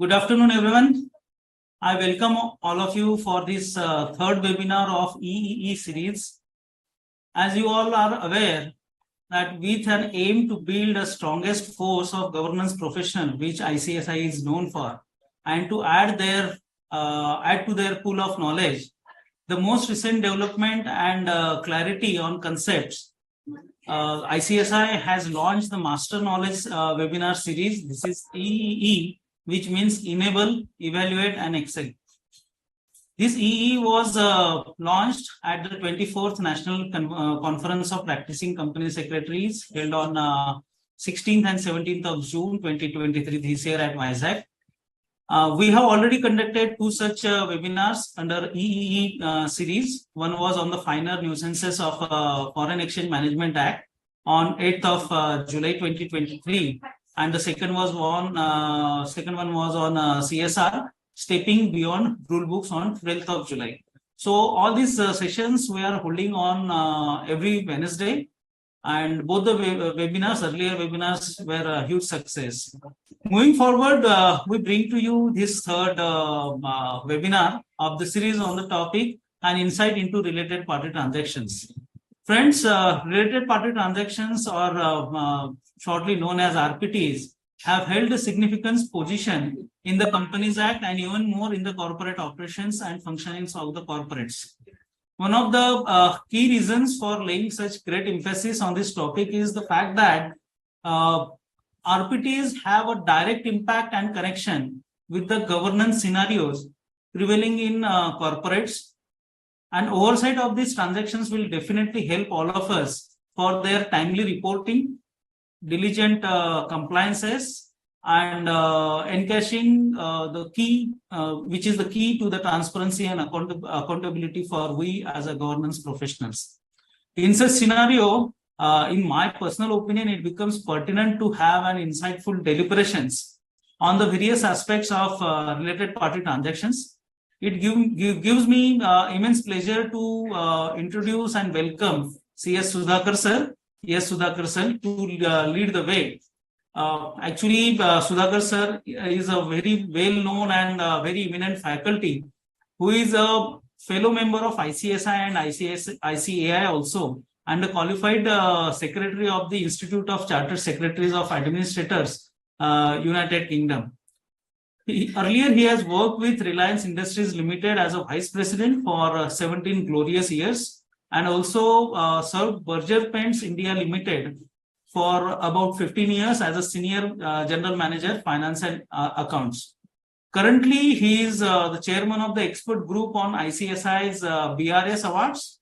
Good afternoon, everyone. I welcome all of you for this third webinar of EEE series. As you all are aware, that with an aim to build a strongest force of governance professional, which ICSI is known for, and to add to their pool of knowledge, the most recent development and clarity on concepts. ICSI has launched the Master Knowledge webinar series. This is EEE, which means Enable, Evaluate, and Excel. This EE was launched at the 24th National Conference of Practicing Company Secretaries held on 16th and 17th of June 2023 this year at Vizag. We have already conducted two such webinars under EEE series. One was on the finer nuisances of Foreign Exchange Management Act on 8th of July 2023, and the second one was on CSR, stepping beyond rule books on 12th of July. So all these sessions we are holding on every Wednesday, and both the earlier webinars were a huge success. Moving forward, we bring to you this third webinar of the series on the topic and insight into related party transactions. Friends, related party transactions, or shortly known as RPTs, have held a significant position in the Companies Act and even more in the corporate operations and functionings of the corporates. One of the key reasons for laying such great emphasis on this topic is the fact that RPTs have a direct impact and connection with the governance scenarios prevailing in corporates, and oversight of these transactions will definitely help all of us for their timely reporting, diligent compliances, and encashing the key, which is the key to the transparency and accountability for we as a governance professionals. In such scenario, in my personal opinion, it becomes pertinent to have an insightful deliberations on the various aspects of related party transactions. It gives me immense pleasure to introduce and welcome CS Sudhakar sir. Yes, Sudhakar sir, to lead the way. Actually, Sudhakar sir is a very well-known and very eminent faculty who is a fellow member of ICSI and ICAI also, and a qualified secretary of the Institute of Chartered Secretaries of Administrators, United Kingdom. Earlier, he has worked with Reliance Industries Limited as a vice president for 17 glorious years, and also served Berger Paints India Limited for about 15 years as a senior general manager, finance and accounts. Currently, he is the chairman of the expert group on ICSI's BRS Awards.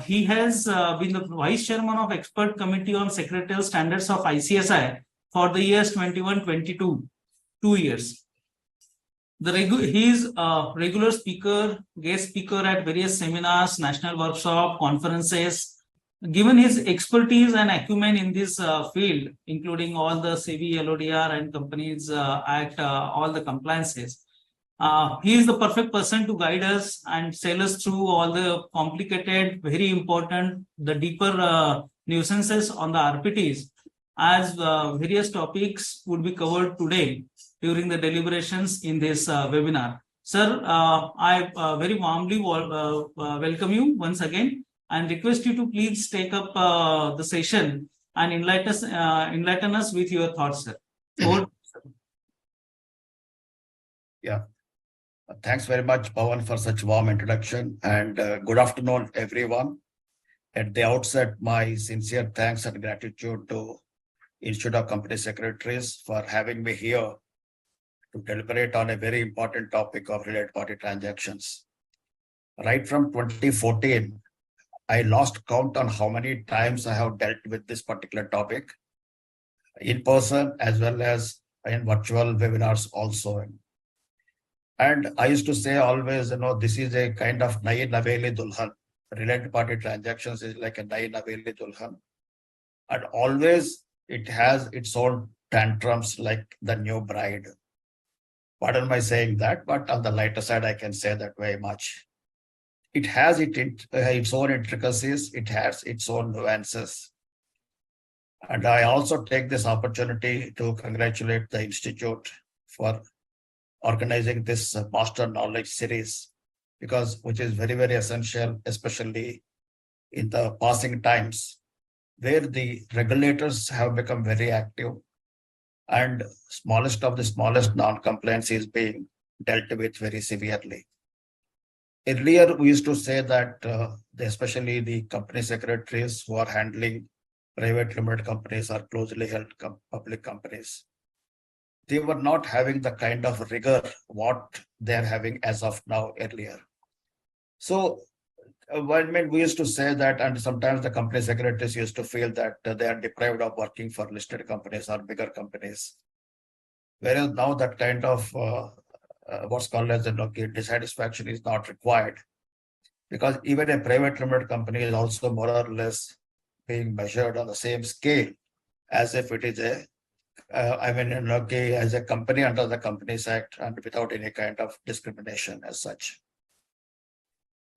He has been the vice chairman of expert committee on secretarial standards of ICSI for the years 21-22, 2 years. He is a regular speaker, guest speaker at various seminars, national workshop, conferences. Given his expertise and acumen in this field, including all the SEBI, LODR, and Companies Act, all the compliances, he is the perfect person to guide us and sail us through all the complicated, very important, the deeper nuisances on the RPTs, as various topics would be covered today during the deliberations in this webinar. Sir, I very warmly welcome you once again and request you to please take up the session and enlighten us with your thoughts, sir. Yeah. Thanks very much, Pawan, for such warm introduction, and good afternoon, everyone. At the outset, my sincere thanks and gratitude to Institute of Company Secretaries for having me here to deliberate on a very important topic of related party transactions. Right from 2014, I lost count on how many times I have dealt with this particular topic, in person as well as in virtual webinars also. And I used to say always, this is a kind of Nayi Naveli Dulhan. Related party transactions is like a Nayi Naveli Dulhan. And always it has its own tantrums like the new bride. Pardon my saying that, but on the lighter side, I can say that very much. It has its own intricacies, it has its own nuances. And I also take this opportunity to congratulate the Institute for organizing this master knowledge series, because which is very, very essential, especially in the passing times where the regulators have become very active and smallest of the smallest non-compliance is being dealt with very severely. Earlier, we used to say that especially the company secretaries who are handling private limited companies or closely held public companies, they were not having the kind of rigor what they're having as of now earlier. So when we used to say that, and sometimes the company secretaries used to feel that they are deprived of working for listed companies or bigger companies. Whereas now that kind of what's called as the dissatisfaction is not required, because even a private limited company is also more or less being measured on the same scale as if it is a as a company under the Companies Act and without any kind of discrimination as such.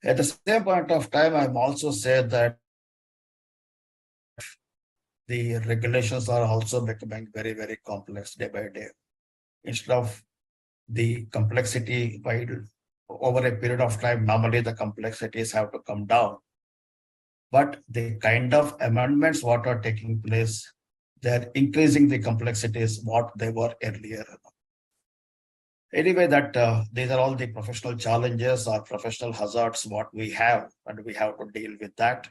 At the same point of time, I'm also said that the regulations are also becoming very, very complex day by day. Instead of the complexity, by over a period of time, normally the complexities have to come down. But the kind of amendments what are taking place, they're increasing the complexities what they were earlier. Anyway, that these are all the professional challenges or professional hazards what we have, and we have to deal with that.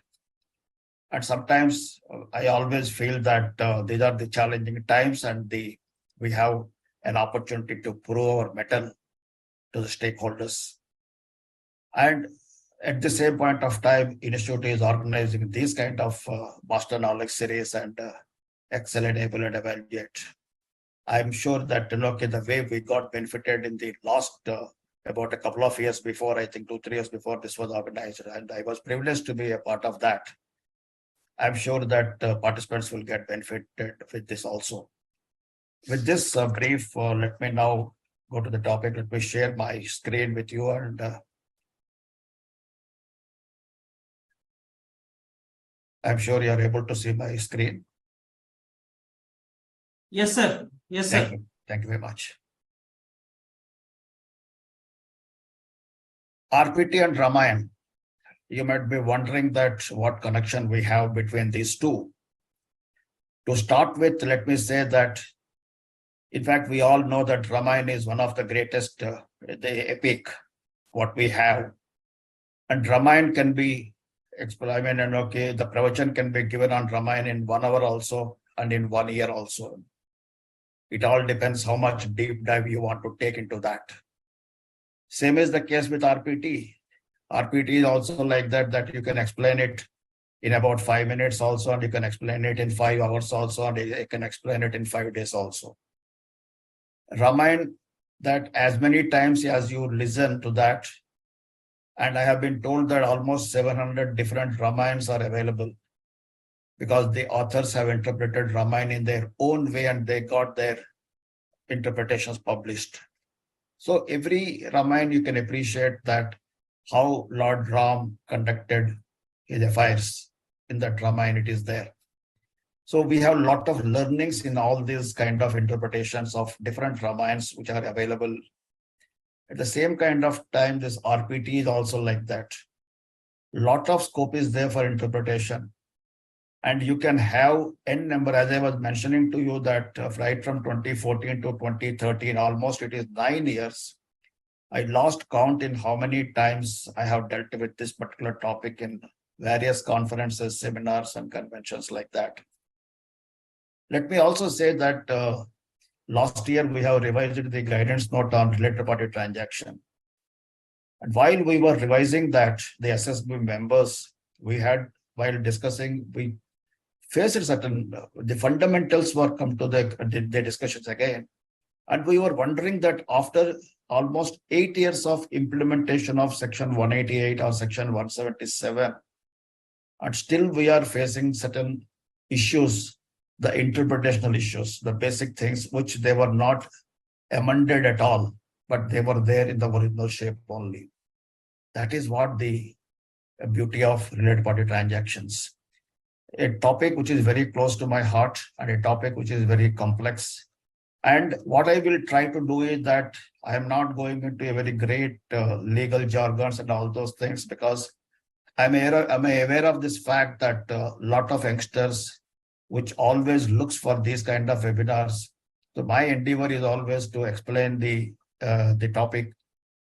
And sometimes I always feel that these are the challenging times, and we have an opportunity to prove our mettle to the stakeholders. And at the same point of time, Institute is organizing these kind of master knowledge series and excel, enable, and evaluate. I'm sure that the way we got benefited in the last about a couple of years before, I think 2-3 years before this was organized, and I was privileged to be a part of that. I'm sure that participants will get benefited with this also. With this brief, let me now go to the topic. Let me share my screen with you, and I'm sure you are able to see my screen. Yes, sir. Yes, sir. Thank you. Thank you very much. RPT and Ramayana. You might be wondering that what connection we have between these two. To start with, let me say that, in fact, we all know that Ramayana is one of the greatest, the epic, what we have. And Ramayana can be explained, the pravachan can be given on Ramayana in 1 hour also, and in 1 year also. It all depends how much deep dive you want to take into that. Same is the case with RPT. RPT is also like that you can explain it in about 5 minutes also, and you can explain it in 5 hours also, and you can explain it in 5 days also. Ramayana, that as many times as you listen to that, and I have been told that almost 700 different Ramayans are available, because the authors have interpreted Ramayana in their own way and they got their interpretations published. So every Ramayana you can appreciate that how Lord Ram conducted his affairs. In that Ramayana it is there. So we have a lot of learnings in all these kind of interpretations of different Ramayans which are available. At the same kind of time, this RPT is also like that. Lot of scope is there for interpretation. And you can have n number, as I was mentioning to you, that right from 2014 to 2013, almost it is 9 years. I lost count in how many times I have dealt with this particular topic in various conferences, seminars, and conventions like that. Let me also say that last year we have revised the guidance note on related party transaction. And while we were revising that, the SSB members, we had, while discussing, we faced certain, the fundamentals were come to the discussions again. And we were wondering that after almost 8 years of implementation of section 188 or section 177, and still we are facing certain issues, the interpretational issues, the basic things which they were not amended at all, but they were there in the original shape only. That is what the beauty of related party transactions. A topic which is very close to my heart and a topic which is very complex. And what I will try to do is that I am not going into a very great legal jargons and all those things, because I'm aware of this fact that a lot of youngsters which always looks for these kind of webinars. So my endeavor is always to explain the topic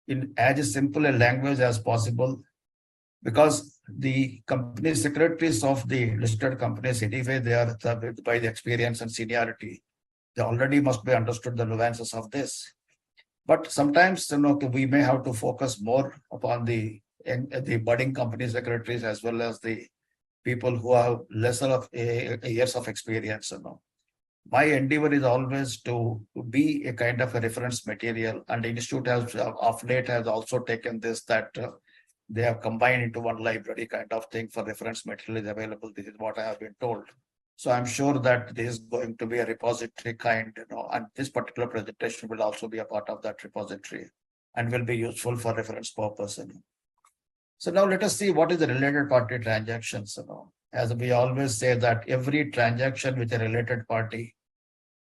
in as simple a language as possible, because the company secretaries of the listed companies, anyway, they are by the experience and seniority, they already must be understood the nuances of this. But sometimes, we may have to focus more upon the budding company secretaries as well as the people who have lesser of years of experience. My endeavor is always to be a kind of a reference material, and the institute has of late has also taken this, that they have combined into one library kind of thing for reference material is available. This is what I have been told. So I'm sure that this is going to be a repository kind, and this particular presentation will also be a part of that repository and will be useful for reference purpose. So now let us see what is the related party transactions. As we always say that every transaction with a related party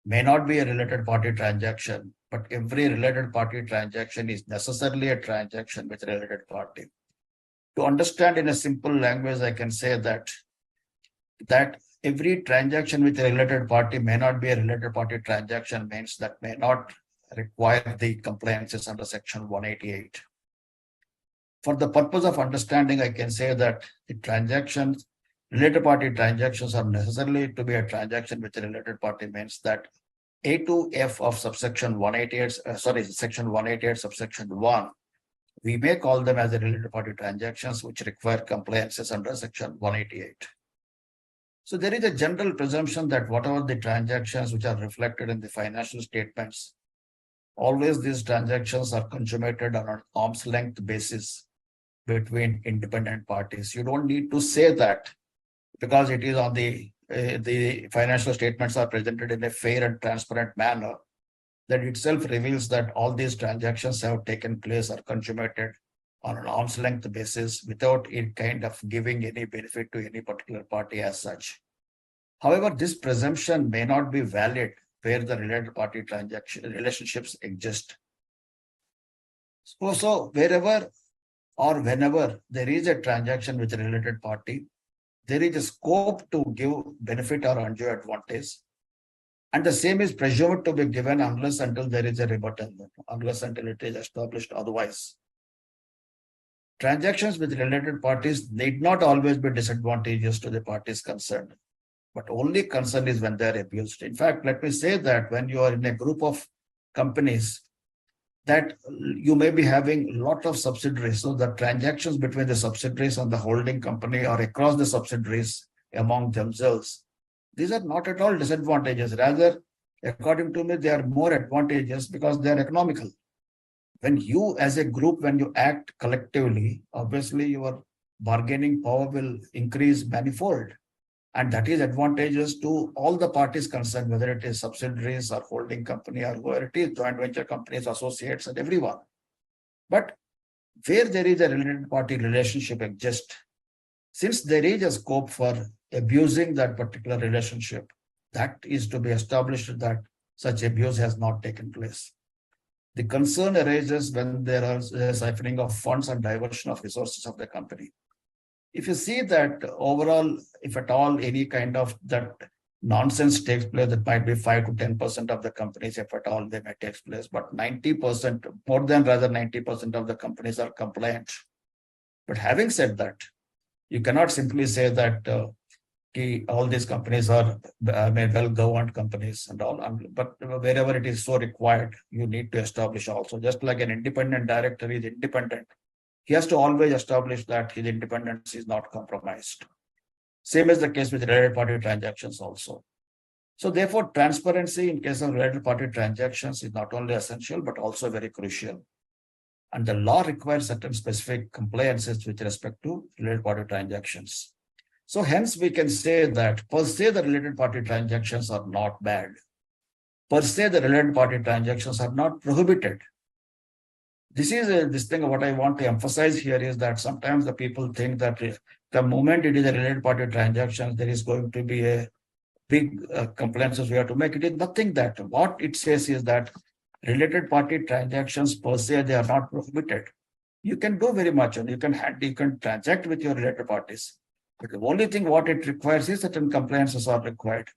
may not be a related party transaction, but every related party transaction is necessarily a transaction with a related party. To understand in a simple language, I can say that every transaction with a related party may not be a related party transaction, means that may not require the compliances under section 188. For the purpose of understanding, I can say that the transactions, related party transactions, are necessarily to be a transaction with a related party, means that A to F of subsection 188, section 188 subsection 1, we may call them as a related party transactions which require compliances under section 188. So there is a general presumption that whatever the transactions which are reflected in the financial statements, always these transactions are consummated on an arm's length basis between independent parties. You don't need to say that, because it is on the financial statements are presented in a fair and transparent manner. That itself reveals that all these transactions have taken place or consummated on an arm's length basis without it kind of giving any benefit to any particular party as such. However, this presumption may not be valid where the related party transaction relationships exist. So wherever or whenever there is a transaction with a related party, there is a scope to give benefit or undue advantage. And the same is presumed to be given unless until there is a rebuttal, unless until it is established otherwise. Transactions with related parties need not always be disadvantageous to the parties concerned, but only concern is when they are abused. In fact, let me say that when you are in a group of companies, that you may be having a lot of subsidiaries. So the transactions between the subsidiaries and the holding company or across the subsidiaries among themselves, these are not at all disadvantages. Rather, according to me, they are more advantageous because they are economical. When you as a group, when you act collectively, obviously your bargaining power will increase manifold. And that is advantageous to all the parties concerned, whether it is subsidiaries or holding company or whoever it is, joint venture companies, associates, and everyone. But where there is a related party relationship exists, since there is a scope for abusing that particular relationship, that is to be established that such abuse has not taken place. The concern arises when there is a siphoning of funds and diversion of resources of the company. If you see that overall, if at all any kind of that nonsense takes place, that might be 5 to 10% of the companies, if at all they may take place, but 90%, more than rather 90% of the companies are compliant. But having said that, you cannot simply say that all these companies are well-governed companies and all, but wherever it is so required, you need to establish also, just like an independent director is independent. He has to always establish that his independence is not compromised. Same is the case with related party transactions also. So therefore, transparency in case of related party transactions is not only essential, but also very crucial. And the law requires certain specific compliances with respect to related party transactions. So hence we can say that per se the related party transactions are not bad. Per se the related party transactions are not prohibited. This is this thing. What I want to emphasize here is that sometimes the people think that the moment it is a related party transaction, there is going to be a big compliances we have to make. It is nothing that what it says is that related party transactions per se, they are not prohibited. You can do very much and you can transact with your related parties. But the only thing what it requires is certain compliances are required.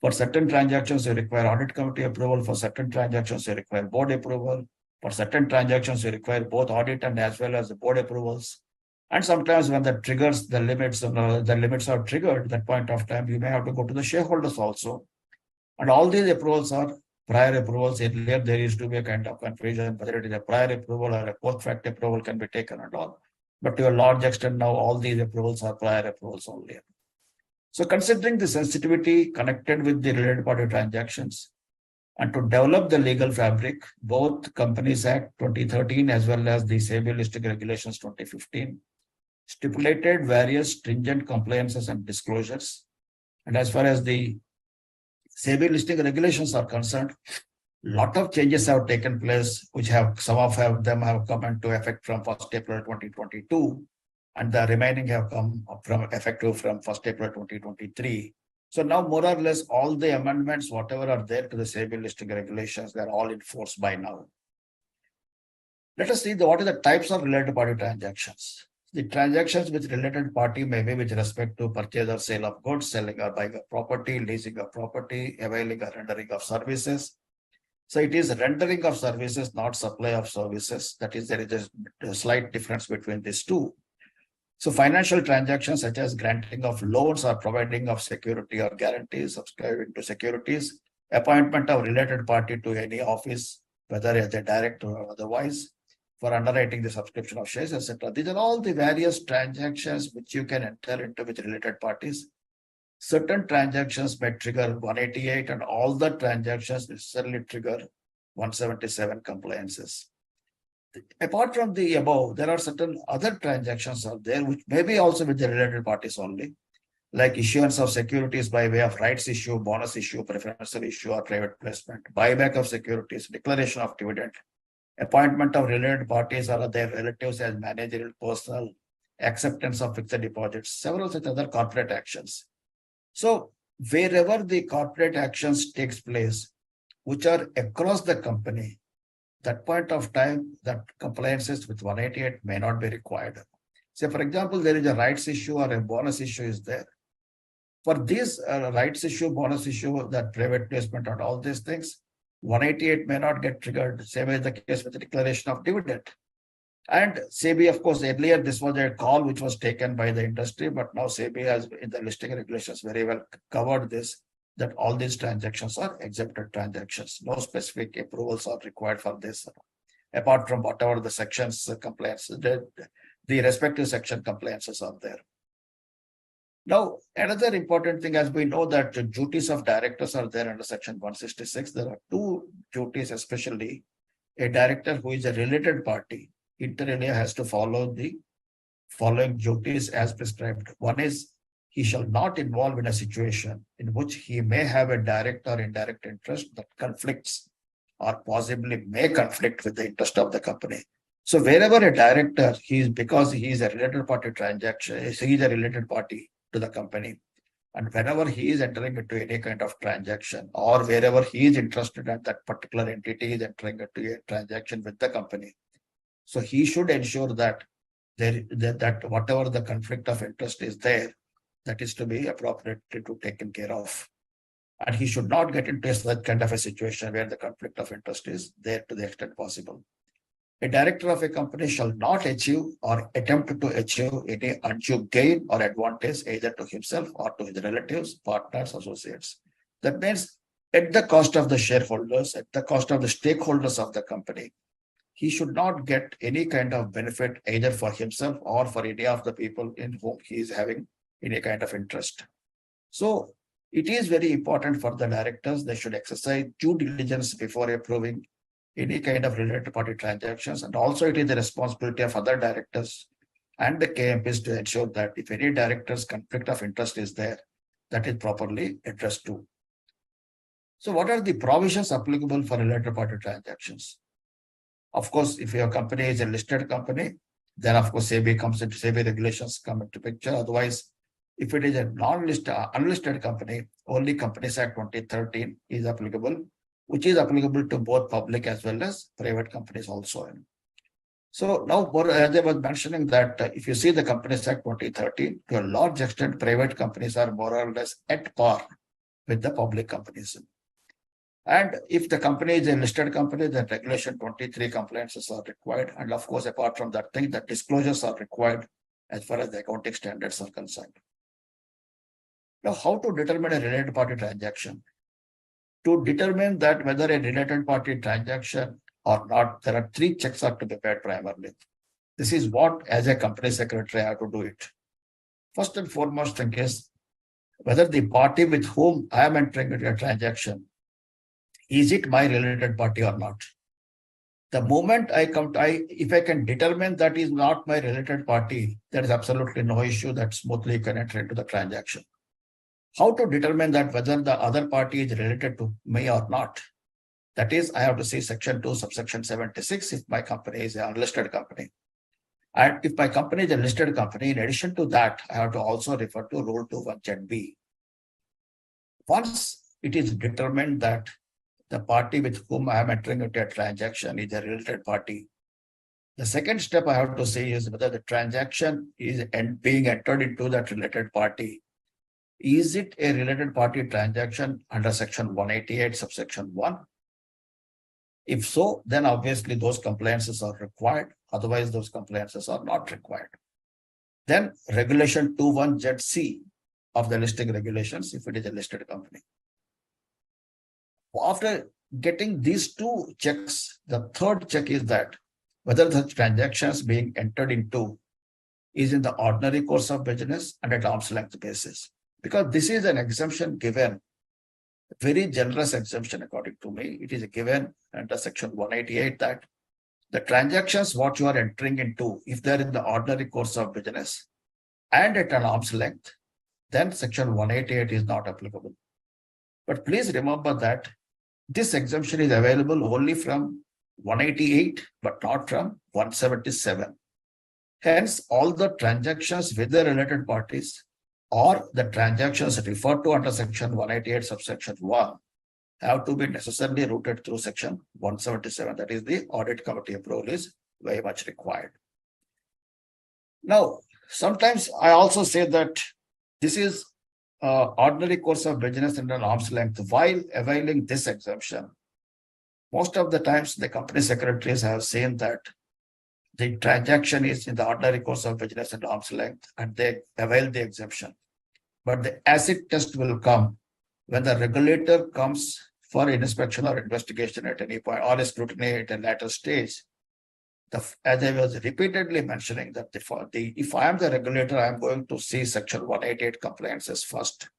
For certain transactions, you require audit committee approval. For certain transactions, you require board approval. For certain transactions, you require both audit and as well as the board approvals. And sometimes when that triggers the limits are triggered, that point of time, you may have to go to the shareholders also. And all these approvals are prior approvals. Earlier, there used to be a kind of confusion whether it is a prior approval or a post-fact approval can be taken and all. But to a large extent now, all these approvals are prior approvals only. So considering the sensitivity connected with the related party transactions and to develop the legal fabric, both Companies Act 2013 as well as the SEBI Listing Regulations 2015 stipulated various stringent compliances and disclosures. And as far as the SEBI listing regulations are concerned, lot of changes have taken place, which some of them have come into effect from 1st April 2022, and the remaining have come from effective from 1st April 2023. So now more or less all the amendments, whatever are there to the SEBI listing regulations, they're all in force by now. Let us see what are the types of related party transactions. The transactions with related party may be with respect to purchase or sale of goods, selling or buying of property, leasing of property, availing or rendering of services. So it is rendering of services, not supply of services. That is, there is a slight difference between these two. So financial transactions such as granting of loans or providing of security or guarantees, subscribing to securities, appointment of related party to any office, whether as a director or otherwise, for underwriting the subscription of shares, etc. These are all the various transactions which you can enter into with related parties. Certain transactions may trigger 188 and all the transactions necessarily trigger 177 compliances. Apart from the above, there are certain other transactions out there which may be also with the related parties only, like issuance of securities by way of rights issue, bonus issue, preferential issue or private placement, buyback of securities, declaration of dividend, appointment of related parties or their relatives as managerial personnel, acceptance of fixed deposits, several such other corporate actions. So wherever the corporate actions takes place, which are across the company, that point of time that compliances with 188 may not be required. Say, for example, there is a rights issue or a bonus issue is there. For this rights issue, bonus issue, that private placement and all these things, 188 may not get triggered. Same as the case with the declaration of dividend. And SEBI, of course, earlier this was a call which was taken by the industry, but now SEBI has in the listing regulations very well covered this, that all these transactions are exempted transactions. No specific approvals are required for this, apart from whatever the sections compliance, the respective section compliances are there. Now, another important thing, as we know that the duties of directors are there under section 166, there are two duties, especially a director who is a related party, inter alia has to follow the following duties as prescribed. One is, he shall not involve in a situation in which he may have a direct or indirect interest that conflicts or possibly may conflict with the interest of the company. So wherever a director, because he is a related party transaction, he is a related party to the company. And whenever he is entering into any kind of transaction or wherever he is interested and that particular entity is entering into a transaction with the company, so he should ensure that that whatever the conflict of interest is there, that is to be appropriately taken care of. And he should not get into that kind of a situation where the conflict of interest is there to the extent possible. A director of a company shall not achieve or attempt to achieve any undue gain or advantage either to himself or to his relatives, partners, associates. That means at the cost of the shareholders, at the cost of the stakeholders of the company, he should not get any kind of benefit either for himself or for any of the people in whom he is having any kind of interest. So it is very important for the directors, they should exercise due diligence before approving any kind of related party transactions. And also it is the responsibility of other directors and the KMPs to ensure that if any director's conflict of interest is there, that is properly addressed too. So what are the provisions applicable for related party transactions? Of course, if your company is a listed company, then of course SEBI regulations come into picture. Otherwise, If it is a non-listed, unlisted company, only Companies Act 2013 is applicable, which is applicable to both public as well as private companies also. So now, as I was mentioning that if you see the Companies Act 2013, to a large extent, private companies are more or less at par with the public companies. And if the company is a listed company, then Regulation 23 compliances are required. And of course, apart from that thing, the disclosures are required as far as the accounting standards are concerned. Now, how to determine a related party transaction? To determine that whether a related party transaction or not, there are three checks are to be made primarily. This is what, as a company secretary, I have to do it. First and foremost thing is whether the party with whom I am entering into a transaction, is it my related party or not? The moment I come to, if I can determine that is not my related party, there is absolutely no issue that smoothly can enter into the transaction. How to determine that whether the other party is related to me or not? That is, I have to see section 2, subsection 76 if my company is an unlisted company. And if my company is a listed company, in addition to that, I have to also refer to Rule 21(b). Once it is determined that the party with whom I am entering into a transaction is a related party, the second step I have to see is whether the transaction is being entered into that related party. Is it a related party transaction under section 188, subsection 1? If so, then obviously those compliances are required. Otherwise, those compliances are not required. Then Regulation 21(z)(c) of the listing regulations, if it is a listed company. After getting these two checks, the third check is that whether the transactions being entered into is in the ordinary course of business and at arm's length basis. Because this is an exemption given, very generous exemption according to me. It is given under section 188 that the transactions what you are entering into, if they're in the ordinary course of business and at an arm's length, then section 188 is not applicable. But please remember that this exemption is available only from 188, but not from 177. Hence, all the transactions with the related parties or the transactions referred to under section 188 subsection 1 have to be necessarily routed through section 177. That is, the audit committee approval is very much required. Now, sometimes I also say that this is ordinary course of business and an arm's length. While availing this exemption, most of the times the company secretaries have seen that the transaction is in the ordinary course of business and arm's length, and they avail the exemption. But the acid test will come when the regulator comes for inspection or investigation at any point, or a scrutiny at a later stage. As I was repeatedly mentioning that if I am the regulator, I am going to see section 188 compliances first,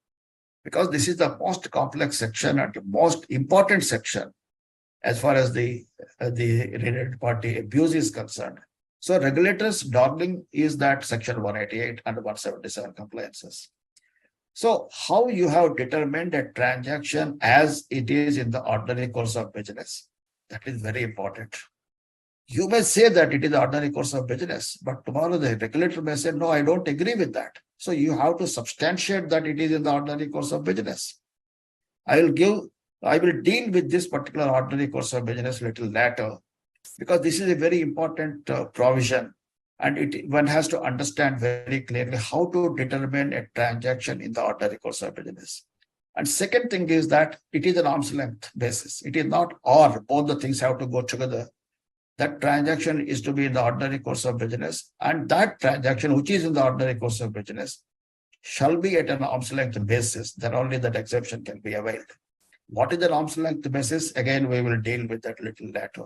because this is the most complex section and the most important section as far as the related party abuse is concerned. So regulators' darling is that section 188 and 177 compliances. So how you have determined a transaction as it is in the ordinary course of business? That is very important. You may say that it is the ordinary course of business, but tomorrow the regulator may say, no, I don't agree with that. So you have to substantiate that it is in the ordinary course of business. I will deal with this particular ordinary course of business a little later, because this is a very important provision, and one has to understand very clearly how to determine a transaction in the ordinary course of business. And second thing is that it is an arm's length basis. It is not or, both the things have to go together. That transaction is to be in the ordinary course of business, and that transaction which is in the ordinary course of business shall be at an arm's length basis. Then only that exception can be availed. What is the arm's length basis? Again, we will deal with that little later.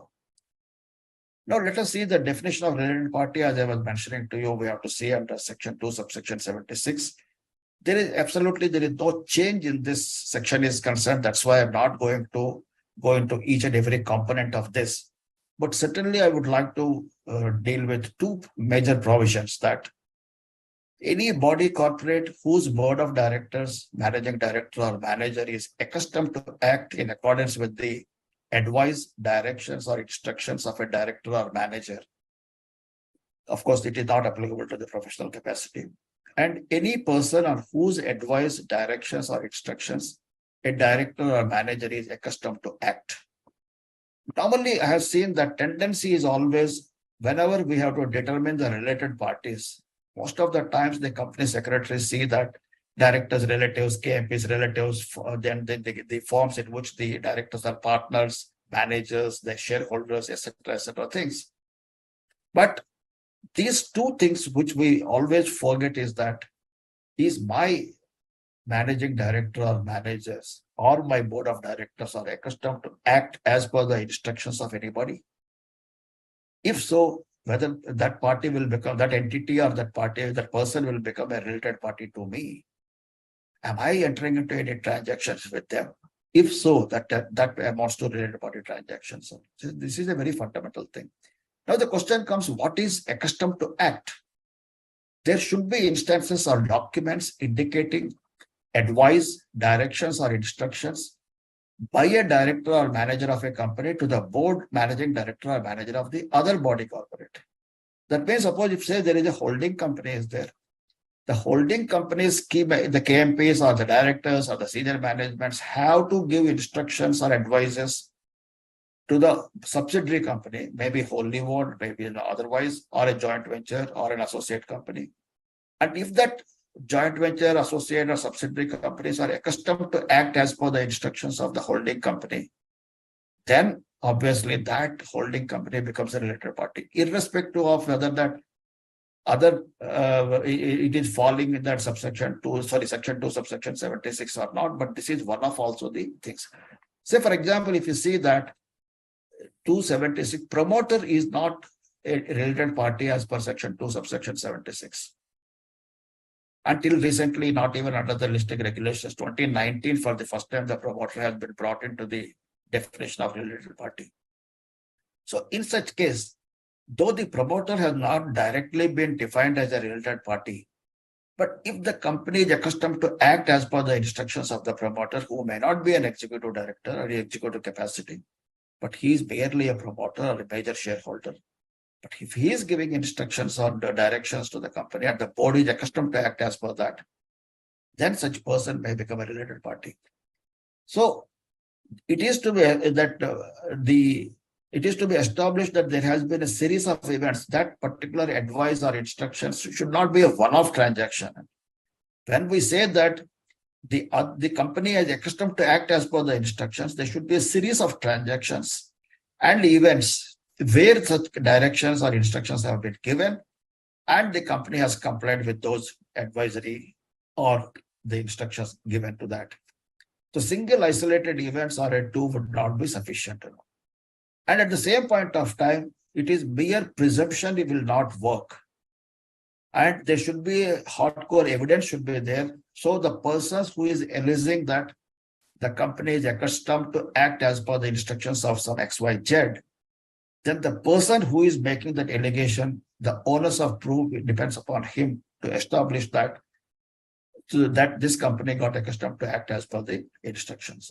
Now, let us see the definition of related party. As I was mentioning to you, we have to see under section 2, subsection 76. There is no change in this section is concerned. That's why I'm not going to go into each and every component of this. But certainly, I would like to deal with two major provisions: that any body corporate whose board of directors, managing director or manager is accustomed to act in accordance with the advice, directions or instructions of a director or manager. Of course, it is not applicable to the professional capacity. and any person on whose advice, directions, or instructions a director or manager is accustomed to act. Normally, I have seen that tendency is always whenever we have to determine the related parties, most of the times the company secretaries see that directors' relatives, KMP's relatives, then the forms in which the directors are partners, managers, the shareholders, etc., things. But these two things which we always forget is that is my managing director or managers or my board of directors are accustomed to act as per the instructions of anybody? If so, whether that party will become, that entity or that party, that person will become a related party to me. Am I entering into any transactions with them? If so, that amounts to related party transactions. So this is a very fundamental thing. Now the question comes, what is accustomed to act? There should be instances or documents indicating advice, directions, or instructions by a director or manager of a company to the board, managing director or manager of the other body corporate. That means, suppose if say there is a holding company is there, the holding company's key, the KMPs or the directors or the senior managements have to give instructions or advices to the subsidiary company, maybe wholly owned, maybe otherwise, or a joint venture or an associate company. And if that joint venture, associate, or subsidiary companies are accustomed to act as per the instructions of the holding company, then obviously that holding company becomes a related party, irrespective of whether that other it is falling in that section 2, subsection 76 or not. But this is one of also the things. Say, for example, if you see that 276, promoter is not a related party as per section 2, subsection 76. Until recently, not even under the listing regulations, 2019, for the first time, the promoter has been brought into the definition of related party. So in such case, though the promoter has not directly been defined as a related party, but if the company is accustomed to act as per the instructions of the promoter, who may not be an executive director or executive capacity, but he is barely a promoter or a major shareholder. But if he is giving instructions or directions to the company and the board is accustomed to act as per that, then such person may become a related party. So it is to be it is to be established that there has been a series of events. That particular advice or instructions should not be a one-off transaction. When we say that the company is accustomed to act as per the instructions, there should be a series of transactions and events where such directions or instructions have been given and the company has complied with those advisory or the instructions given to that. So single isolated events or a two would not be sufficient. And at the same point of time, it is mere presumption it will not work. And there should be a hardcore evidence should be there. So the persons who is alleging that the company is accustomed to act as per the instructions of some XYZ, then the person who is making that allegation, the onus of proof, it depends upon him to establish that, so that this company got accustomed to act as per the instructions.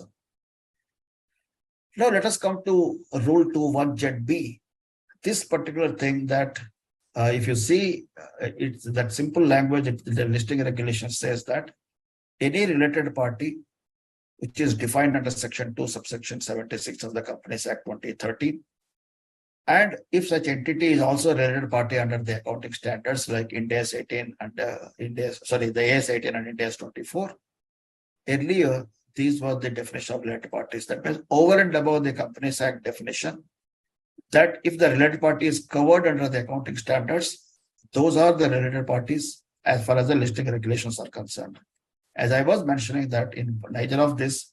Now let us come to Rule 21ZB. This particular thing that if you see, it's that simple language, the listing regulation says that any related party which is defined under section 2, subsection 76 of the Companies Act 2013, and if such entity is also a related party under the accounting standards like Ind AS 18 and the AS 18 and Ind AS 24. Earlier, these were the definition of related parties. That means over and above the Companies Act definition, that if the related party is covered under the accounting standards, those are the related parties as far as the listing regulations are concerned. As I was mentioning that in neither of this,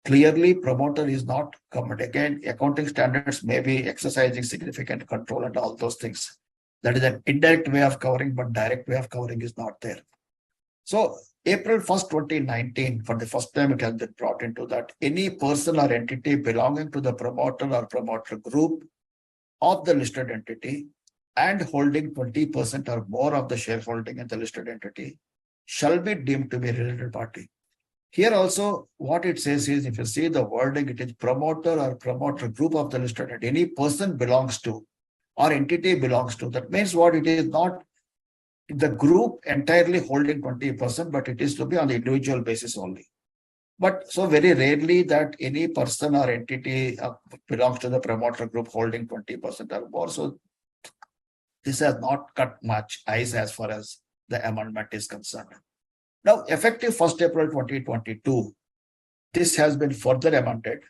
clearly promoter is not covered. Again, accounting standards may be exercising significant control and all those things. That is an indirect way of covering, but direct way of covering is not there. So April 1st, 2019, for the first time it has been brought into that any person or entity belonging to the promoter or promoter group of the listed entity and holding 20% or more of the shareholding in the listed entity shall be deemed to be a related party. Here also, what it says is, if you see the wording, it is promoter or promoter group of the listed entity. Any person belongs to or entity belongs to. That means what it is not the group entirely holding 20%, but it is to be on the individual basis only. But so very rarely that any person or entity belongs to the promoter group holding 20% or more. So this has not cut much ice as far as the amendment is concerned. Now, effective 1st April 2022, this has been further amended.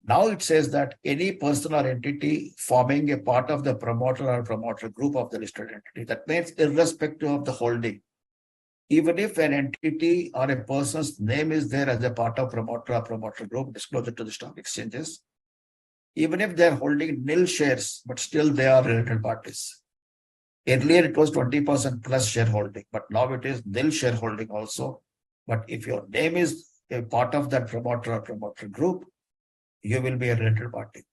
Now it says that any person or entity forming a part of the promoter or promoter group of the listed entity, that means irrespective of the holding, even if an entity or a person's name is there as a part of promoter or promoter group disclosure to the stock exchanges, even if they're holding nil shares, but still they are related parties. Earlier it was 20% plus shareholding, but now it is nil shareholding also. But if your name is a part of that promoter or promoter group, you will be a related party.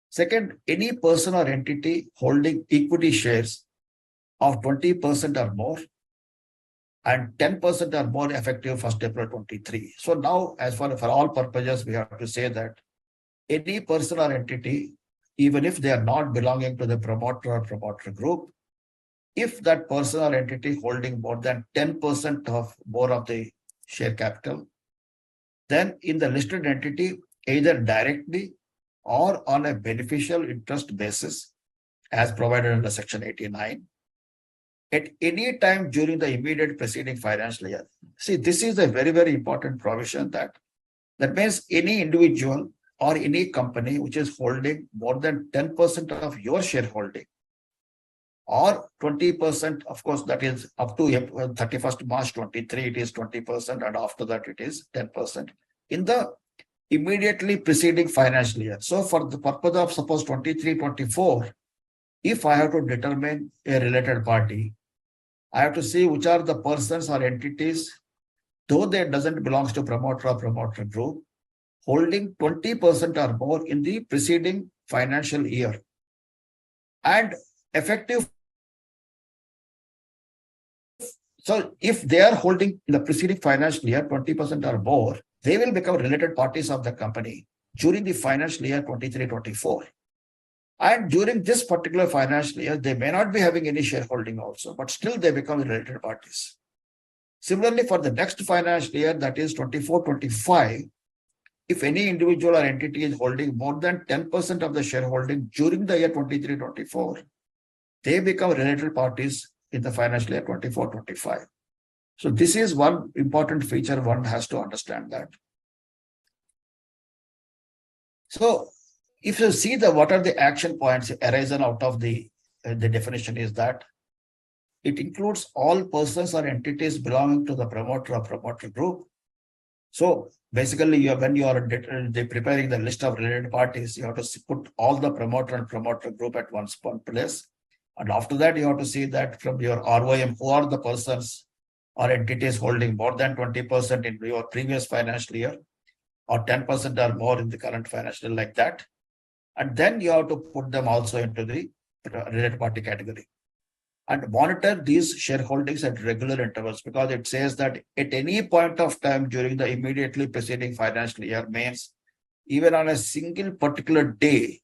Second, any person or entity holding equity shares of 20% or more and 10% or more effective 1st April 23. So now, as for all purposes, we have to say that any person or entity, even if they are not belonging to the promoter or promoter group, if that person or entity holding more than 10% of more of the share capital, then in the listed entity, either directly or on a beneficial interest basis, as provided under Section 89, at any time during the immediate preceding financial year. See, this is a very, very important provision that means any individual or any company which is holding more than 10% of your shareholding or 20%, of course, that is up to 31st March 23, it is 20%, and after that it is 10% in the immediately preceding financial year. So for the purpose of suppose 23-24, if I have to determine a related party, I have to see which are the persons or entities, though they doesn't belong to promoter or promoter group, holding 20% or more in the preceding financial year. And effective. So if they are holding in the preceding financial year 20% or more, they will become related parties of the company during the financial year 23-24. And during this particular financial year, they may not be having any shareholding also, but still they become related parties. Similarly, for the next financial year, that is 24-25, if any individual or entity is holding more than 10% of the shareholding during the year 23-24, they become related parties in the financial year 24-25. So this is one important feature one has to understand that. So if you see what are the action points arisen out of the definition is that it includes all persons or entities belonging to the promoter or promoter group. So basically, when you are preparing the list of related parties, you have to put all the promoter and promoter group at one place. And after that, you have to see that from your ROM, who are the persons or entities holding more than 20% in your previous financial year or 10% or more in the current financial year, like that. And then you have to put them also into the related party category and monitor these shareholdings at regular intervals, because it says that at any point of time during the immediately preceding financial year means even on a single particular day,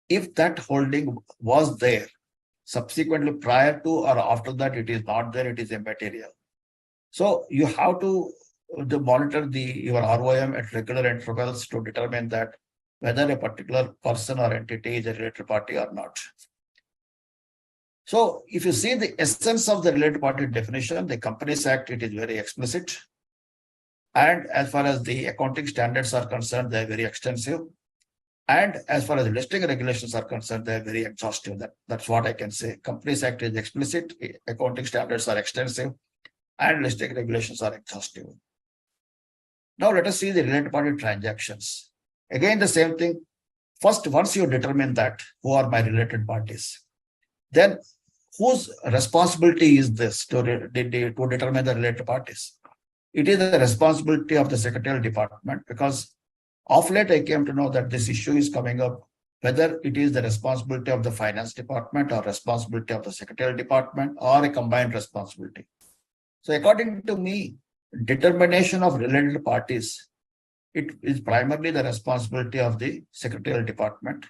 if that holding was there, subsequently prior to or after that it is not there, it is immaterial. So you have to monitor your ROM at regular intervals to determine that whether a particular person or entity is a related party or not. So if you see the essence of the related party definition, the Companies Act, it is very explicit. And as far as the accounting standards are concerned, they are very extensive. And as far as the listing regulations are concerned, they are very exhaustive. That's what I can say. Companies Act is explicit, accounting standards are extensive, and listing regulations are exhaustive. Now let us see the related party transactions. Again, the same thing. First, once you determine that who are my related parties, then whose responsibility is this to determine the related parties? It is the responsibility of the Secretarial Department, because of late I came to know that this issue is coming up, whether it is the responsibility of the Finance Department or responsibility of the Secretarial Department or a combined responsibility. So according to me, determination of related parties, it is primarily the responsibility of the Secretarial Department,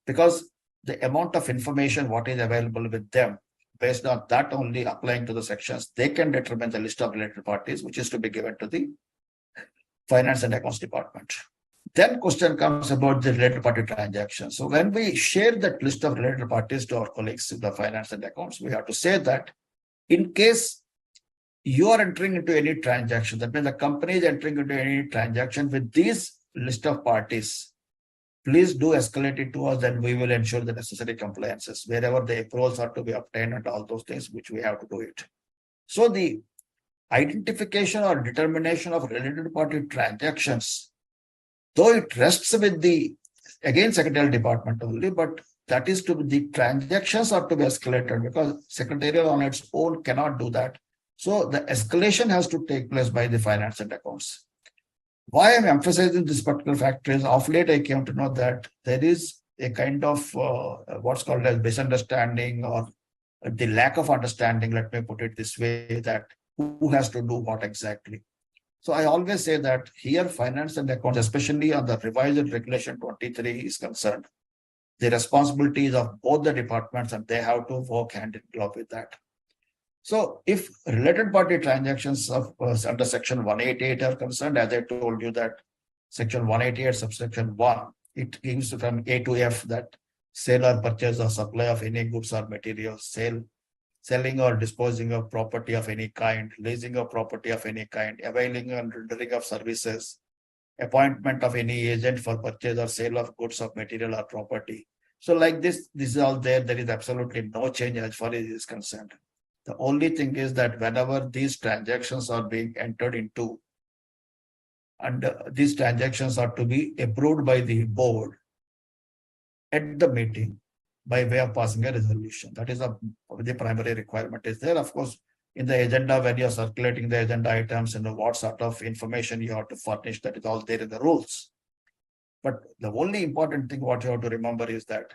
because the amount of information what is available with them based on that only applying to the sections, they can determine the list of related parties, which is to be given to the Finance and Accounts Department. Then question comes about the related party transactions. So when we share that list of related parties to our colleagues in the Finance and Accounts, we have to say that in case you are entering into any transaction, that means the company is entering into any transaction with these list of parties, please do escalate it to us, then we will ensure the necessary compliances wherever the approvals are to be obtained and all those things, which we have to do it. So the identification or determination of related party transactions, though it rests with the, again, Secretarial Department only, but that is to be, the transactions are to be escalated because Secretarial on its own cannot do that. So the escalation has to take place by the Finance and Accounts. Why I'm emphasizing this particular fact is, of late I came to know that there is a kind of what's called as misunderstanding or the lack of understanding, let me put it this way, that who has to do what exactly. So I always say that here Finance and Accounts, especially on the revised Regulation 23 is concerned, the responsibilities of both the departments and they have to work hand in glove with that. So if related party transactions of under section 188 are concerned, as I told you that section 188 subsection 1, it gives from A to F that sale or purchase or supply of any goods or materials, selling or disposing of property of any kind, leasing of property of any kind, availing and rendering of services, appointment of any agent for purchase or sale of goods of material or property. So like this is all there. There is absolutely no change as far as it is concerned. The only thing is that whenever these transactions are being entered into, and these transactions are to be approved by the board at the meeting by way of passing a resolution. That is the primary requirement is there. Of course, in the agenda, when you're circulating the agenda items and what sort of information you have to furnish, that is all there in the rules. But the only important thing what you have to remember is that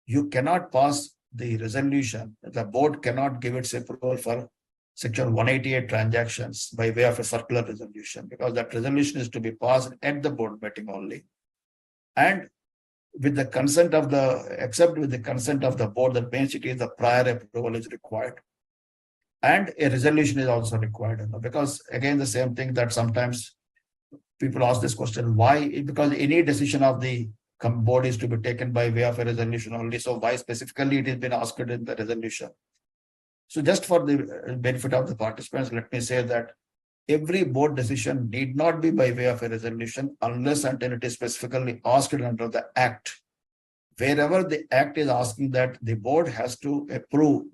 you cannot pass the resolution, the board cannot give its approval for section 188 transactions by way of a circular resolution, because that resolution is to be passed at the board meeting only. And with the consent of except with the consent of the board, that means it is the prior approval is required. And a resolution is also required, because again, the same thing that sometimes people ask this question, why? Because any decision of the board is to be taken by way of a resolution only. So why specifically it has been asked in the resolution? So just for the benefit of the participants, let me say that every board decision need not be by way of a resolution unless until it is specifically asked under the Act. Wherever the Act is asking that the board has to approve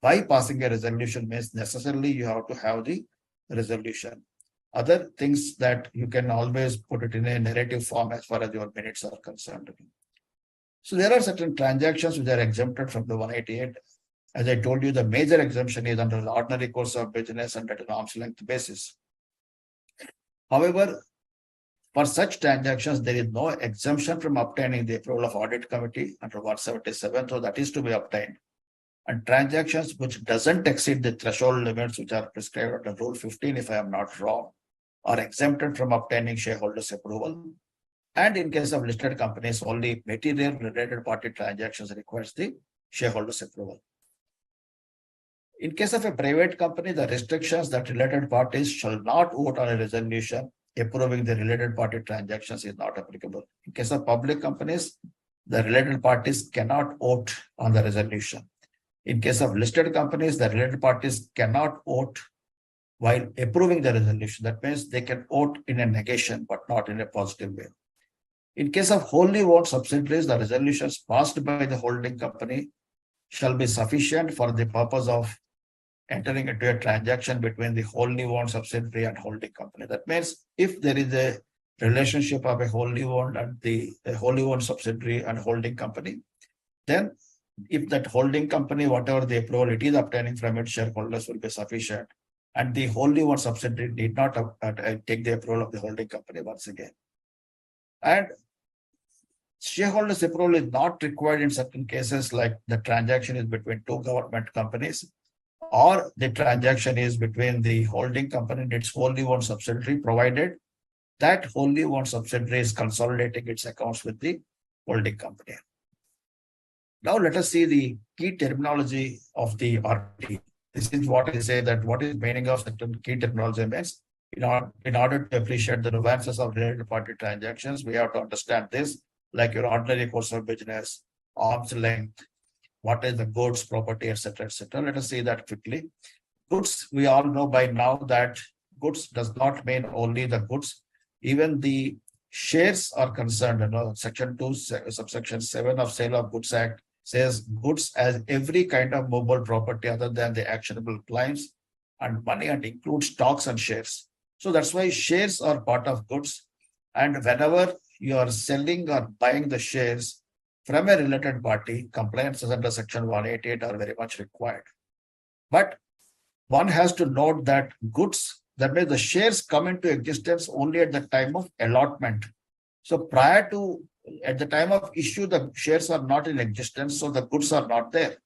by passing a resolution, means necessarily you have to have the resolution. Other things that you can always put it in a narrative form as far as your minutes are concerned. So there are certain transactions which are exempted from the 188. As I told you, the major exemption is under the ordinary course of business and at an arm's length basis. However, for such transactions, there is no exemption from obtaining the approval of audit committee under 177, so that is to be obtained. And transactions which doesn't exceed the threshold limits which are prescribed under Rule 15, if I am not wrong, are exempted from obtaining shareholders' approval. And in case of listed companies, only material related party transactions requires the shareholders' approval. In case of a private company, the restrictions that related parties shall not vote on a resolution approving the related party transactions is not applicable. In case of public companies, the related parties cannot vote on the resolution. In case of listed companies, the related parties cannot vote while approving the resolution. That means they can vote in a negation, but not in a positive way. In case of wholly owned subsidiaries, the resolutions passed by the holding company shall be sufficient for the purpose of entering into a transaction between the wholly owned subsidiary and holding company. That means if there is a relationship of a wholly owned and the wholly owned subsidiary and holding company, then if that holding company, whatever the approval it is obtaining from its shareholders will be sufficient, and the wholly owned subsidiary need not take the approval of the holding company once again. And shareholders' approval is not required in certain cases, like the transaction is between two government companies, or the transaction is between the holding company and its wholly owned subsidiary, provided that wholly owned subsidiary is consolidating its accounts with the holding company. Now let us see the key terminology of the RT. This is what I say, that what is meaning of certain key terminology means. In order to appreciate the nuances of related party transactions, we have to understand this, like your ordinary course of business, arm's length, what is the goods, property, etc., etc. Let us see that quickly. Goods, we all know by now that goods does not mean only the goods. Even the shares are concerned. Section 2, subsection 7 of Sale of Goods Act says goods as every kind of movable property other than the actionable claims and money, and includes stocks and shares. So that's why shares are part of goods. And whenever you are selling or buying the shares from a related party, compliances under section 188 are very much required. But one has to note that goods, that means the shares come into existence only at the time of allotment. So prior to, at the time of issue, the shares are not in existence, so the goods are not there.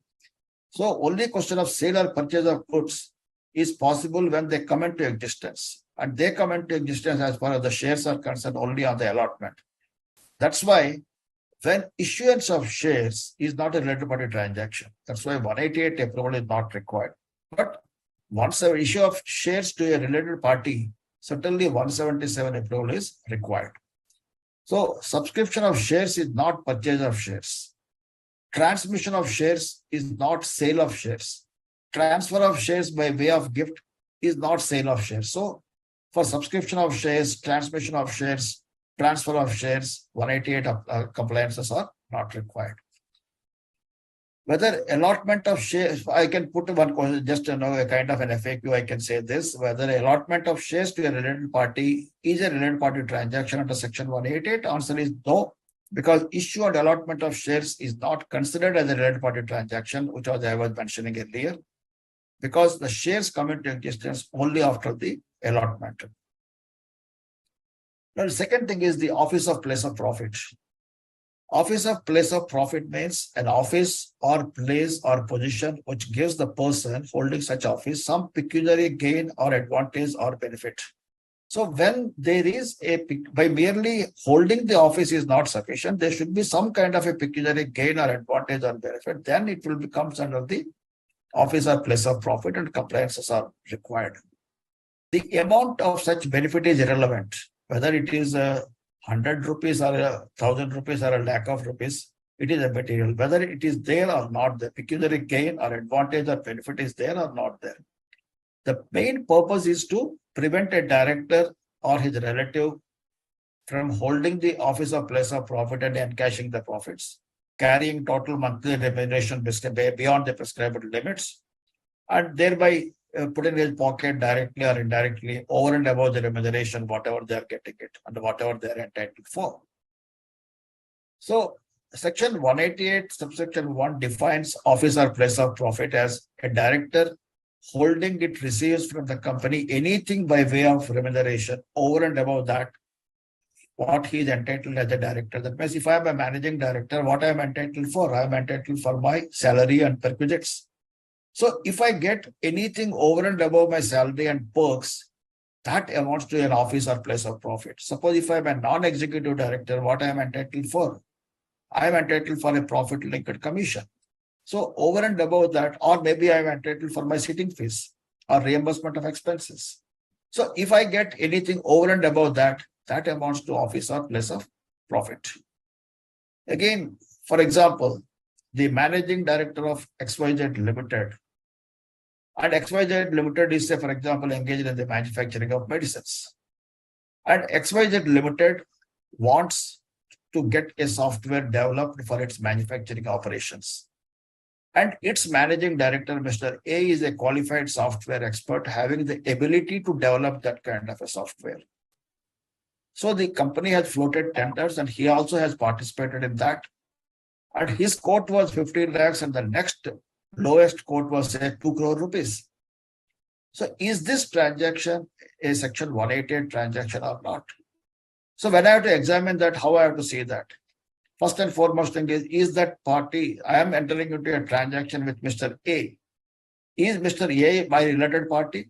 So only question of sale or purchase of goods is possible when they come into existence. And they come into existence as far as the shares are concerned only on the allotment. That's why when issuance of shares is not a related party transaction, that's why 188 approval is not required. But once an issue of shares to a related party, certainly 177 approval is required. So subscription of shares is not purchase of shares. Transmission of shares is not sale of shares. Transfer of shares by way of gift is not sale of shares. So for subscription of shares, transmission of shares, transfer of shares, 188 compliances are not required. Whether allotment of shares, I can put one question, just to know a kind of an FAQ, I can say this, whether allotment of shares to a related party is a related party transaction under section 188, answer is no, because issue and allotment of shares is not considered as a related party transaction, which I was mentioning earlier, because the shares come into existence only after the allotment. Now, the second thing is the office of place of profit. Office of place of profit means an office or place or position which gives the person holding such office some pecuniary gain or advantage or benefit. So when there is by merely holding the office is not sufficient, there should be some kind of a pecuniary gain or advantage or benefit, then it will become under the office or place of profit and compliances are required. The amount of such benefit is irrelevant, whether it is 100 rupees or 1,000 rupees or a lakh of rupees, it is a material. Whether it is there or not, the pecuniary gain or advantage or benefit is there or not there. The main purpose is to prevent a director or his relative from holding the office of place of profit and encashing the profits, carrying total monthly remuneration beyond the prescribed limits, and thereby put in his pocket directly or indirectly over and above the remuneration, whatever they are getting it and whatever they are entitled for. So section 188 subsection 1 defines office or place of profit as a director holding it receives from the company anything by way of remuneration over and above that what he is entitled as a director. That means if I am a managing director, what I am entitled for? I am entitled for my salary and perquisites. So if I get anything over and above my salary and perks, that amounts to an office or place of profit. Suppose if I am a non-executive director, what I am entitled for? I am entitled for a profit-linked commission. So over and above that, or maybe I am entitled for my sitting fees or reimbursement of expenses. So if I get anything over and above that, that amounts to office or place of profit. Again, for example, the managing director of XYZ Limited, and XYZ Limited is, say, for example, engaged in the manufacturing of medicines. And XYZ Limited wants to get a software developed for its manufacturing operations. And its managing director, Mr. A, is a qualified software expert having the ability to develop that kind of a software. So the company has floated tenders and he also has participated in that. And his quote was 15 lakhs and the next lowest quote was, say, 2 crore rupees. So is this transaction a section 188 transaction or not? So when I have to examine that, how I have to see that? First and foremost thing is that party, I am entering into a transaction with Mr. A. Is Mr. A my related party?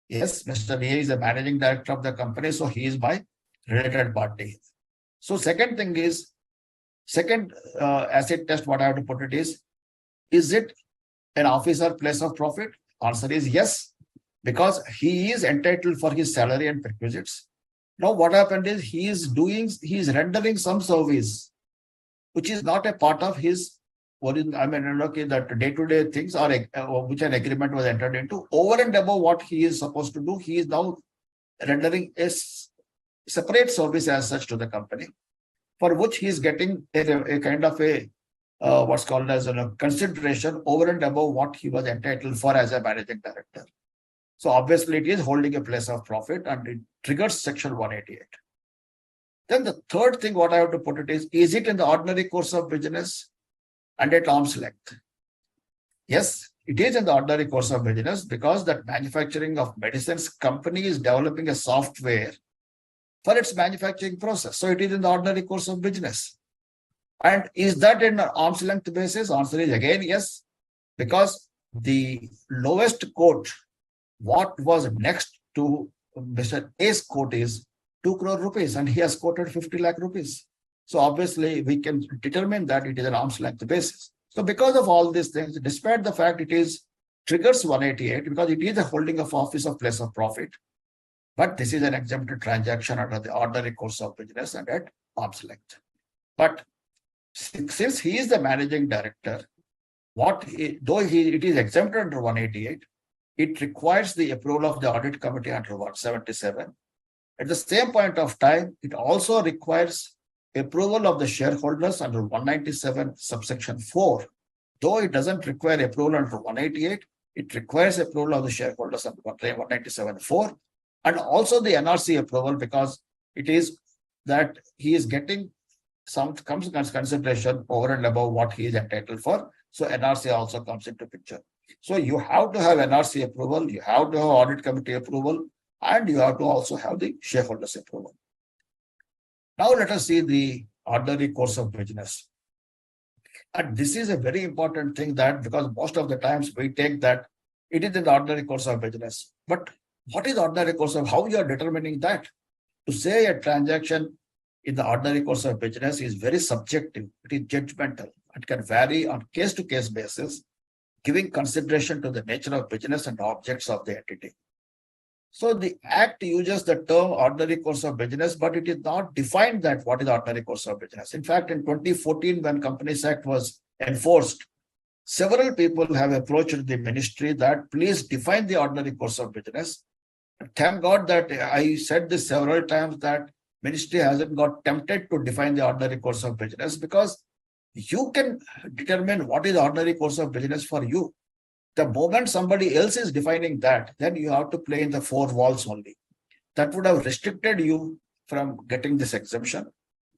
Yes, Mr. A is the managing director of the company, so he is my related party. So second thing is, Second acid test, what I have to put it is it an officer place of profit? Answer is yes, because he is entitled for his salary and perquisites. Now, what happened is he is rendering some service, which is not a part of his okay, that day-to-day things or which an agreement was entered into. Over and above what he is supposed to do, he is now rendering a separate service as such to the company, for which he is getting a kind of a what's called as a consideration over and above what he was entitled for as a managing director. So obviously it is holding a place of profit and it triggers section 188. Then the third thing what I have to put it is it in the ordinary course of business and at arm's length? Yes, it is in the ordinary course of business, because that manufacturing of medicines company is developing a software for its manufacturing process. So it is in the ordinary course of business. And is that in an arm's length basis? Answer is again yes, because the lowest quote, what was next to Mr. A's quote is 2 crore rupees, and he has quoted 50 lakh rupees. So obviously we can determine that it is an arm's length basis. So because of all these things, despite the fact it is triggers 188, because it is a holding of office of place of profit, but this is an exempted transaction under the ordinary course of business and at arm's length. But since he is the managing director, though it is exempted under 188, it requires the approval of the audit committee under 177. At the same point of time, it also requires approval of the shareholders under 197 subsection 4. Though it doesn't require approval under 188, it requires approval of the shareholders under 197.4, and also the NRC approval, because it is that he is getting some consideration over and above what he is entitled for. So NRC also comes into picture. So you have to have NRC approval, you have to have audit committee approval, and you have to also have the shareholders approval. Now let us see the ordinary course of business. And this is a very important thing, that because most of the times we take that it is in the ordinary course of business. But what is ordinary course of, how you are determining that? To say a transaction in the ordinary course of business is very subjective. It is judgmental. It can vary on case-to-case basis, giving consideration to the nature of business and objects of the entity. So the Act uses the term ordinary course of business, but it is not defined that what is ordinary course of business. In fact, in 2014, when Companies Act was enforced, several people have approached the ministry that please define the ordinary course of business. Thank God that I said this several times, that ministry hasn't got tempted to define the ordinary course of business, because you can determine what is the ordinary course of business for you. The moment somebody else is defining that, then you have to play in the four walls only. That would have restricted you from getting this exemption.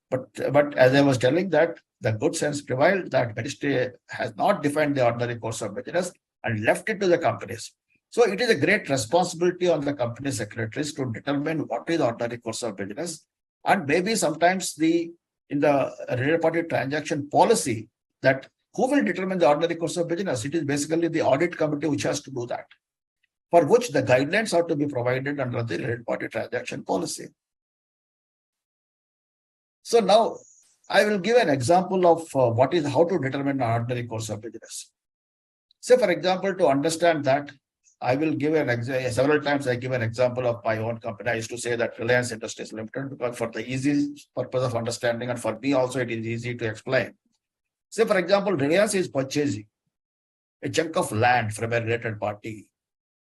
But as I was telling, that the good sense prevailed, that ministry has not defined the ordinary course of business and left it to the companies. So it is a great responsibility on the company secretaries to determine what is the ordinary course of business. And maybe sometimes in the related party transaction policy, that who will determine the ordinary course of business? It is basically the audit committee which has to do that, for which the guidelines are to be provided under the related party transaction policy. So now I will give an example of how to determine an ordinary course of business. Say, for example, to understand that, I will give an example. Several times I give an example of my own company. I used to say that Reliance Industries Limited, because for the easy purpose of understanding, and for me also it is easy to explain. Say, for example, Reliance is purchasing a chunk of land from a related party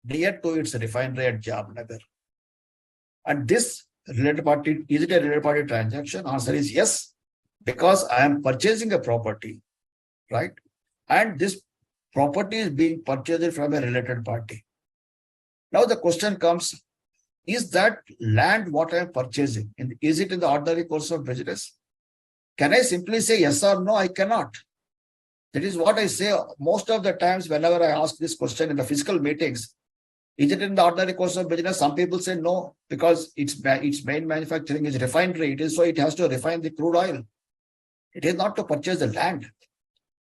near to its refinery at Jamnagar. And this related party, is it a related party transaction? Answer is yes, because I am purchasing a property, right? And this property is being purchased from a related party. Now the question comes, is that land what I am purchasing? And is it in the ordinary course of business? Can I simply say yes or no? I cannot. That is what I say most of the times whenever I ask this question in the physical meetings. Is it in the ordinary course of business? Some people say no, because its main manufacturing is refinery. It is so it has to refine the crude oil. It is not to purchase the land.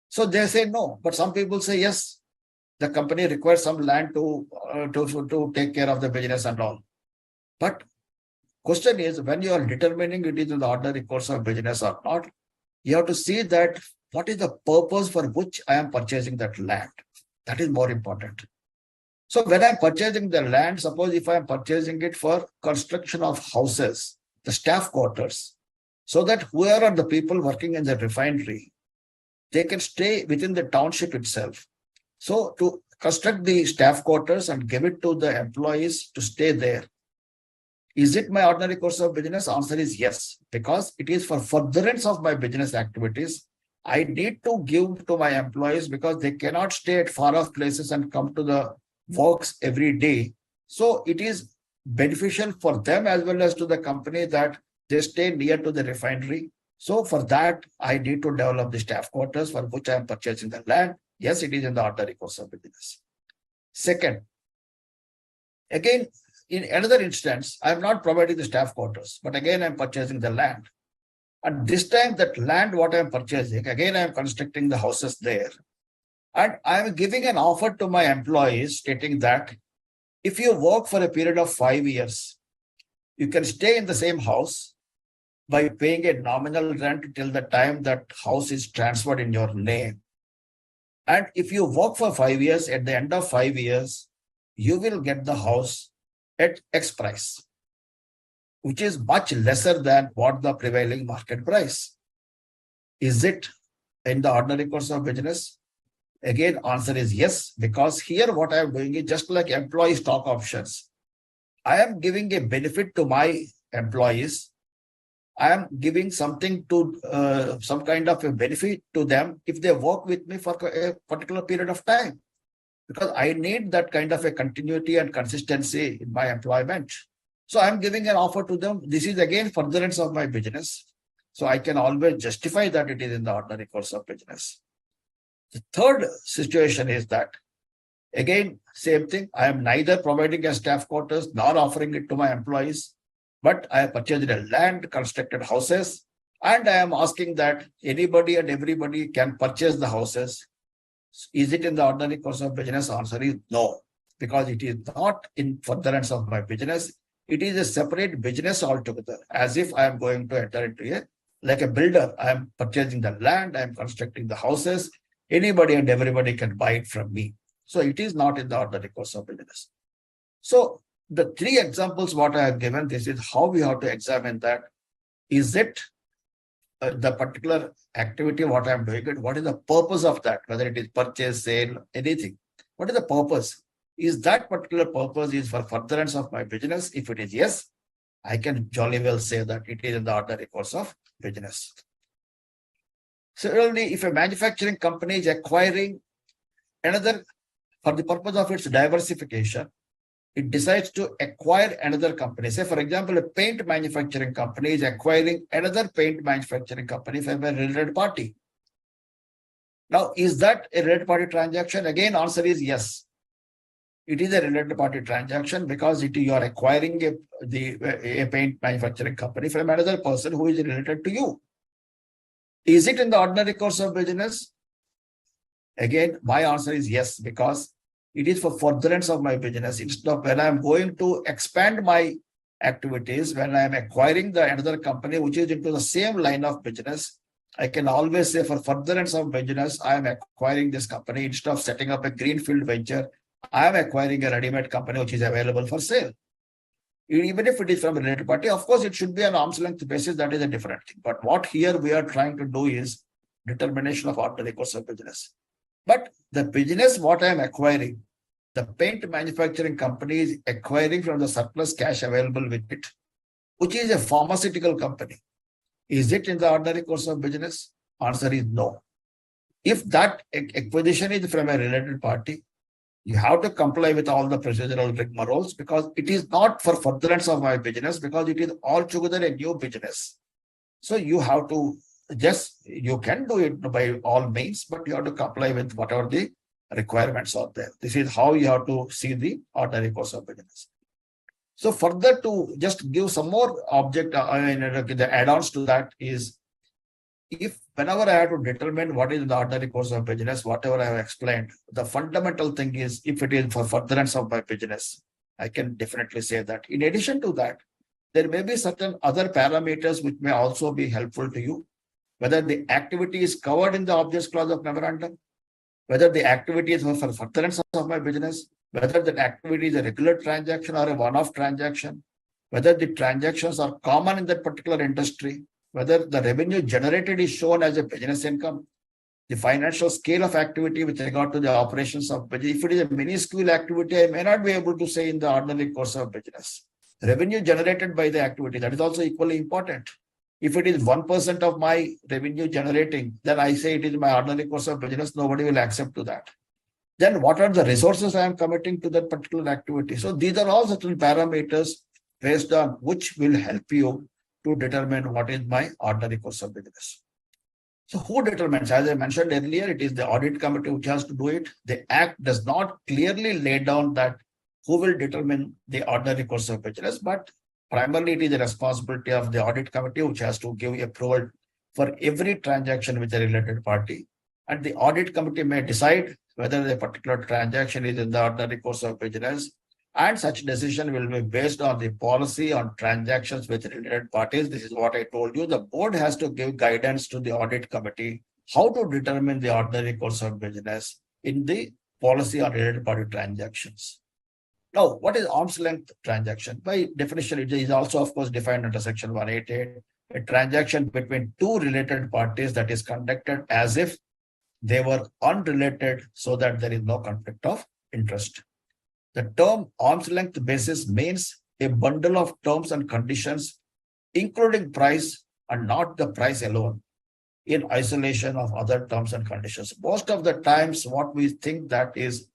So they say no, but some people say yes. The company requires some land to take care of the business and all. But question is, when you are determining it is in the ordinary course of business or not, You have to see that what is the purpose for which I am purchasing that land. That is more important. So when I'm purchasing the land, suppose if I am purchasing it for construction of houses, the staff quarters, so that whoever are the people working in the refinery, they can stay within the township itself. So to construct the staff quarters and give it to the employees to stay there. Is it my ordinary course of business? Answer is yes, because it is for furtherance of my business activities. I need to give to my employees because they cannot stay at far off places and come to the works every day. So it is beneficial for them as well as to the company that they stay near to the refinery. So for that, I need to develop the staff quarters for which I am purchasing the land. Yes, it is in the ordinary course of business. Second, again, in another instance, I am not providing the staff quarters, but again, I am purchasing the land. And this time, that land, what I am purchasing, again, I am constructing the houses there. And I am giving an offer to my employees stating that if you work for a period of 5 years, you can stay in the same house by paying a nominal rent till the time that house is transferred in your name. And if you work for 5 years, at the end of 5 years, you will get the house at X price, which is much lesser than what the prevailing market price. Is it in the ordinary course of business? Again, answer is yes, because here what I am doing is just like employee stock options. I am giving a benefit to my employees. I am giving something to some kind of a benefit to them if they work with me for a particular period of time, because I need that kind of a continuity and consistency in my employment. So I'm giving an offer to them. This is again furtherance of my business. So I can always justify that it is in the ordinary course of business. The third situation is that, again, same thing. I am neither providing a staff quarters nor offering it to my employees, but I have purchased a land, constructed houses, and I am asking that anybody and everybody can purchase the houses. Is it in the ordinary course of business? Answer is no, because it is not in furtherance of my business. It is a separate business altogether, as if I am going to enter into a, like a builder. I am purchasing the land, I am constructing the houses. Anybody and everybody can buy it from me. So it is not in the ordinary course of business. So the three examples what I have given, this is how we have to examine that. Is it the particular activity what I am doing it? What is the purpose of that? Whether it is purchase, sale, anything. What is the purpose? Is that particular purpose is for furtherance of my business? If it is yes, I can jolly well say that it is in the ordinary course of business. Similarly, if a manufacturing company is acquiring another for the purpose of its diversification, it decides to acquire another company. Say, for example, a paint manufacturing company is acquiring another paint manufacturing company from a related party. Now, is that a related party transaction? Again, answer is yes. It is a related party transaction because you are acquiring a paint manufacturing company from another person who is related to you. Is it in the ordinary course of business? Again, my answer is yes, because it is for furtherance of my business. Instead of when I'm going to expand my activities, when I'm acquiring another company which is into the same line of business, I can always say for furtherance of business, I am acquiring this company. Instead of setting up a greenfield venture, I am acquiring a ready-made company which is available for sale. Even if it is from a related party, of course, it should be an arm's length basis. That is a different thing. But what here we are trying to do is determination of ordinary course of business. But the business what I am acquiring, the paint manufacturing company is acquiring from the surplus cash available with it, which is a pharmaceutical company. Is it in the ordinary course of business? Answer is no. If that acquisition is from a related party, you have to comply with all the procedural rigmaroles because it is not for furtherance of my business, because it is altogether a new business. So you have to you can do it by all means, but you have to comply with whatever the requirements are there. This is how you have to see the ordinary course of business. So further to just give some more the add-ons to that is, if whenever I have to determine what is the ordinary course of business, whatever I have explained, the fundamental thing is if it is for furtherance of my business, I can definitely say that. In addition to that, there may be certain other parameters which may also be helpful to you. whether the activity is covered in the objects clause of memorandum, whether the activity is for furtherance of my business, whether that activity is a regular transaction or a one-off transaction, whether the transactions are common in that particular industry, whether the revenue generated is shown as a business income, the financial scale of activity with regard to the operations of business. If it is a minuscule activity, I may not be able to say in the ordinary course of business. Revenue generated by the activity, that is also equally important. If it is 1% of my revenue generating, then I say it is my ordinary course of business, nobody will accept to that. Then what are the resources I am committing to that particular activity? So these are all certain parameters based on which will help you to determine what is my ordinary course of business. So who determines? As I mentioned earlier, it is the audit committee which has to do it. The act does not clearly lay down that who will determine the ordinary course of business, but primarily it is the responsibility of the audit committee which has to give approval for every transaction with a related party. And the audit committee may decide whether a particular transaction is in the ordinary course of business, and such decision will be based on the policy on transactions with related parties. This is what I told you. The board has to give guidance to the audit committee how to determine the ordinary course of business in the policy on related party transactions. Now, what is arm's length transaction? By definition, it is also, of course, defined under Section 188, a transaction between two related parties that is conducted as if they were unrelated so that there is no conflict of interest. The term arm's length basis means a bundle of terms and conditions, including price and not the price alone, in isolation of other terms and conditions. Most of the times, what we think that is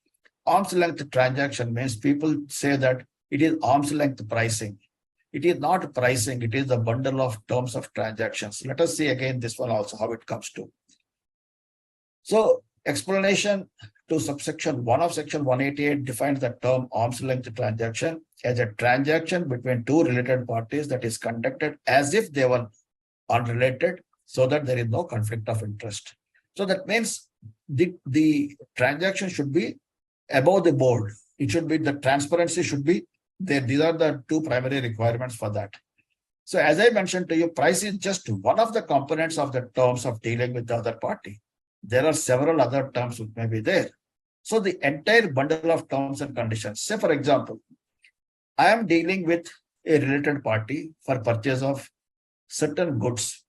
arm's length transaction means people say that it is arm's length pricing. It is not pricing, it is the bundle of terms of transactions. Let us see again this one also, how it comes to. So, explanation to subsection 1 of section 188 defines the term arm's length transaction as a transaction between two related parties that is conducted as if they were unrelated so that there is no conflict of interest. So that means the transaction should be above the board. It should be, the transparency should be there. These are the two primary requirements for that. So as I mentioned to you, price is just one of the components of the terms of dealing with the other party. There are several other terms which may be there. So the entire bundle of terms and conditions. Say, for example, I am dealing with a related party for purchase of certain goods.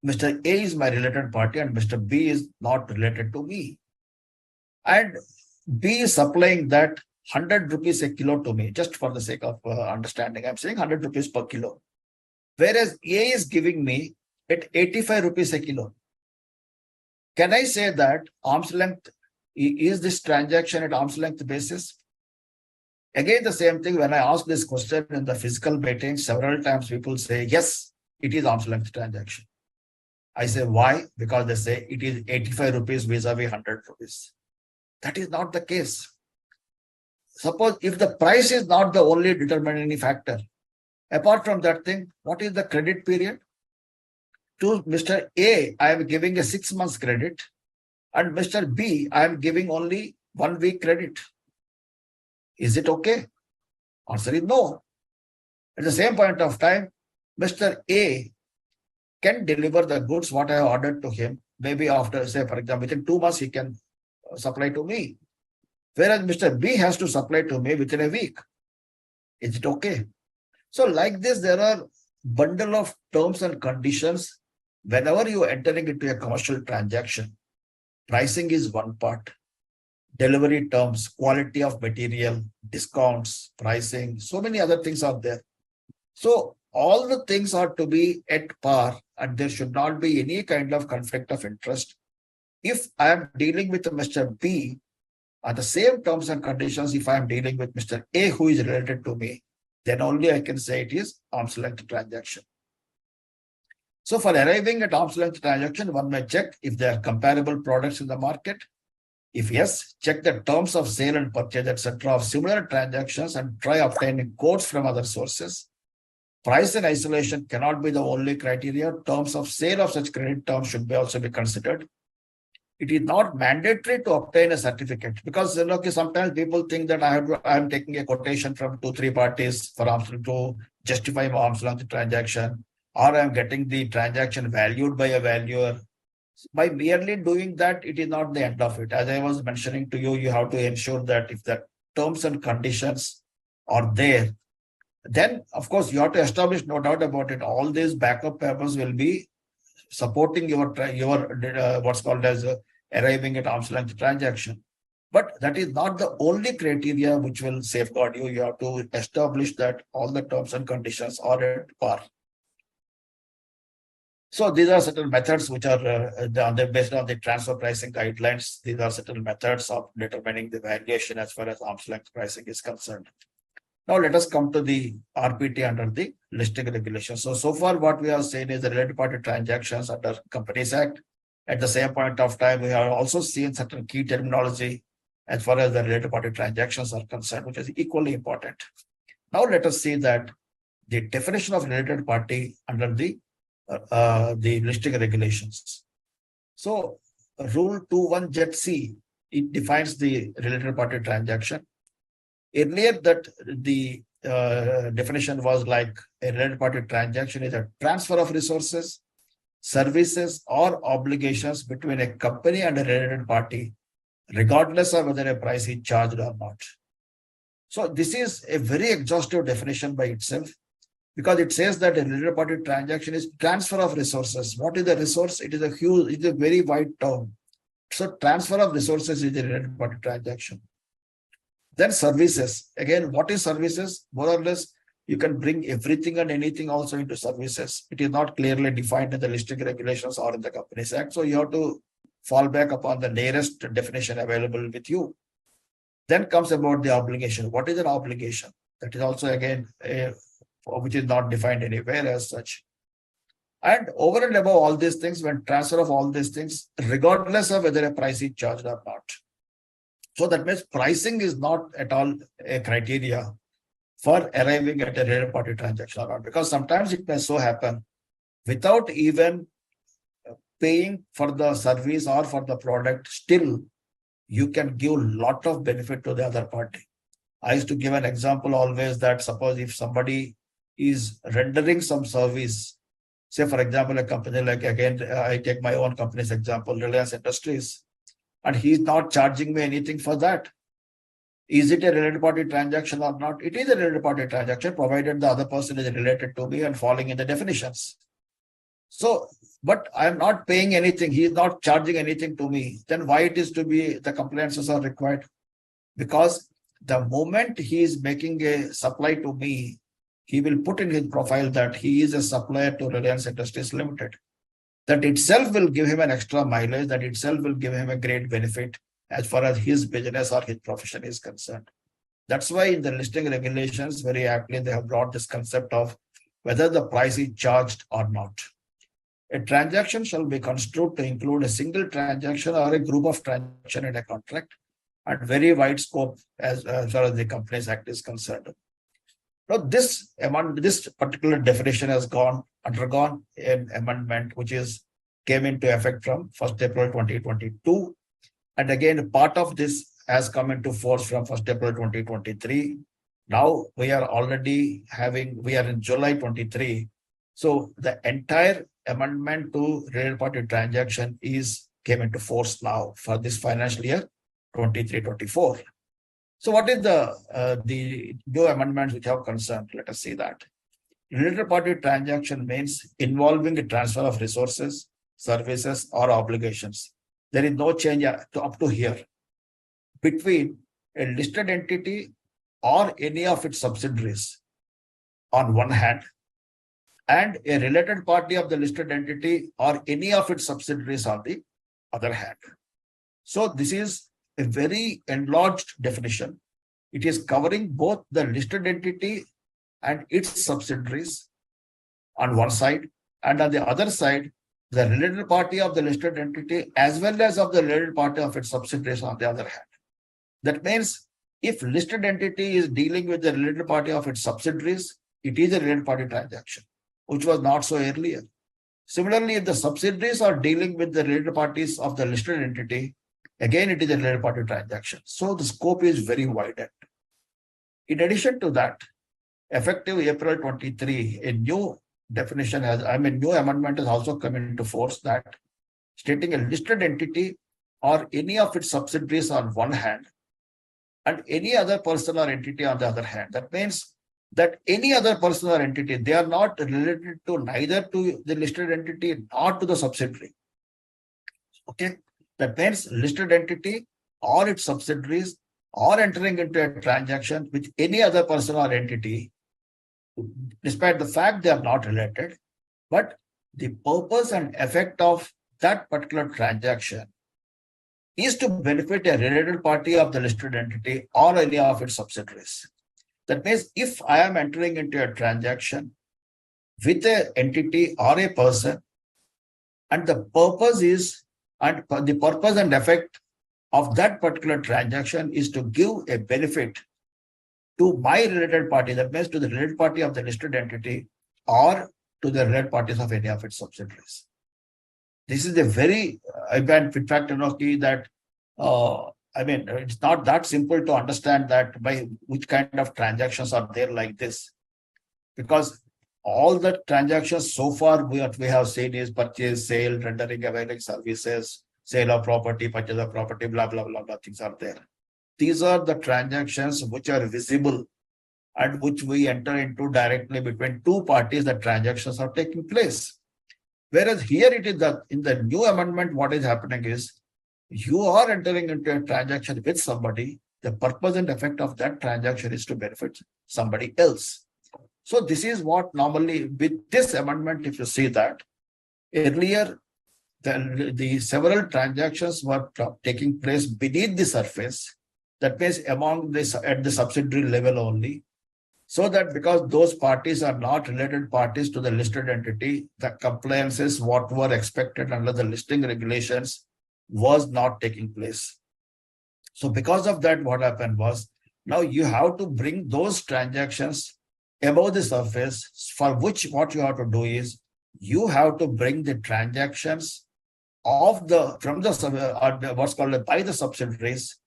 Mr. A is my related party and Mr. B is not related to me. And B is supplying that 100 rupees a kilo to me, just for the sake of understanding. I'm saying 100 rupees per kilo. Whereas A is giving me at 85 rupees a kilo. Can I say that arm's length, is this transaction at arm's length basis? Again, the same thing, when I ask this question in the physical meeting, several times people say, yes, it is arm's length transaction. I say, why? Because they say it is 85 rupees vis-a-vis 100 rupees. That is not the case. Suppose if the price is not the only determining factor, apart from that thing, what is the credit period? To Mr. A, I am giving a 6 months credit, and Mr. B, I am giving only 1 week credit. Is it okay? Answer is no. At the same point of time, Mr. A can deliver the goods what I have ordered to him. Maybe after, say, for example, within 2 months, he can supply to me. Whereas Mr. B has to supply to me within a week. Is it okay? So like this, there are bundle of terms and conditions. Whenever you are entering into a commercial transaction, pricing is one part, delivery terms, quality of material, discounts, pricing, so many other things are there. So all the things are to be at par and there should not be any kind of conflict of interest. If I am dealing with Mr. B on the same terms and conditions, if I am dealing with Mr. A who is related to me, then only I can say it is arm's length transaction. So for arriving at arm's length transaction, one may check if there are comparable products in the market. If yes, check the terms of sale and purchase, etc. of similar transactions and try obtaining quotes from other sources. Price in isolation cannot be the only criteria. Terms of sale of such credit terms should also be considered. It is not mandatory to obtain a certificate because sometimes people think that I am taking a quotation from 2-3 parties for arm's length to justify my arm's length transaction, or I'm getting the transaction valued by a valuer. By merely doing that, it is not the end of it. As I was mentioning to you, you have to ensure that if the terms and conditions are there, then of course you have to establish, no doubt about it, all these backup papers will be supporting your what's called as arriving at arm's length transaction. But that is not the only criteria which will safeguard you. You have to establish that all the terms and conditions are at par. So these are certain methods which are based on the transfer pricing guidelines. These are certain methods of determining the valuation as far as arm's length pricing is concerned. Now let us come to the RPT under the listing regulations. So far what we have seen is the related party transactions under Companies Act. At the same point of time, we have also seen certain key terminology as far as the related party transactions are concerned, which is equally important. Now let us see that the definition of related party under the listing regulations. So Rule 21Z(c), it defines the related party transaction. Earlier that the definition was like a related party transaction is a transfer of resources, services or obligations between a company and a related party, regardless of whether a price is charged or not. So this is a very exhaustive definition by itself, because it says that a related party transaction is transfer of resources. What is the resource? It is a very wide term. So transfer of resources is a related party transaction. Then services. Again, what is services? More or less, you can bring everything and anything also into services. It is not clearly defined in the listing regulations or in the Companies Act. So you have to fall back upon the nearest definition available with you. Then comes about the obligation. What is an obligation? That is also again which is not defined anywhere as such. And over and above all these things, when transfer of all these things, regardless of whether a price is charged or not. So that means pricing is not at all a criteria for arriving at a related party transaction or not, because sometimes it may so happen without even paying for the service or for the product, still you can give a lot of benefit to the other party. I used to give an example always that suppose if somebody is rendering some service, say for example, a company like, again, I take my own company's example, Reliance Industries, and he's not charging me anything for that. Is it a related party transaction or not? It is a related party transaction, provided the other person is related to me and falling in the definitions. So, but I'm not paying anything. He is not charging anything to me. Then why it is to be the compliances are required? Because the moment he is making a supply to me, he will put in his profile that he is a supplier to Reliance Industries Limited. That itself will give him an extra mileage. That itself will give him a great benefit as far as his business or his profession is concerned. That's why in the listing regulations, very aptly, they have brought this concept of whether the price is charged or not. A transaction shall be construed to include a single transaction or a group of transactions in a contract, and very wide scope as far as the Companies Act is concerned. Now, this particular definition has undergone an amendment which came into effect from 1st April 2022. And again, part of this has come into force from 1st April 2023. Now we are in July 23. So the entire amendment to related party transaction came into force now for this financial year 23-24. So what is the new amendments which have concerned? Let us see that. Related party transaction means involving a transfer of resources, services, or obligations. There is no change up to here between a listed entity or any of its subsidiaries on one hand, and a related party of the listed entity or any of its subsidiaries on the other hand. So this is a very enlarged definition. It is covering both the listed entity and its subsidiaries on one side, and on the other side, the related party of the listed entity as well as of the related party of its subsidiaries on the other hand. That means if listed entity is dealing with the related party of its subsidiaries, it is a related party transaction, which was not so earlier. Similarly, if the subsidiaries are dealing with the related parties of the listed entity, again, it is a related party transaction. So the scope is very wide. In addition to that, effective April 23, a new definition has, new amendment has also come into force that stating a listed entity or any of its subsidiaries on one hand and any other person or entity on the other hand. That means that any other person or entity, they are not related to neither to the listed entity nor to the subsidiary. Okay. That means listed entity or its subsidiaries are entering into a transaction with any other person or entity, despite the fact they are not related, but the purpose and effect of that particular transaction is to benefit a related party of the listed entity or any of its subsidiaries. That means if I am entering into a transaction with an entity or a person, and the purpose is, and the purpose and effect of that particular transaction is to give a benefit to my related party, that means to the related party of the listed entity or to the related parties of any of its subsidiaries. This is a very, in fact, that it's not that simple to understand that by which kind of transactions are there like this, because all the transactions so far we have seen is purchase, sale, rendering, availing services, sale of property, purchase of property, blah, blah, blah, blah, things are there. These are the transactions which are visible and which we enter into directly between two parties. The transactions are taking place. Whereas here it is that in the new amendment, what is happening is you are entering into a transaction with somebody. The purpose and effect of that transaction is to benefit somebody else. So this is what normally with this amendment, if you see that earlier, the several transactions were taking place beneath the surface. That means among this at the subsidiary level only. So that because those parties are not related parties to the listed entity, the compliances what were expected under the listing regulations was not taking place. So because of that, what happened was now you have to bring those transactions above the surface, for which what you have to do is you have to bring the transactions of what's called by the subsidiaries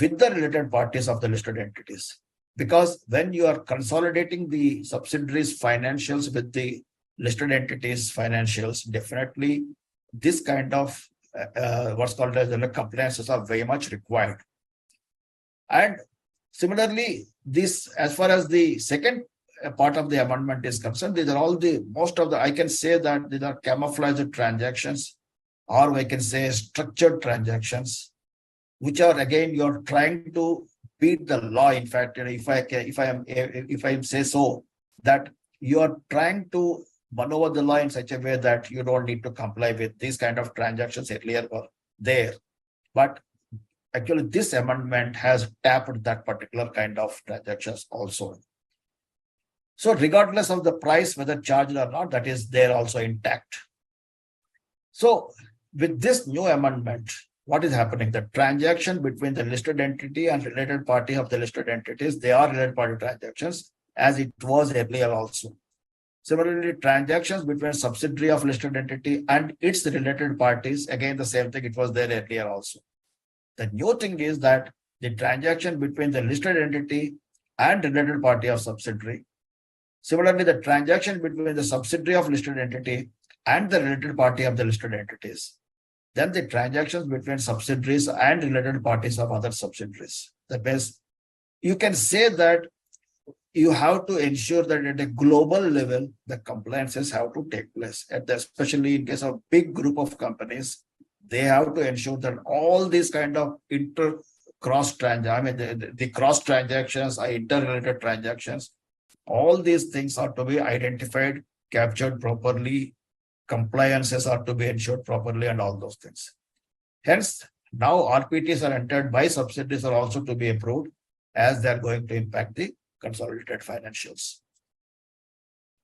with the related parties of the listed entities. Because when you are consolidating the subsidiaries financials with the listed entities financials, definitely this kind of what's called as the compliances are very much required. And similarly, this, as far as the second part of the amendment is concerned, these are all I can say that these are camouflaged transactions, or I can say structured transactions, which are again, you're trying to beat the law. In fact, if I say so, that you are trying to maneuver the law in such a way that you don't need to comply with these kind of transactions earlier were there. But actually, this amendment has tapped that particular kind of transactions also. So regardless of the price, whether charged or not, that is there also intact. So with this new amendment, what is happening? The transaction between the listed entity and related party of the listed entities, they are related party transactions as it was earlier also. Similarly, transactions between subsidiary of listed entity and its related parties, again, the same thing, it was there earlier also. The new thing is that the transaction between the listed entity and related party of subsidiary. Similarly, the transaction between the subsidiary of listed entity and the related party of the listed entities. Then the transactions between subsidiaries and related parties of other subsidiaries. That means you can say that you have to ensure that at a global level, the compliances have to take place. Especially in case of big group of companies, they have to ensure that all these kind of the cross transactions are interrelated transactions. All these things are to be identified, captured properly, compliances are to be ensured properly, and all those things. Hence, now RPTs are entered by subsidiaries are also to be approved, as they are going to impact the consolidated financials.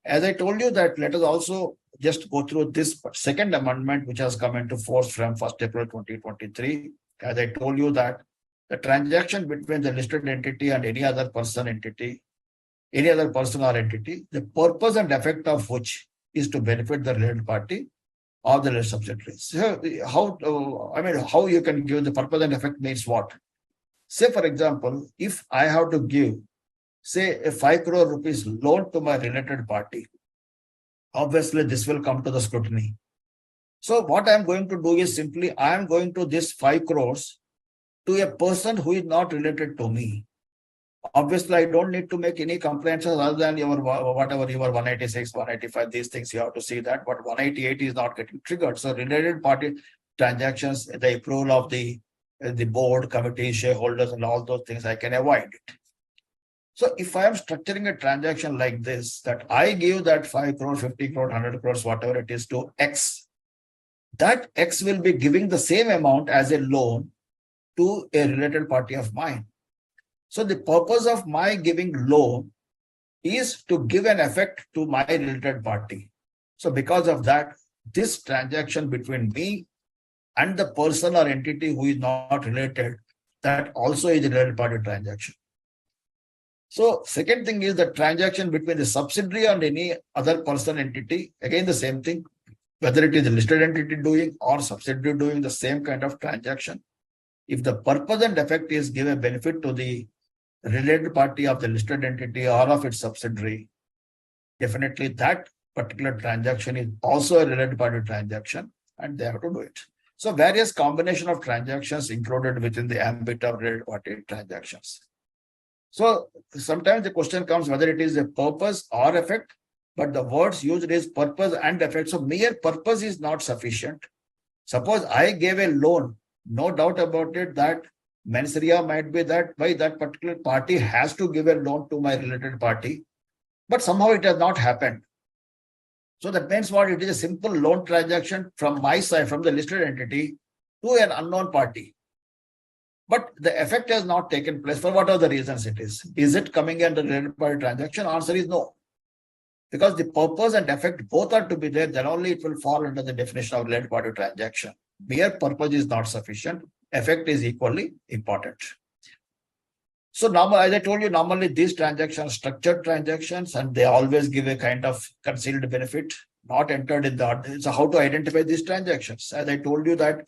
As I told you that, let us also just go through this second amendment, which has come into force from 1st April 2023. As I told you that the transaction between the listed entity and any other person or entity, the purpose and effect of which is to benefit the related party or the subsidiaries. So how you can give the purpose and effect means what? Say, for example, if I have to give, say, a 5 crore rupees loan to my related party, obviously this will come to the scrutiny. So what I'm going to do is simply, I am going to this 5 crores to a person who is not related to me. Obviously, I don't need to make any complaints other than your whatever your 186, 185, these things you have to see that, but 188 is not getting triggered. So related party transactions, the approval of the board, committee, shareholders, and all those things, I can avoid it. So if I am structuring a transaction like this, that I give that 5 crore, 50 crore, 100 crores, whatever it is to X, that X will be giving the same amount as a loan to a related party of mine. So the purpose of my giving loan is to give an effect to my related party. So because of that, this transaction between me and the person or entity who is not related, that also is a related party transaction. So second thing is the transaction between the subsidiary and any other person entity. Again, the same thing, whether it is a listed entity doing or subsidiary doing the same kind of transaction. If the purpose and effect is give a benefit to the related party of the listed entity or of its subsidiary, definitely that particular transaction is also a related party transaction and they have to do it. So various combination of transactions included within the ambit of related party transactions. So sometimes the question comes whether it is a purpose or effect, but the words used is purpose and effect. So mere purpose is not sufficient. Suppose I gave a loan, no doubt about it that mens rea might be that by that particular party has to give a loan to my related party, but somehow it has not happened. So that means what? It is a simple loan transaction from my side, from the listed entity to an unknown party. But the effect has not taken place for whatever the reasons it is. Is it coming under related party transaction? Answer is no. Because the purpose and effect both are to be there, then only it will fall under the definition of related party transaction. Mere purpose is not sufficient. Effect is equally important. So normal, as I told you, normally these transactions, structured transactions, and they always give a kind of concealed benefit, not entered in the. So how to identify these transactions? As I told you that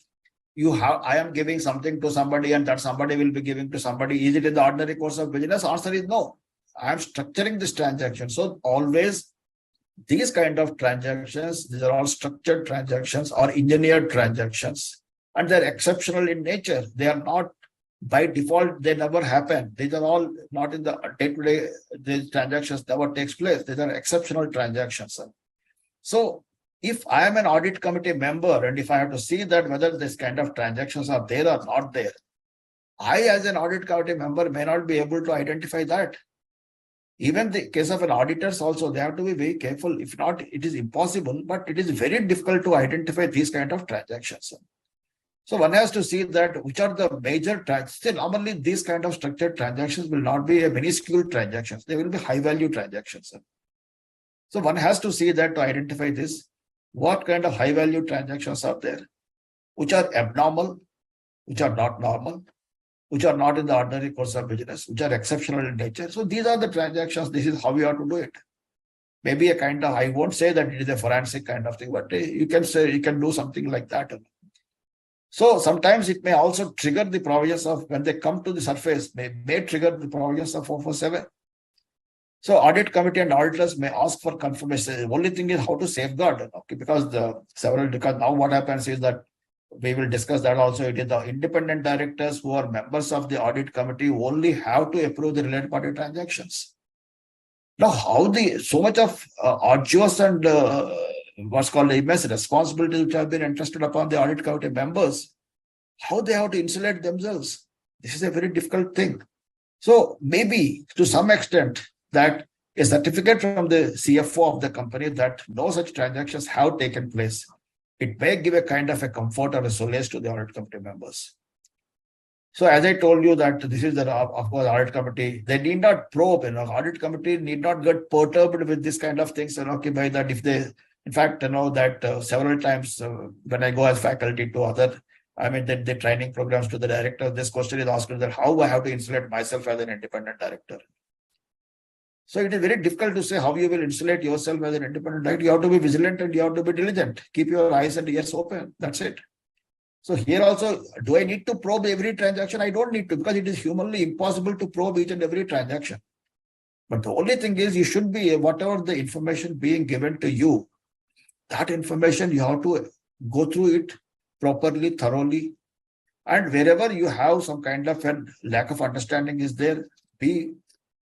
I am giving something to somebody and that somebody will be giving to somebody. Is it in the ordinary course of business? Answer is no. I am structuring this transaction. So always these kind of transactions, these are all structured transactions or engineered transactions, and they're exceptional in nature. They are not by default, they never happen. These are all not in the day-to-day, these transactions never takes place. These are exceptional transactions. So if I am an audit committee member and if I have to see that whether this kind of transactions are there or not there, I as an audit committee member may not be able to identify that. Even the case of an auditors also, they have to be very careful. If not, it is impossible, but it is very difficult to identify these kind of transactions. So one has to see that which are the major transactions. Normally, these kind of structured transactions will not be a minuscule transactions. They will be high value transactions. So one has to see that to identify this, what kind of high value transactions are there, which are abnormal, which are not normal, which are not in the ordinary course of business, which are exceptional in nature. So these are the transactions. This is how we have to do it. Maybe a kind of, I won't say that it is a forensic kind of thing, but you can say you can do something like that. So sometimes it may also trigger the provisions of, when they come to the surface, may trigger the provisions of 447. So audit committee and auditors may ask for confirmation. The only thing is how to safeguard, okay, because now what happens is that we will discuss that also. It is the independent directors who are members of the audit committee who only have to approve the related party transactions. Now, how so much of arduous and what's called immense responsibilities which have been entrusted upon the audit committee members, how they have to insulate themselves. This is a very difficult thing. So maybe to some extent that a certificate from the CFO of the company that no such transactions have taken place, it may give a kind of a comfort or a solace to the audit committee members. So as I told you that this is the, of course, audit committee, they need not probe, audit committee need not get perturbed with this kind of things, okay, by that if they, in fact, that several times when I go as faculty to other, the training programs to the director, this question is asked that how I have to insulate myself as an independent director. So it is very difficult to say how you will insulate yourself as an independent director. You have to be vigilant and you have to be diligent. Keep your eyes and ears open. That's it. So here also, do I need to probe every transaction? I don't need to, because it is humanly impossible to probe each and every transaction. But the only thing is you should be, whatever the information being given to you, that information you have to go through it properly, thoroughly. And wherever you have some kind of a lack of understanding is there, be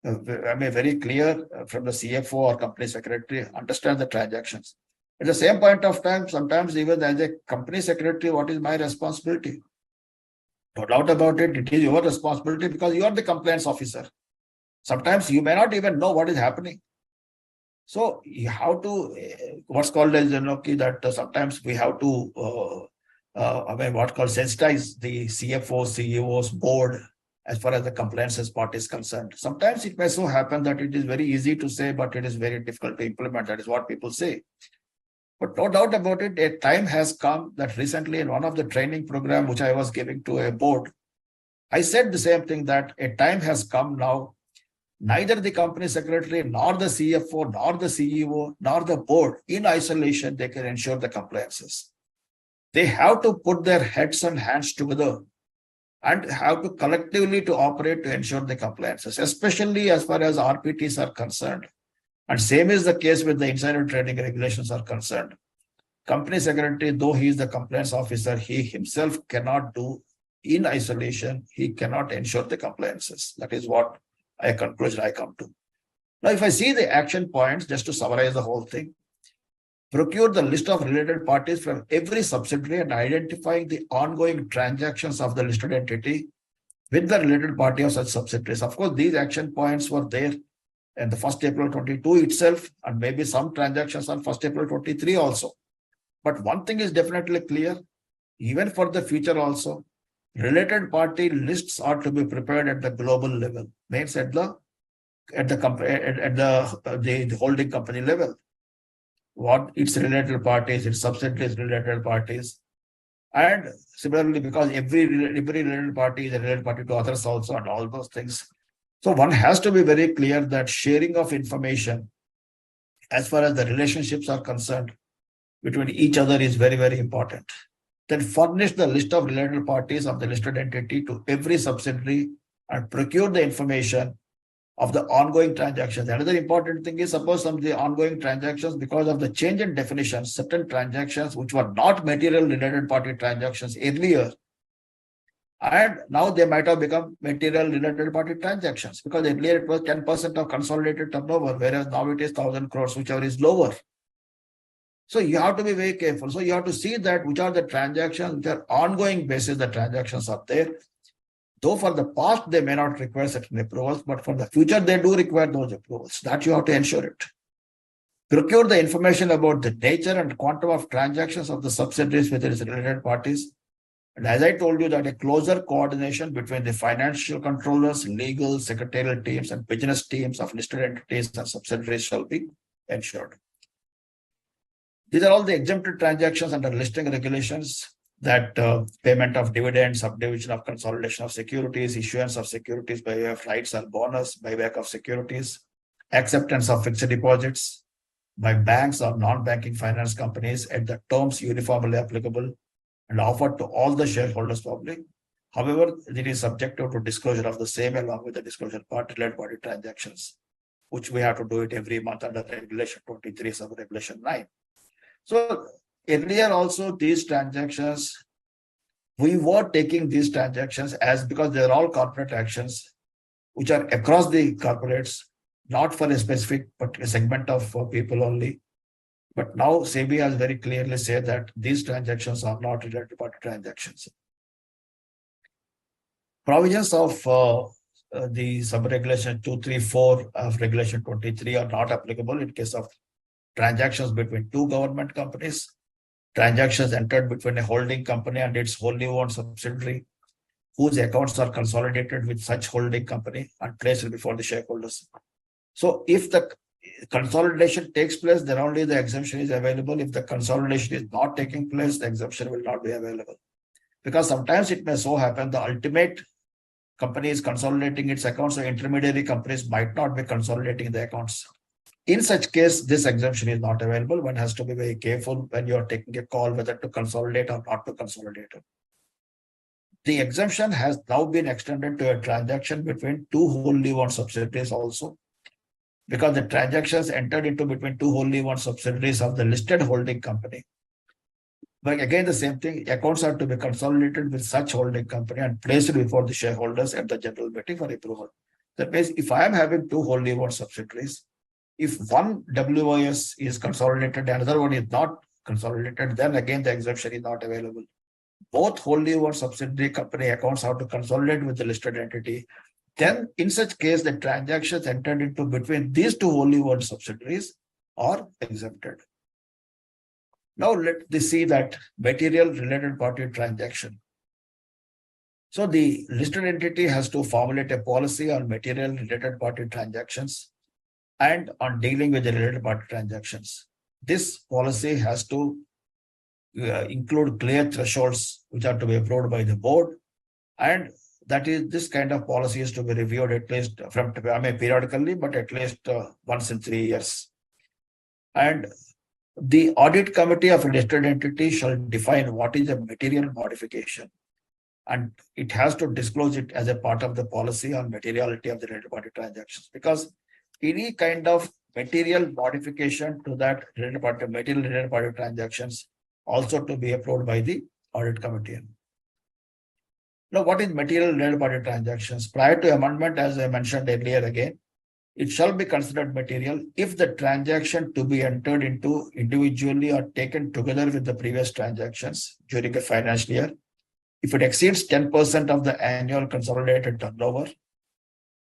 very clear from the CFO or company secretary, understand the transactions. At the same point of time, sometimes even as a company secretary, what is my responsibility? No doubt about it, it is your responsibility because you are the compliance officer. Sometimes you may not even know what is happening. So you have to, what's called as, that sometimes we have to, what called sensitize the CFO, CEOs, board, as far as the compliance part is concerned. Sometimes it may so happen that it is very easy to say, but it is very difficult to implement. That is what people say. But no doubt about it, a time has come that recently in one of the training program which I was giving to a board, I said the same thing, that a time has come now, neither the company secretary, nor the CFO, nor the CEO, nor the board in isolation, they can ensure the compliances. They have to put their heads and hands together and have to collectively to operate to ensure the compliances, especially as far as RPTs are concerned. And same is the case with the insider trading regulations are concerned. Company secretary, though he is the compliance officer, he himself cannot do in isolation. He cannot ensure the compliances. That is what a conclusion I come to. Now, if I see the action points, just to summarize the whole thing, procure the list of related parties from every subsidiary and identifying the ongoing transactions of the listed entity with the related party of such subsidiaries. Of course, these action points were there in the 1st April 22 itself, and maybe some transactions on 1st April 23 also. But one thing is definitely clear, even for the future also, related party lists are to be prepared at the global level, means at the holding company level. What its related parties, its subsidiaries related parties. And similarly, because every related party is a related party to others also, and all those things. So one has to be very clear that sharing of information as far as the relationships are concerned between each other is very, very important. Then furnish the list of related parties of the listed entity to every subsidiary and procure the information of the ongoing transactions. Another important thing is, suppose some of the ongoing transactions, because of the change in definition, certain transactions which were not material related party transactions earlier, and now they might have become material related party transactions, because earlier it was 10% of consolidated turnover, whereas now it is 1,000 crores, whichever is lower. So you have to be very careful. So you have to see that which are the transactions, which are ongoing basis, the transactions are there. Though for the past, they may not require certain approvals, but for the future, they do require those approvals. That you have to ensure it. Procure the information about the nature and quantum of transactions of the subsidiaries with its related parties. And as I told you, that a closer coordination between the financial controllers, legal, secretarial teams, and business teams of listed entities and subsidiaries shall be ensured. These are all the exempted transactions under listing regulations, that payment of dividends, subdivision of consolidation of securities, issuance of securities by way of rights or bonus, buyback of securities, acceptance of fixed deposits by banks or non-banking finance companies at the terms uniformly applicable and offered to all the shareholders public. However, it is subjective to disclosure of the same along with the disclosure part related party transactions, which we have to do it every month under Regulation 23, Sub-Regulation 9. So earlier also these transactions, we were taking these transactions as, because they're all corporate actions which are across the corporates, not for a specific but a segment of people only. But now SEBI has very clearly said that these transactions are not related party transactions. Provisions of the sub-regulation 234 of Regulation 23 are not applicable in case of transactions between two government companies, transactions entered between a holding company and its wholly owned subsidiary, whose accounts are consolidated with such holding company and placed before the shareholders. So if the consolidation takes place, then only the exemption is available. If the consolidation is not taking place, the exemption will not be available. Because sometimes it may so happen the ultimate company is consolidating its accounts, so intermediary companies might not be consolidating the accounts. In such case, this exemption is not available. One has to be very careful when you are taking a call whether to consolidate or not to consolidate. The exemption has now been extended to a transaction between two wholly owned subsidiaries also. because the transactions entered into between two wholly owned subsidiaries of the listed holding company. But again, the same thing, accounts are to be consolidated with such holding company and placed before the shareholders at the general meeting for approval. That means if I am having two wholly owned subsidiaries, if one WOS is consolidated, another one is not consolidated, then again the exemption is not available. Both wholly owned subsidiary company accounts have to consolidate with the listed entity. Then in such case, the transactions entered into between these two wholly owned subsidiaries are exempted. Now let's see that material related party transaction. So the listed entity has to formulate a policy on material related party transactions and on dealing with the related party transactions. This policy has to include clear thresholds which are to be approved by the board, and that is, this kind of policy is to be reviewed at least periodically, but at least once in 3 years. And the audit committee of a listed entity shall define what is a material modification, and it has to disclose it as a part of the policy on materiality of the related party transactions, because any kind of material modification to that material related party transactions also to be approved by the audit committee. Now, what is material related party transactions? Prior to amendment, as I mentioned earlier again, it shall be considered material if the transaction to be entered into individually or taken together with the previous transactions during a financial year, if it exceeds 10% of the annual consolidated turnover,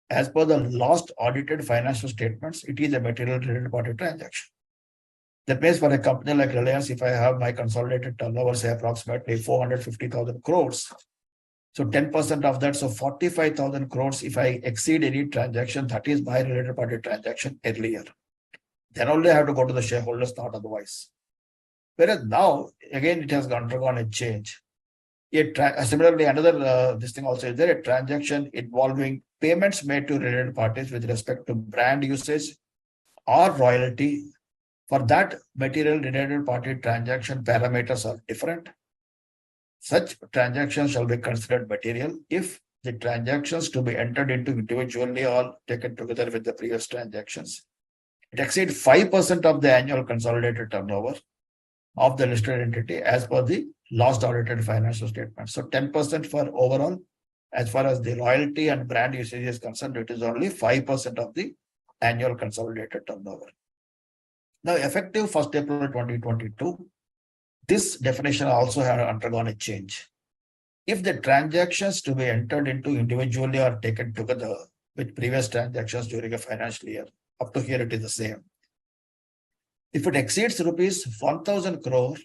as per the last audited financial statements, it is a material related party transaction. That means for a company like Reliance, if I have my consolidated turnover, say approximately 450,000 crores, so 10% of that, so 45,000 crores, if I exceed any transaction, that is my related party transaction earlier. Then only I have to go to the shareholders, not otherwise. Whereas now, again, it has undergone a change. Similarly, another this thing also is there, a transaction involving payments made to related parties with respect to brand usage or royalty. For that, material related party transaction parameters are different. Such transactions shall be considered material if the transactions to be entered into individually or taken together with the previous transactions, it exceeds 5% of the annual consolidated turnover of the listed entity as per the last audited financial statement. So 10% for overall, as far as the royalty and brand usage is concerned, it is only 5% of the annual consolidated turnover. Now, effective 1st April 2022, this definition also had undergone a change. If the transactions to be entered into individually or taken together with previous transactions during a financial year, up to here it is the same. If it exceeds rupees 1,000 crore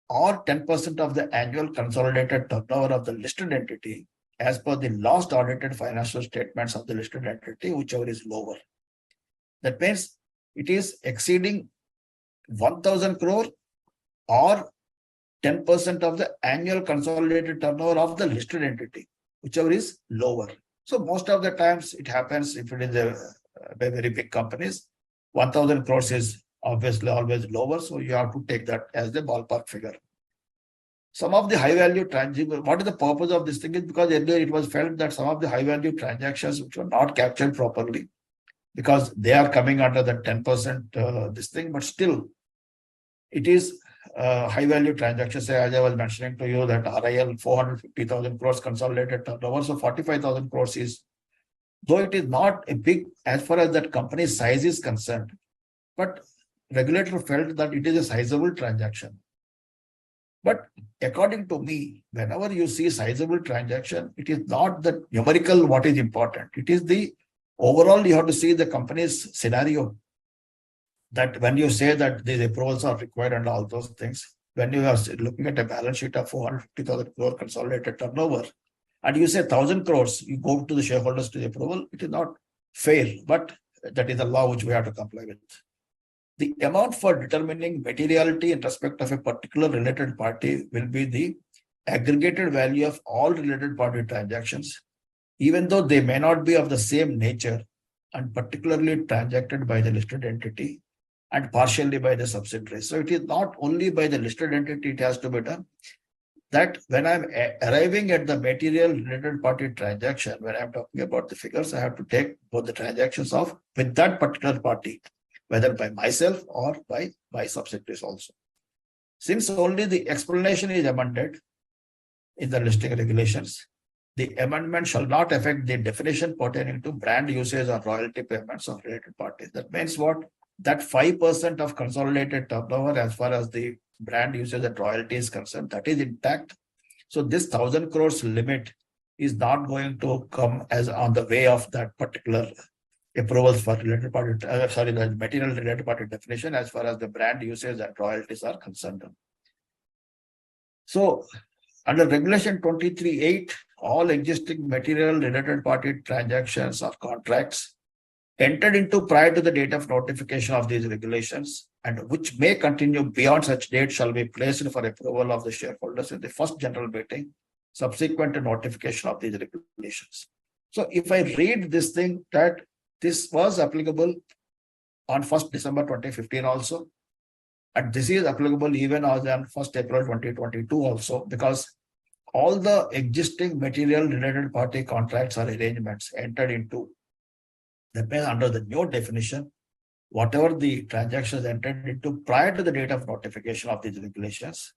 or 10% of the annual consolidated turnover of the listed entity, as per the last audited financial statements of the listed entity, whichever is lower. That means it is exceeding 1,000 crore or 10% of the annual consolidated turnover of the listed entity, whichever is lower. So most of the times it happens if it is a very big companies, 1,000 crores is obviously always lower. So you have to take that as the ballpark figure. Some of the high value transactions, what is the purpose of this thing is because earlier it was felt that some of the high value transactions which were not captured properly because they are coming under the 10% this thing, but still it is high value transactions. As I was mentioning to you that RIL 450,000 crores consolidated turnover. So 45,000 crores is, though it is not a big as far as that company's size is concerned, but regulator felt that it is a sizable transaction. But according to me, whenever you see sizable transaction, it is not the numerical what is important. It is the overall, you have to see the company's scenario. That when you say that these approvals are required and all those things, when you are looking at a balance sheet of 450,000 crore consolidated turnover, and you say 1,000 crores, you go to the shareholders to the approval, it is not fair, but that is the law which we have to comply with. The amount for determining materiality in respect of a particular related party will be the aggregated value of all related party transactions, even though they may not be of the same nature and particularly transacted by the listed entity and partially by the subsidiary. So it is not only by the listed entity it has to be done. that when I'm arriving at the material related party transaction, when I'm talking about the figures, I have to take both the transactions of with that particular party, whether by myself or by my subsidiaries also. Since only the explanation is amended in the listing regulations, the amendment shall not affect the definition pertaining to brand usage or royalty payments of related parties. That means what? That 5% of consolidated turnover as far as the brand usage and royalty is concerned, that is intact. So this 1,000 crores limit is not going to come as on the way of that particular approvals for related party, the material related party definition as far as the brand usage and royalties are concerned. So under regulation 23(8), all existing material related party transactions or contracts entered into prior to the date of notification of these regulations and which may continue beyond such date shall be placed for approval of the shareholders in the first general meeting subsequent to notification of these regulations. So if I read this thing, that this was applicable on 1st December 2015 also, and this is applicable even as on 1st April 2022 also, because all the existing material related party contracts or arrangements entered into, that means under the new definition, whatever the transactions entered into prior to the date of notification of these regulations,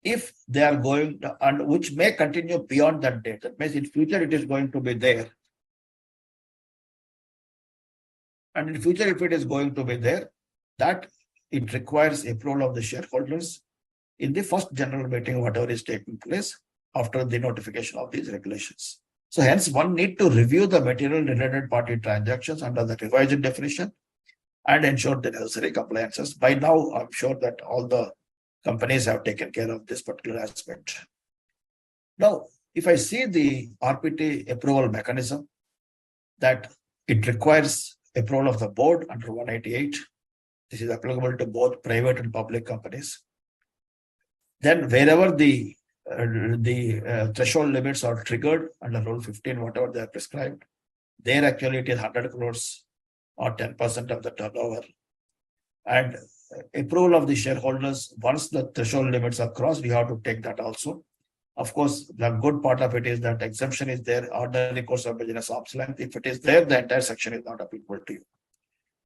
if they are going to, and which may continue beyond that date, that means in future it is going to be there. And in future, if it is going to be there, that it requires approval of the shareholders in the first general meeting, whatever is taking place after the notification of these regulations. So hence one need to review the material related party transactions under the revised definition and ensure the necessary compliances. By now, I'm sure that all the companies have taken care of this particular aspect. Now, if I see the RPT approval mechanism, that it requires approval of the board under 188. This is applicable to both private and public companies. Then wherever the threshold limits are triggered under Rule 15, whatever they are prescribed, there actually it is 100 crores or 10% of the turnover. And approval of the shareholders, once the threshold limits are crossed, we have to take that also. Of course, the good part of it is that exemption is there, ordinary course of business arm's length. If it is there, the entire section is not applicable to you.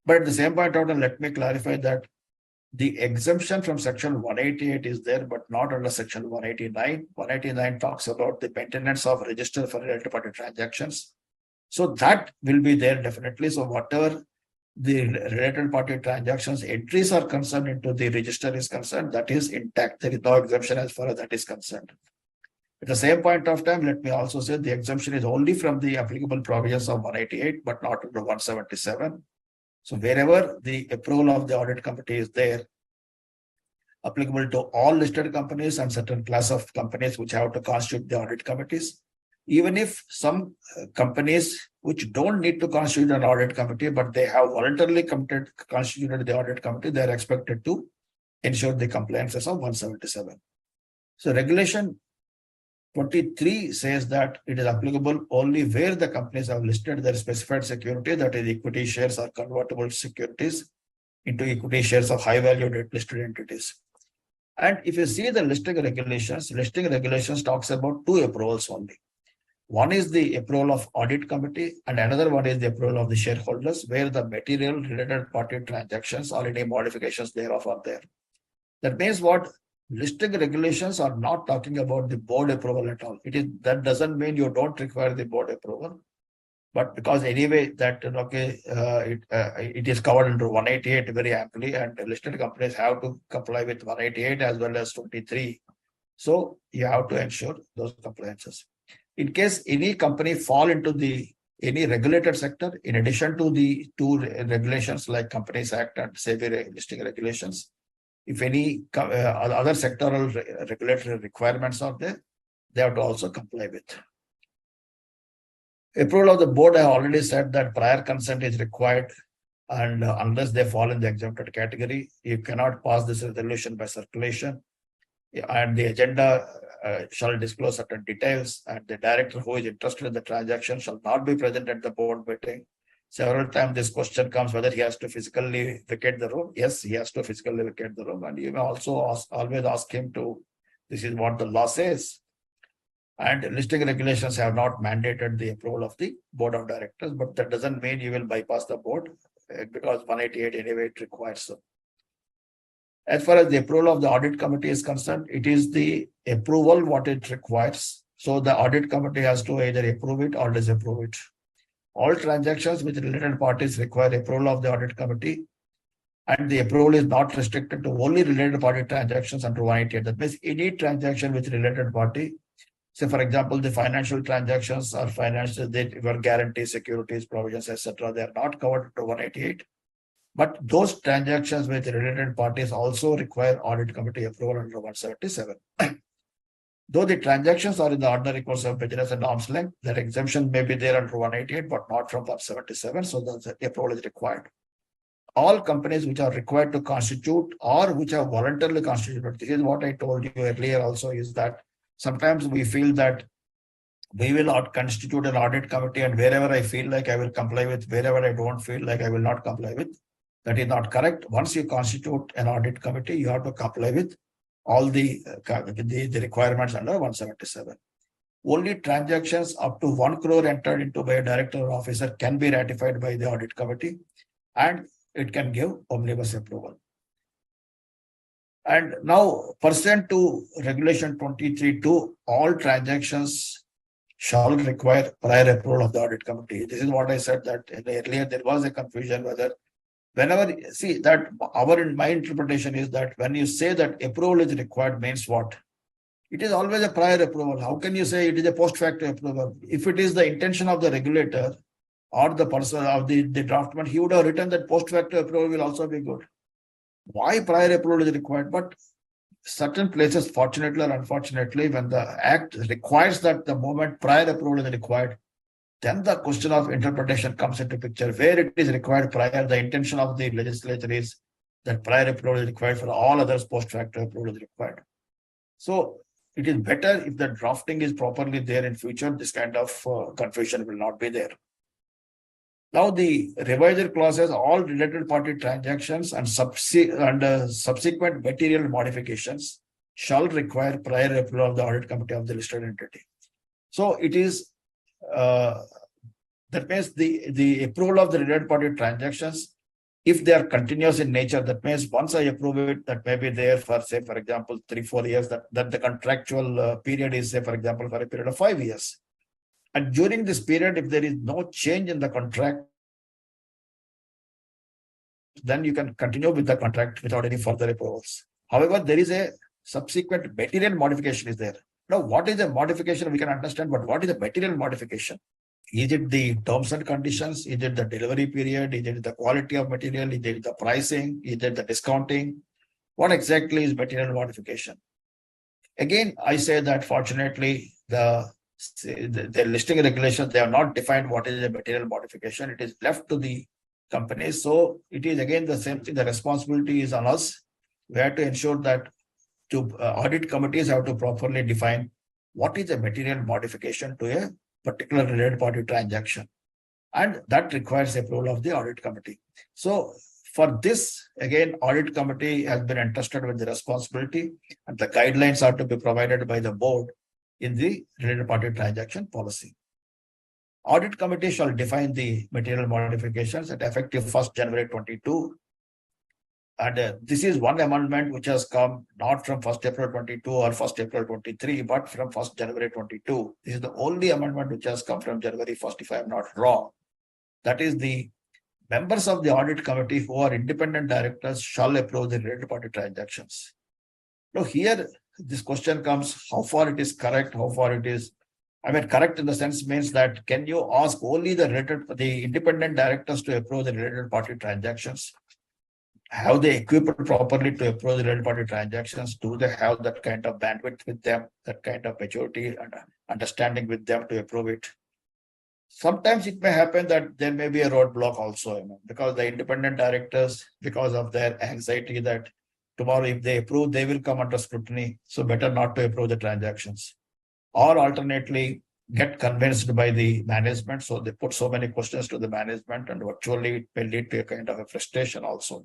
But at the same point out, and let me clarify that the exemption from section 188 is there, but not under section 189. 189 talks about the maintenance of register for related party transactions. So that will be there definitely. So whatever the related party transactions entries are concerned into the register is concerned, that is intact. There is no exemption as far as that is concerned. At the same point of time, let me also say the exemption is only from the applicable provisions of 188, but not under 177. So wherever the approval of the audit committee is there, applicable to all listed companies and certain class of companies which have to constitute the audit committees, even if some companies which don't need to constitute an audit committee, but they have voluntarily constituted the audit committee, they are expected to ensure the compliances of 177. So regulation 23 says that it is applicable only where the companies have listed their specified security, that is equity shares or convertible securities, into equity shares of high value listed entities. And if you see the listing regulations talks about two approvals only. One is the approval of audit committee and another one is the approval of the shareholders, where the material related party transactions or any modifications thereof are there. That means what? Listing regulations are not talking about the board approval at all. That doesn't mean you don't require the board approval, but because anyway that it is covered under 188 very amply, and listed companies have to comply with 188 as well as 23. So you have to ensure those compliances. In case any company fall into any regulated sector, in addition to the two regulations like Companies Act and SEBI listing regulations, if any other sectoral regulatory requirements are there, they have to also comply with. Approval of the board, I already said that prior consent is required, and unless they fall in the exempted category, you cannot pass this resolution by circulation. And the agenda shall disclose certain details, and the director who is interested in the transaction shall not be present at the board meeting. Several times this question comes whether he has to physically vacate the room. Yes, he has to physically vacate the room, and you may also always ask him to This is what the law says. And listing regulations have not mandated the approval of the board of directors, but that doesn't mean you will bypass the board because 188 anyway it requires so. As far as the approval of the audit committee is concerned, it is the approval what it requires. So the audit committee has to either approve it or disapprove it. All transactions with related parties require approval of the audit committee, and the approval is not restricted to only related party transactions under 188. That means any transaction with related party. Say, for example, the financial transactions or financial, they were guarantees, securities, provisions, etc. They are not covered to 188. But those transactions with related parties also require audit committee approval under 177. Though the transactions are in the ordinary course of business and arm's length, that exemption may be there under 188, but not from 177. So the approval is required. All companies which are required to constitute or which are voluntarily constituted, this is what I told you earlier also, is that sometimes we feel that we will not constitute an audit committee, and wherever I feel like I will comply with, wherever I don't feel like I will not comply with. That is not correct. Once you constitute an audit committee, you have to comply with all the requirements under 177. Only transactions up to 1 crore entered into by a director or officer can be ratified by the audit committee, and it can give omnibus approval. And now, pursuant to Regulation 23(2), all transactions shall require prior approval of the audit committee. This is what I said that earlier there was a confusion whether whenever, see that my interpretation is that when you say that approval is required means what? It is always a prior approval. How can you say it is a post facto approval? If it is the intention of the regulator or the person of the draftman, he would have written that post facto approval will also be good. Why prior approval is required? But certain places, fortunately or unfortunately, when the act requires that the moment prior approval is required, then the question of interpretation comes into picture. Where it is required prior, the intention of the legislature is that prior approval is required. For all others, post facto approval is required. So it is better if the drafting is properly there in future. This kind of confusion will not be there. Now the revisor clauses, all related party transactions and subsequent material modifications shall require prior approval of the audit committee of the listed entity. So it is that means the approval of the related party transactions, if they are continuous in nature, that means once I approve it, that may be there for, say, for example, 3-4 years, that the contractual period is, say, for example, for a period of 5 years. And during this period, if there is no change in the contract, then you can continue with the contract without any further approvals. However, there is a subsequent material modification is there. Now, what is a modification? We can understand, but what is a material modification? Is it the terms and conditions? Is it the delivery period? Is it the quality of material? Is it the pricing? Is it the discounting? What exactly is material modification? Again, I say that fortunately, the listing regulations, they have not defined what is a material modification. It is left to the companies. So it is again the same thing. The responsibility is on us. We have to ensure that audit committees have to properly define what is a material modification to a particular related party transaction. And that requires approval of the audit committee. So for this, again, audit committee has been entrusted with the responsibility, and the guidelines are to be provided by the board in the related party transaction policy. Audit committee shall define the material modifications at effective 1st January 22. And this is one amendment which has come not from 1st April 22 or 1st April 23, but from 1st January 22. This is the only amendment which has come from January 1st, if I am not wrong. That is, the members of the audit committee who are independent directors shall approve the related party transactions. Now here, this question comes, how far it is correct, how far it is, correct in the sense means that can you ask only the independent directors to approve the related party transactions? Have they equipped properly to approve the related party transactions? Do they have that kind of bandwidth with them, that kind of maturity and understanding with them to approve it? Sometimes it may happen that there may be a roadblock also, because the independent directors, because of their anxiety that tomorrow if they approve, they will come under scrutiny. So better not to approve the transactions. Or alternately, get convinced by the management. So they put so many questions to the management, and virtually it may lead to a kind of a frustration also.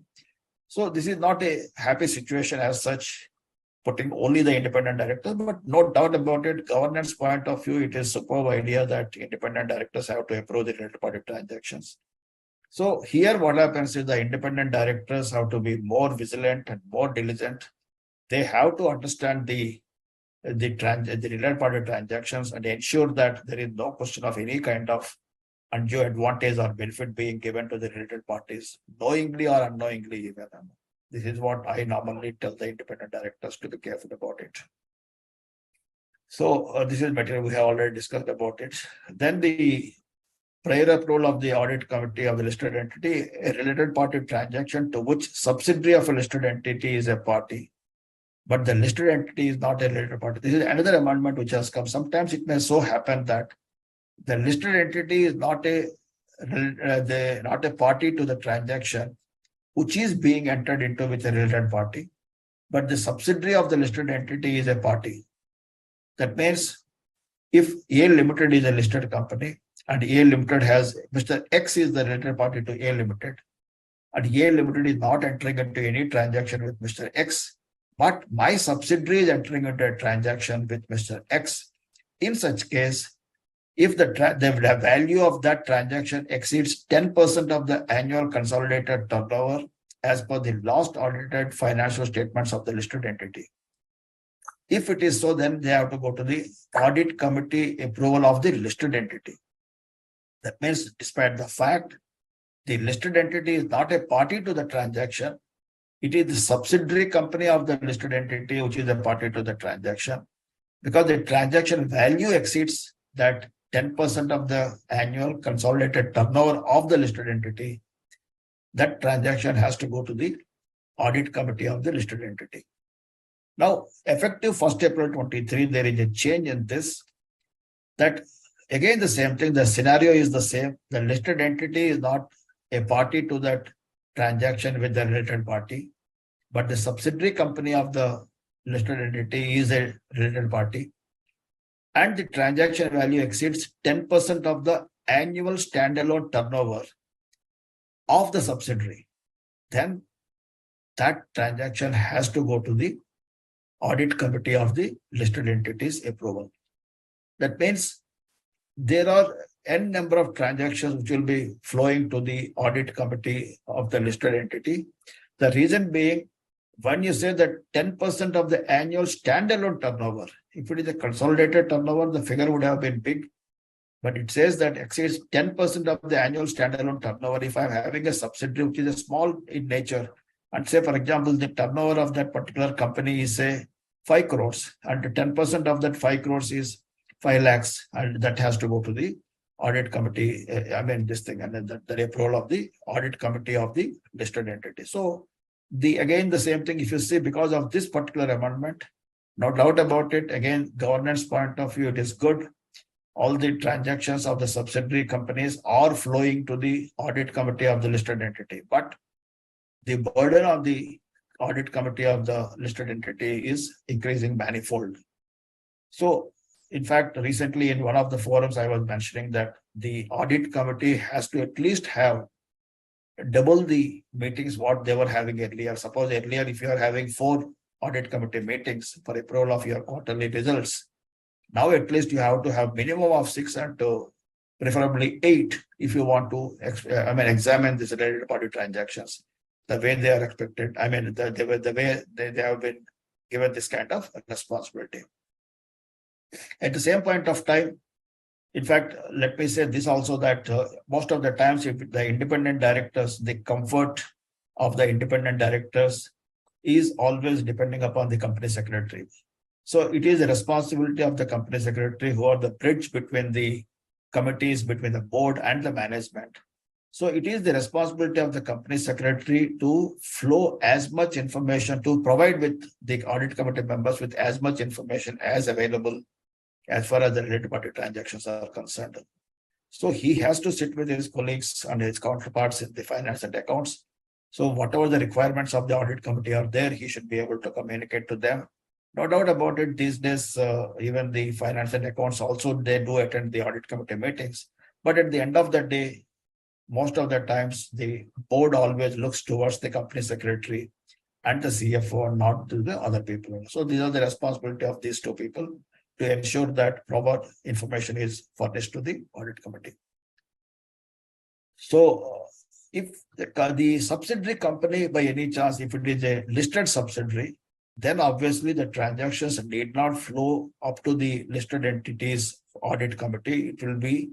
So this is not a happy situation as such. putting only the independent directors, but no doubt about it, governance point of view, it is a superb idea that independent directors have to approve the related party transactions. So here what happens is the independent directors have to be more vigilant and more diligent. They have to understand the related party transactions and ensure that there is no question of any kind of undue advantage or benefit being given to the related parties, knowingly or unknowingly even. This is what I normally tell the independent directors to be careful about it. So this is material we have already discussed about it. Then the prior approval of the audit committee of the listed entity, a related party transaction to which subsidiary of a listed entity is a party, but the listed entity is not a related party. This is another amendment which has come. Sometimes it may so happen that the listed entity is not a party to the transaction which is being entered into with a related party, but the subsidiary of the listed entity is a party. That means if A Limited is a listed company and A Limited has Mr. X is the related party to A Limited, and A Limited is not entering into any transaction with Mr. X, but my subsidiary is entering into a transaction with Mr. X. In such case, if the value of that transaction exceeds 10% of the annual consolidated turnover as per the last audited financial statements of the listed entity. If it is so, then they have to go to the audit committee approval of the listed entity. That means despite the fact the listed entity is not a party to the transaction, it is the subsidiary company of the listed entity which is a party to the transaction. Because the transaction value exceeds that 10% of the annual consolidated turnover of the listed entity, that transaction has to go to the audit committee of the listed entity. Now, effective 1st April 23, there is a change in this, that again the same thing, the scenario is the same. The listed entity is not a party to that transaction with the related party, but the subsidiary company of the listed entity is a related party, and the transaction value exceeds 10% of the annual standalone turnover of the subsidiary, then that transaction has to go to the audit committee of the listed entities approval. That means there are n number of transactions which will be flowing to the audit committee of the listed entity. The reason being, when you say that 10% of the annual standalone turnover, if it is a consolidated turnover, the figure would have been big, but it says that exceeds 10% of the annual standalone turnover. If I'm having a subsidiary which is a small in nature, and say, for example, the turnover of that particular company is say 5 crores, and 10% of that 5 crores is 5 lakhs, and that has to go to the audit committee. And the approval of the audit committee of the listed entity. So again, the same thing, if you see, because of this particular amendment, no doubt about it, again, governance point of view, it is good. All the transactions of the subsidiary companies are flowing to the audit committee of the listed entity, but the burden of the audit committee of the listed entity is increasing manifold. So, in fact, recently in one of the forums, I was mentioning that the audit committee has to at least have double the meetings what they were having earlier. Suppose earlier, if you are having 4 audit committee meetings for approval of your quarterly results, now at least you have to have minimum of 6 and preferably 8 if you want to examine these related party transactions the way they are expected. The way they have been given this kind of responsibility. At the same point of time, in fact, let me say this also, that most of the times, if the independent directors, the comfort of the independent directors is always depending upon the company secretary. So it is the responsibility of the company secretary, who are the bridge between the committees, between the board and the management. So it is the responsibility of the company secretary to flow as much information, to provide with the audit committee members with as much information as available as far as the related party transactions are concerned. So he has to sit with his colleagues and his counterparts in the finance and accounts. So whatever the requirements of the audit committee are there, he should be able to communicate to them. No doubt about it, these days, even the finance and accounts also, they do attend the audit committee meetings. But at the end of the day, most of the times, the board always looks towards the company secretary and the CFO, and not to the other people. So these are the responsibility of these two people to ensure that proper information is furnished to the audit committee. So if the subsidiary company by any chance, if it is a listed subsidiary, then obviously the transactions need not flow up to the listed entities audit committee. It will be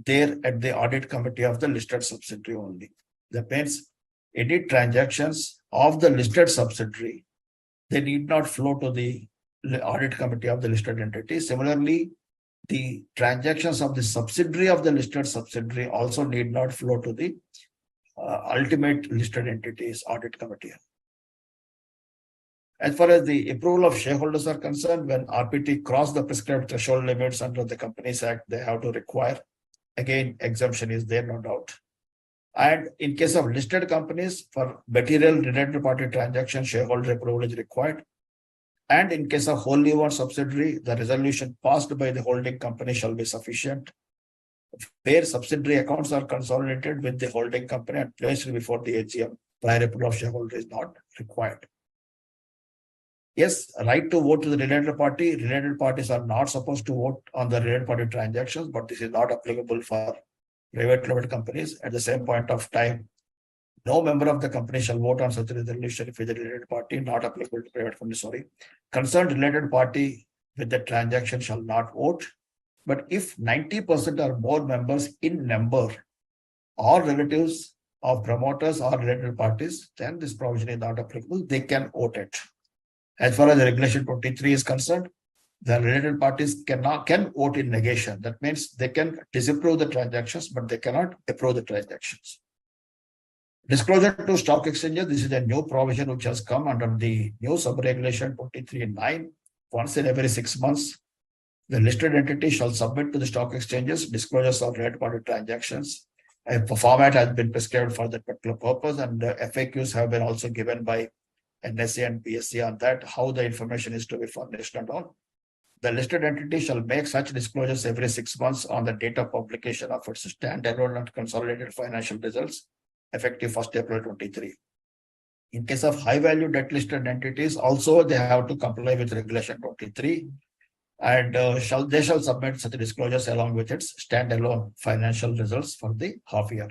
there at the audit committee of the listed subsidiary only. That means any transactions of the listed subsidiary, they need not flow to the audit committee of the listed entity. Similarly, the transactions of the subsidiary of the listed subsidiary also need not flow to the ultimate listed entities audit committee. As far as the approval of shareholders are concerned, when RPT cross the prescribed threshold limits under the Companies Act, they have to require. Again, exemption is there, no doubt. And in case of listed companies, for material related party transaction, shareholder approval is required. And in case of wholly owned subsidiary, the resolution passed by the holding company shall be sufficient. Where subsidiary accounts are consolidated with the holding company and placed before the AGM, prior approval of shareholder is not required. Yes, right to vote to the related party. Related parties are not supposed to vote on the related party transactions, but this is not applicable for private limited companies. At the same point of time, no member of the company shall vote on such a resolution if it is a related party, not applicable to private company. Sorry. Concerned related party with the transaction shall not vote. But if 90% or more members in number or relatives of promoters or related parties, then this provision is not applicable. They can vote it. As far as the regulation 23 is concerned, the related parties can vote in negation. That means they can disapprove the transactions, but they cannot approve the transactions. Disclosure to stock exchanges. This is a new provision which has come under the new sub-regulation 23(9). Once in every 6 months, the listed entity shall submit to the stock exchanges disclosures of related party transactions. A format has been prescribed for that particular purpose, and FAQs have been also given by NSE and BSE on that, how the information is to be furnished and all. The listed entity shall make such disclosures every 6 months on the date of publication of its standalone and consolidated financial results, effective 1st April 23. In case of high value debt listed entities, also they have to comply with regulation 23, and they shall submit such disclosures along with its standalone financial results for the half year.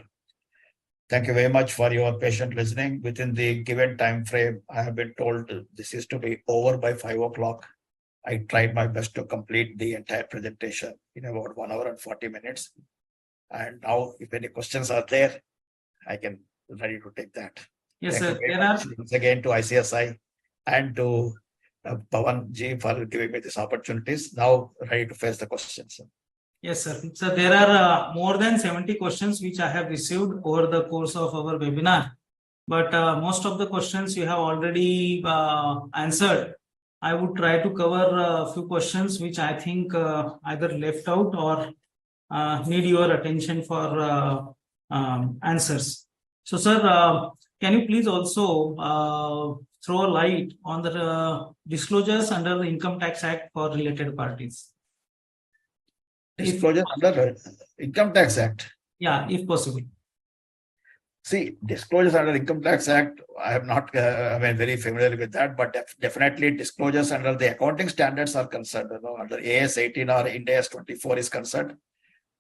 Thank you very much for your patient listening. Within the given time frame, I have been told this is to be over by 5 o'clock. I tried my best to complete the entire presentation in about 1 hour and 40 minutes. And now, if any questions are there, I can ready to take that. Yes, Thank sir. you very much once again to ICSI and to Pawan Ji for giving me these opportunities. Now, ready to face the questions. Sir. Yes, sir. So there are more than 70 questions which I have received over the course of our webinar. But most of the questions you have already answered. I would try to cover a few questions which I think either left out or need your attention for answers. So, sir, can you please also throw a light on the disclosures under the Income Tax Act for related parties? Disclosure under Income Tax Act. Yeah, if possible. See, disclosures under Income Tax Act, I am not very familiar with that, but definitely disclosures under the accounting standards are concerned. Under AS 18 or Ind AS 24 is concerned,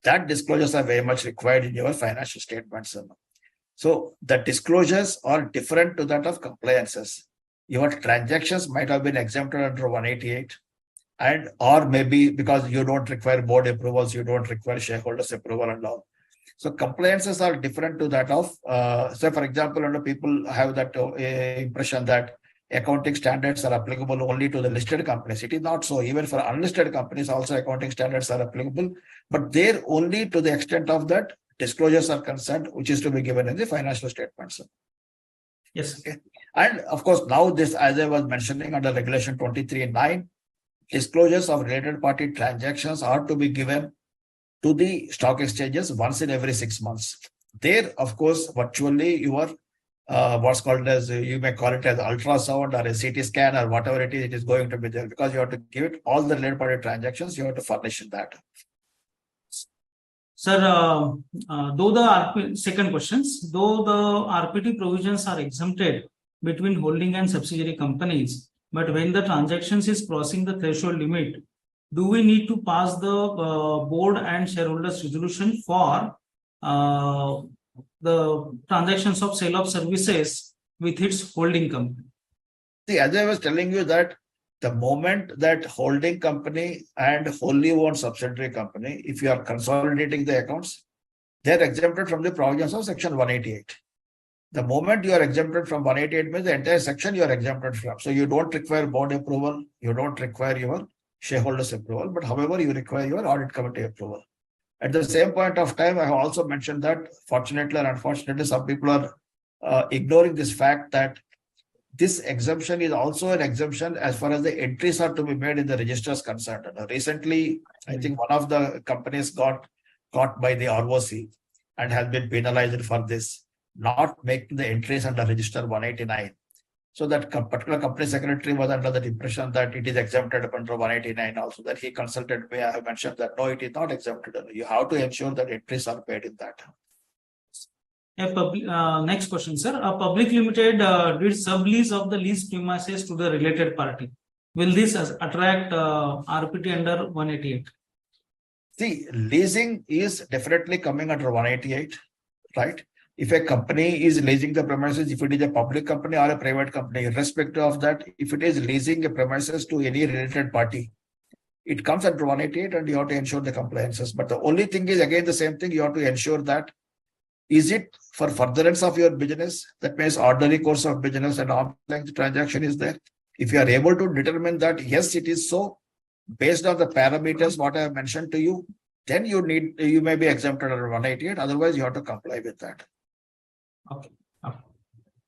that disclosures are very much required in your financial statements. So the disclosures are different to that of compliances. Your transactions might have been exempted under 188. And or maybe because you don't require board approvals, you don't require shareholders approval and all. So compliances are different to that of, so for example, people have that impression that accounting standards are applicable only to the listed companies. It is not so. Even for unlisted companies, also accounting standards are applicable, but they're only to the extent of that disclosures are concerned, which is to be given in the financial statements. Yes. Okay. And of course, now this, as I was mentioning under regulation 23(9), disclosures of related party transactions are to be given to the stock exchanges once in every 6 months. There, of course, virtually your what's called as, you may call it as ultrasound or a CT scan or whatever it is going to be there, because you have to give it all the related party transactions, you have to furnish that. Sir, though the second questions, though the RPT provisions are exempted between holding and subsidiary companies. But when the transactions is crossing the threshold limit, do we need to pass the board and shareholders resolution for the transactions of sale of services with its holding company? See, as I was telling you that the moment that holding company and wholly owned subsidiary company, if you are consolidating the accounts, they're exempted from the provisions of section 188. The moment you are exempted from 188 means the entire section you are exempted from. So you don't require board approval, you don't require your shareholders approval, but however, you require your audit committee approval. At the same point of time, I have also mentioned that fortunately or unfortunately, some people are ignoring this fact that this exemption is also an exemption as far as the entries are to be made in the registers concerned. Recently, I think one of the companies got caught by the ROC and has been penalized for this, not making the entries under register 189. So that particular company secretary was under the impression that it is exempted under 189 also, that he consulted me. I have mentioned that no, it is not exempted. You have to ensure that entries are paid in that. Next question, sir. A public limited did sublease of the lease premises to the related party. Will this attract RPT under 188? See, leasing is definitely coming under 188, right? If a company is leasing the premises, if it is a public company or a private company, irrespective of that, if it is leasing a premises to any related party, it comes under 188 and you have to ensure the compliances. But the only thing is, again, the same thing, you have to ensure that is it for furtherance of your business? That means ordinary course of business and arm's length transaction is there. If you are able to determine that, yes, it is so, based on the parameters what I have mentioned to you, then you may be exempted under 188. Otherwise, you have to comply with that. Okay.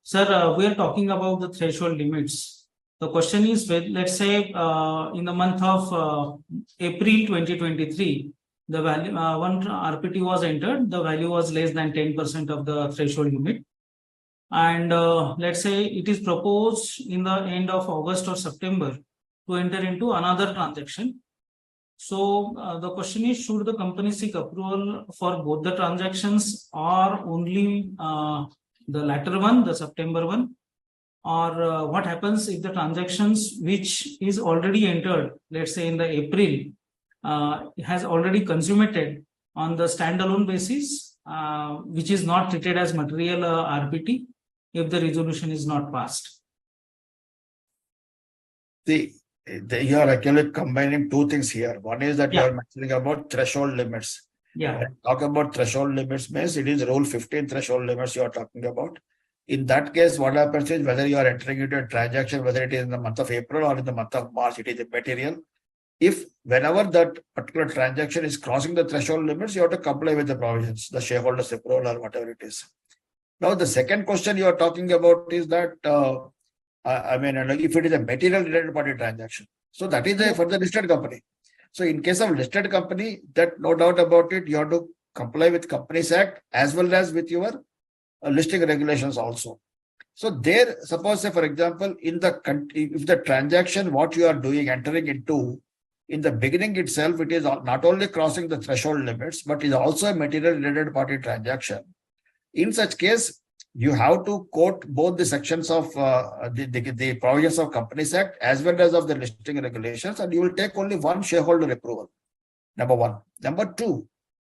Sir, we are talking about the threshold limits. The question is, let's say in the month of April 2023, the value one RPT was entered, the value was less than 10% of the threshold limit. And let's say it is proposed in the end of August or September to enter into another transaction. So the question is, should the company seek approval for both the transactions or only the latter one, the September one? Or what happens if the transactions which is already entered, let's say in the April, has already consummated on the standalone basis, which is not treated as material RPT if the resolution is not passed? You are actually combining two things here. One is that you are mentioning about threshold limits. Yeah. When talk about threshold limits means it is rule 15 threshold limits you are talking about. In that case, what happens is whether you are entering into a transaction, whether it is in the month of April or in the month of March, it is immaterial. If whenever that particular transaction is crossing the threshold limits, you have to comply with the provisions, the shareholders approval or whatever it is. Now, the second question you are talking about is that, if it is a material related party transaction, so that is for the listed company. So in case of listed company, that no doubt about it, you have to comply with Companies Act as well as with your listing regulations also. So there, suppose say for example, if the transaction what you are doing, entering into, in the beginning itself, it is not only crossing the threshold limits, but is also a material related party transaction. In such case, you have to quote both the sections of the provisions of Companies Act as well as of the listing regulations, and you will take only one shareholder approval. Number one. Number two,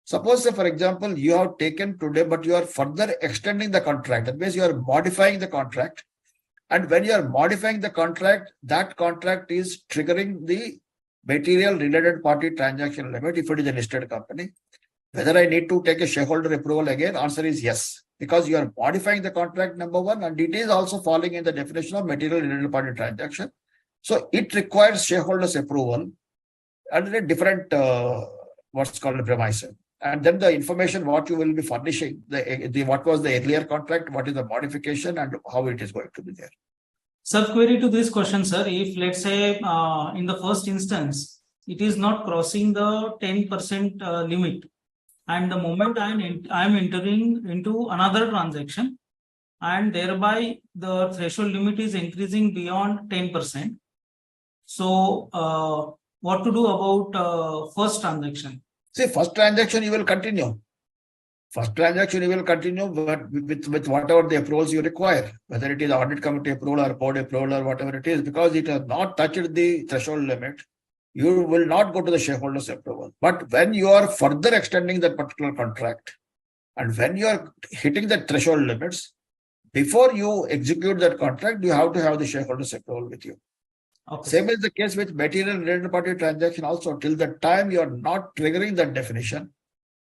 suppose say for example, you have taken today, but you are further extending the contract. That means you are modifying the contract. And when you are modifying the contract, that contract is triggering the material related party transaction limit if it is a listed company. Whether I need to take a shareholder approval again, answer is yes, because you are modifying the contract, number one, and it is also falling in the definition of material related party transaction. So it requires shareholders approval under a different what's called a premise. And then the information what you will be furnishing, what was the earlier contract, what is the modification, and how it is going to be there. Sub-query to this question, sir, if let's say in the first instance, it is not crossing the 10% limit, and the moment I am entering into another transaction, and thereby the threshold limit is increasing beyond 10%. So what to do about first transaction? See, first transaction you will continue. First transaction you will continue but with whatever the approvals you require, whether it is audit committee approval or board approval or whatever it is, because it has not touched the threshold limit, you will not go to the shareholders approval. But when you are further extending that particular contract and when you are hitting the threshold limits, before you execute that contract, you have to have the shareholders approval with you. Okay. Same is the case with material related party transaction also. Till the time you are not triggering that definition,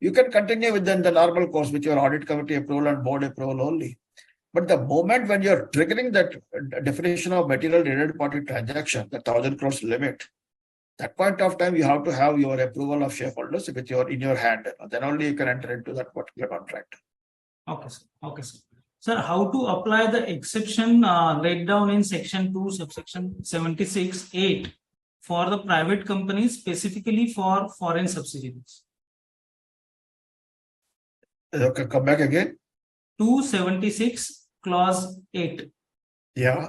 you can continue with the normal course with your audit committee approval and board approval only. But the moment when you're triggering that definition of material related party transaction, the 1,000 crores limit, that point of time you have to have your approval of shareholders with in your hand. Then only you can enter into that particular contract. Okay, sir. Okay, sir. Sir, how to apply the exception laid down in section 2, subsection 76(8) for the private companies, specifically for foreign subsidiaries? Okay, come back again. 276 clause 8. Yeah.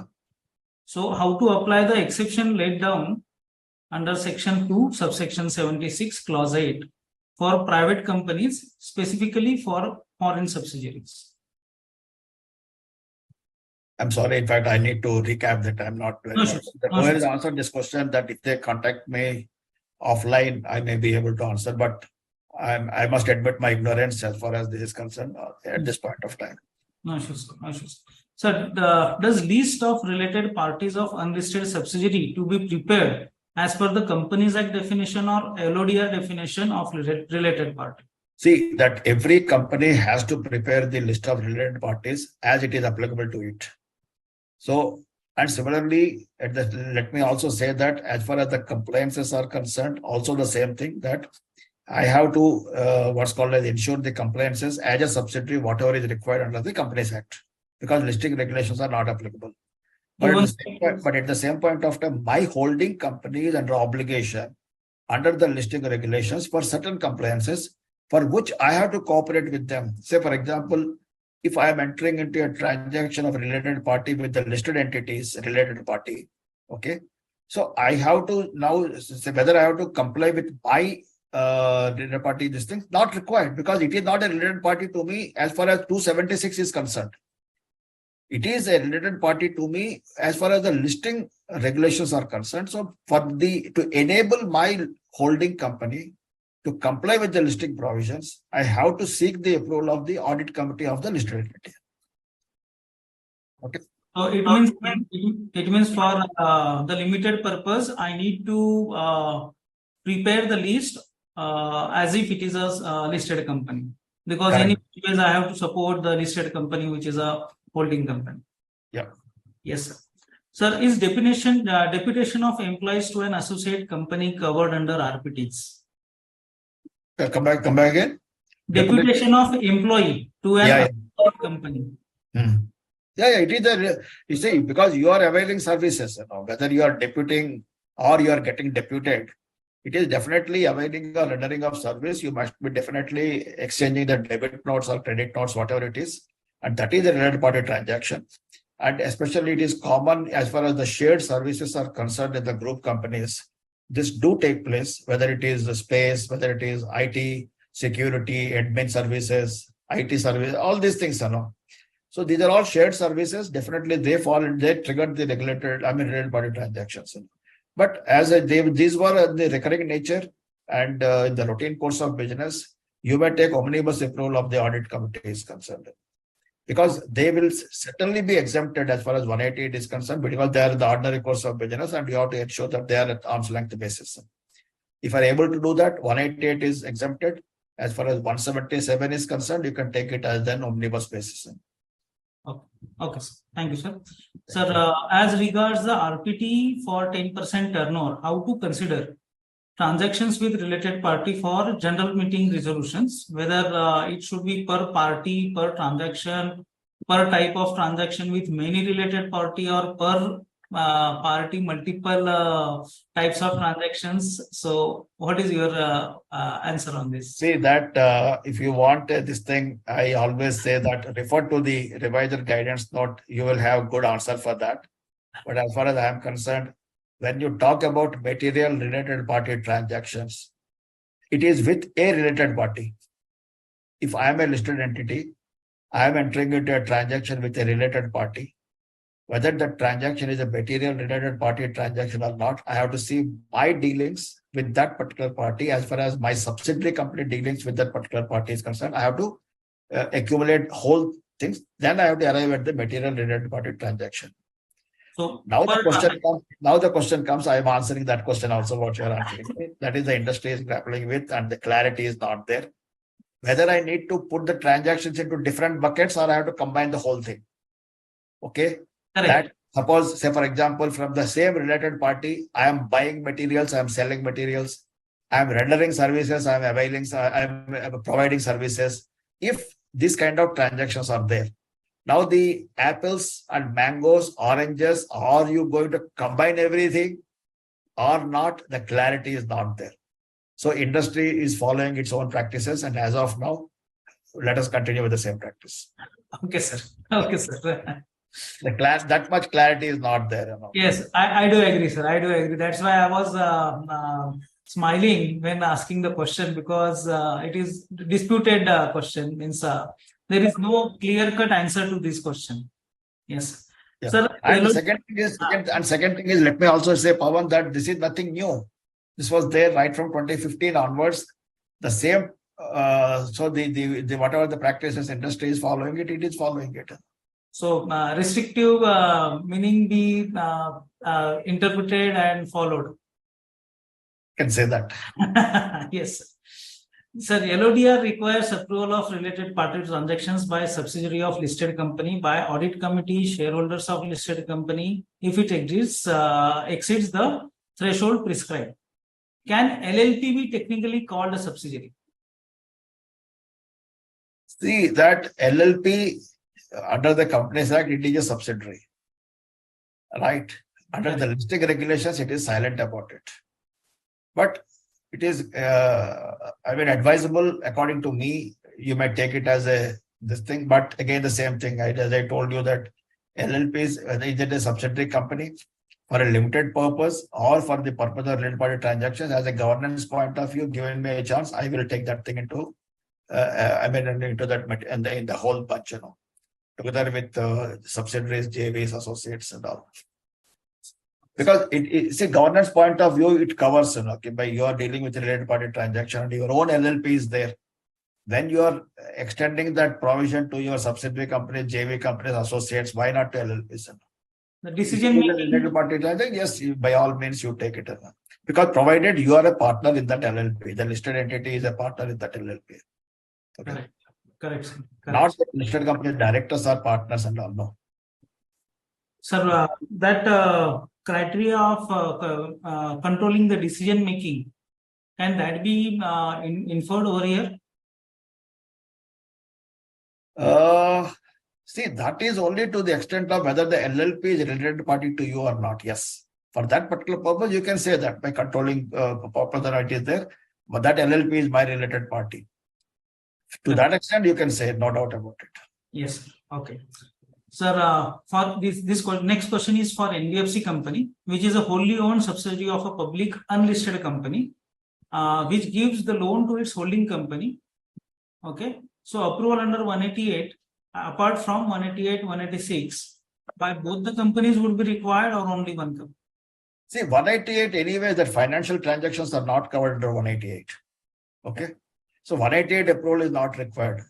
So how to apply the exception laid down under section 2, subsection 76 clause 8 for private companies, specifically for foreign subsidiaries? I'm sorry. In fact, I need to recap that. I'm not very No, sure. sure. The No, lawyer has sure. answered this question that if they contact me offline, I may be able to answer, but I must admit my ignorance as far as this is concerned at this point of time. No issues. No issues. Sir, does list of related parties of unlisted subsidiary to be prepared as per the Companies Act definition or LODR definition of related party? See that every company has to prepare the list of related parties as it is applicable to it. So, and similarly, let me also say that as far as the compliances are concerned, also the same thing that I have to what's called as ensure the compliances as a subsidiary, whatever is required under the Companies Act, because listing regulations are not applicable. But at the same point of time, my holding company is under obligation under the listing regulations for certain compliances for which I have to cooperate with them. Say, for example, if I am entering into a transaction of a related party with the listed entities, related party, okay. So I have to now say whether I have to comply with my related party, this thing not required because it is not a related party to me as far as 276 is concerned. It is a related party to me as far as the listing regulations are concerned. So to enable my holding company to comply with the listing provisions, I have to seek the approval of the audit committee of the listed entity. Okay. So it means for the limited purpose, I need to prepare the list as if it is a listed company, because Correct. anyways I have to support the listed company, which is a holding company. Yeah. Yes, sir. Sir, is deputation of employees to an associate company covered under RPTs? Come back again. Deputation of employee to an associate company. Yeah, it is you see, because you are availing services, whether you are deputing or you are getting deputed, it is definitely availing or rendering of service. You must be definitely exchanging the debit notes or credit notes, whatever it is. And that is a related party transaction. And especially it is common as far as the shared services are concerned in the group companies. This do take place, whether it is the space, whether it is IT, security, admin services, IT service, all these things, So these are all shared services. Definitely they triggered the related party transactions. But as these were the recurring nature and in the routine course of business, you may take omnibus approval of the audit committee is concerned. Because they will certainly be exempted as far as 188 is concerned, because they are in the ordinary course of business and you have to ensure that they are at arm's length basis. If you are able to do that, 188 is exempted. As far as 177 is concerned, you can take it as an omnibus basis. Okay, sir. Thank you, sir. Sir, as regards the RPT for 10% turnover, how to consider transactions with related party for general meeting resolutions, whether it should be per party, per transaction, per type of transaction with many related party, or per party multiple types of transactions. So what is your answer on this? See that if you want this thing, I always say that refer to the revisor guidance note, you will have good answer for that. But as far as I am concerned, when you talk about material related party transactions, it is with a related party. if I am a listed entity, I am entering into a transaction with a related party. Whether that transaction is a material related party transaction or not, I have to see my dealings with that particular party as far as my subsidiary company dealings with that particular party is concerned. I have to accumulate whole things. Then I have to arrive at the material related party transaction. So Now the question comes, I am answering that question also what you are answering. That is the industry is grappling with and the clarity is not there. Whether I need to put the transactions into different buckets or I have to combine the whole thing. Okay. correct. That suppose, say for example, from the same related party, I am buying materials, I am selling materials, I am rendering services, I am providing services. If these kind of transactions are there, now the apples and mangoes, oranges, are you going to combine everything or not? The clarity is not there. So industry is following its own practices, and as of now, let us continue with the same practice. Okay, sir. Okay, sir. The class, that much clarity is not there. You know. Yes, I do agree, sir. I do agree. That's why I was smiling when asking the question, because it is disputed question. Means there is no clear-cut answer to this question. Yes. Yeah. Sir, And second thing is, let me also say, Pawan, that this is nothing new. This was there right from 2015 onwards. The same. So the whatever the practices industry is following it, it is following it. So restrictive meaning be interpreted and followed. Can say that. Yes. Sir, LODR requires approval of related party transactions by subsidiary of listed company, by audit committee, shareholders of listed company, if it exceeds the threshold prescribed. Can LLP be technically called a subsidiary? See that LLP under the Companies Act, it is a subsidiary, right? Under the listing regulations, it is silent about it. But it is, advisable, according to me, you might take it as this thing. But again, the same thing, as I told you that LLP is either a subsidiary company for a limited purpose or for the purpose of related party transactions. As a governance point of view, given me a chance, I will take that thing into, into that in the whole bunch, you know, together with subsidiaries, JVs, associates, and all. Because it's a governance point of view, it covers, you know, okay, by you are dealing with a related party transaction and your own LLP is there. When you are extending that provision to your subsidiary companies, JV companies, associates, why not to LLPs? The decision making. Related party transaction, yes, by all means you take it. Because provided you are a partner in that LLP, the listed entity is a partner in that LLP. Okay. Correct. Not the listed company directors are partners and all, no. Sir, that criteria of controlling the decision making, can that be inferred over here? See, that is only to the extent of whether the LLP is a related party to you or not. Yes, for that particular purpose, you can say that by controlling purpose that it is there, but that LLP is my related party. To that extent, you can say, no doubt about it. Yes. Okay. Sir, for this next question is for NBFC company, which is a wholly owned subsidiary of a public unlisted company, which gives the loan to its holding company. Okay. So approval under 188, apart from 188, 186, by both the companies would be required or only one company? See, 188 anyway, that financial transactions are not covered under 188. Okay. So 188 approval is not required.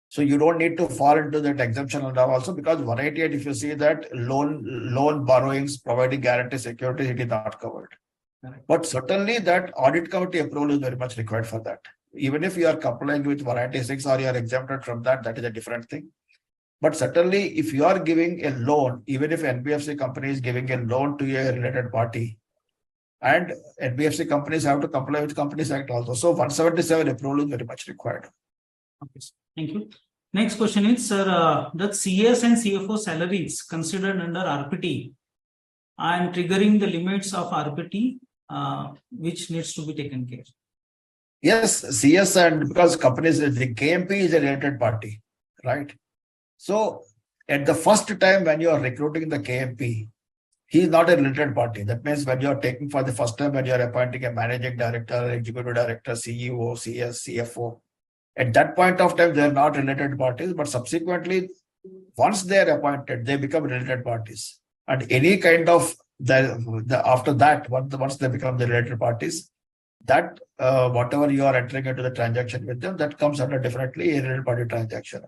So you don't need to fall into that exemption also, because 188, if you see that loan borrowings, providing guarantee security, it is not covered. Correct. But certainly that audit committee approval is very much required for that. Even if you are complying with 186 or you are exempted from that, that is a different thing. But certainly if you are giving a loan, even if NBFC company is giving a loan to a related party, and NBFC companies have to comply with Companies Act also. So 177 approval is very much required. Okay, thank you. Next question is, sir, the CS and CFO salaries considered under RPT and triggering the limits of RPT, which needs to be taken care. Yes, CS, and because companies, the KMP is a related party, right? So at the first time when you are recruiting the KMP, he is not a related party. That means when you are taking for the first time, when you are appointing a managing director, executive director, CEO, CS, CFO, At that point of time, they are not related parties, but subsequently, once they are appointed, they become related parties. And any kind of after that, once they become the related parties, that whatever you are entering into the transaction with them, that comes under definitely a related party transaction.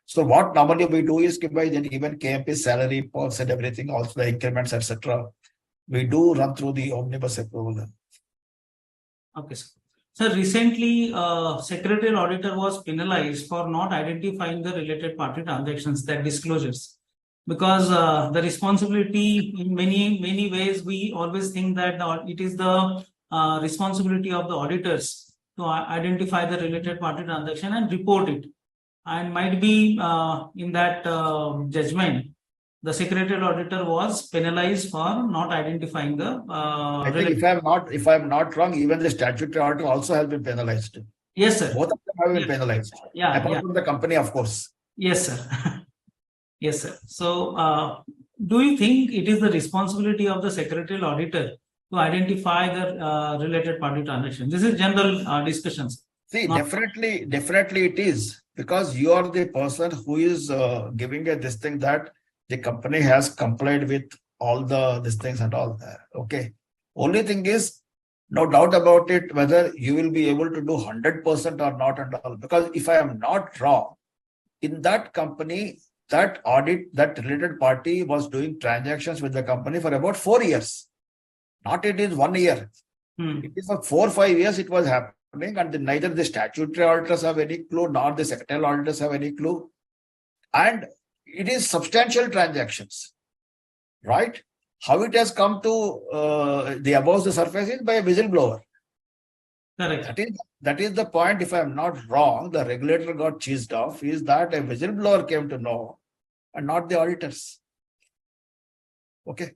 So what normally we do is by then even KMP salary, perks and everything, also the increments, etc. We do run through the omnibus approval. Okay, sir. So recently, secretarial auditor was penalized for not identifying the related party transactions, that disclosures. Because the responsibility in many ways, we always think that it is the responsibility of the auditors to identify the related party transaction and report it. And might be in that judgment, the secretarial auditor was penalized for not identifying the I think if I'm not wrong, even the statutory auditor also has been penalized. Yes, sir. Both of them have been penalized. Yeah, apart from the company, of course. Yes, sir. Yes, sir. So, do you think it is the responsibility of the secretarial auditor to identify the related party transactions? This is general discussions. See, Not- definitely it is, because you are the person who is giving a this thing that the company has complied with all the these things and all that. Okay. Only thing is, no doubt about it, whether you will be able to do 100% or not and all. Because if I am not wrong, in that company, that that related party was doing transactions with the company for about 4 years. Not it is 1 year. It is for 4 or 5 years it was happening, and neither the statutory auditors have any clue, nor the secretarial auditors have any clue. And it is substantial transactions, right? How it has come to the above the surface is by a whistleblower. Correct. That is the point. If I am not wrong, the regulator got cheesed off is that a whistleblower came to know and not the auditors. Okay.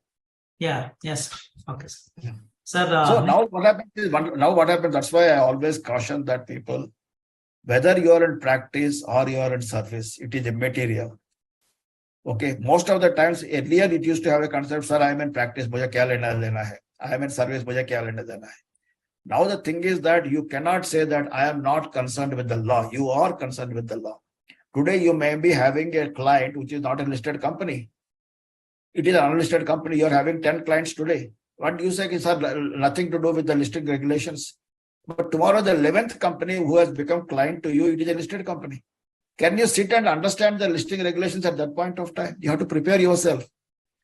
Yeah. Yes. Okay. Yeah. Sir. So now what happens is that's why I always caution that people, whether you are in practice or you are in service, it is immaterial. Okay. Most of the times earlier it used to have a concept, sir, I am in practice, mujhe kya lena dena hai. I am in service, mujhe kya lena dena hai. Now the thing is that you cannot say that I am not concerned with the law. You are concerned with the law. Today you may be having a client which is not a listed company. It is an unlisted company. You are having 10 clients today. What do you say is nothing to do with the listing regulations. But tomorrow the 11th company who has become client to you, it is a listed company. Can you sit and understand the listing regulations at that point of time? You have to prepare yourself.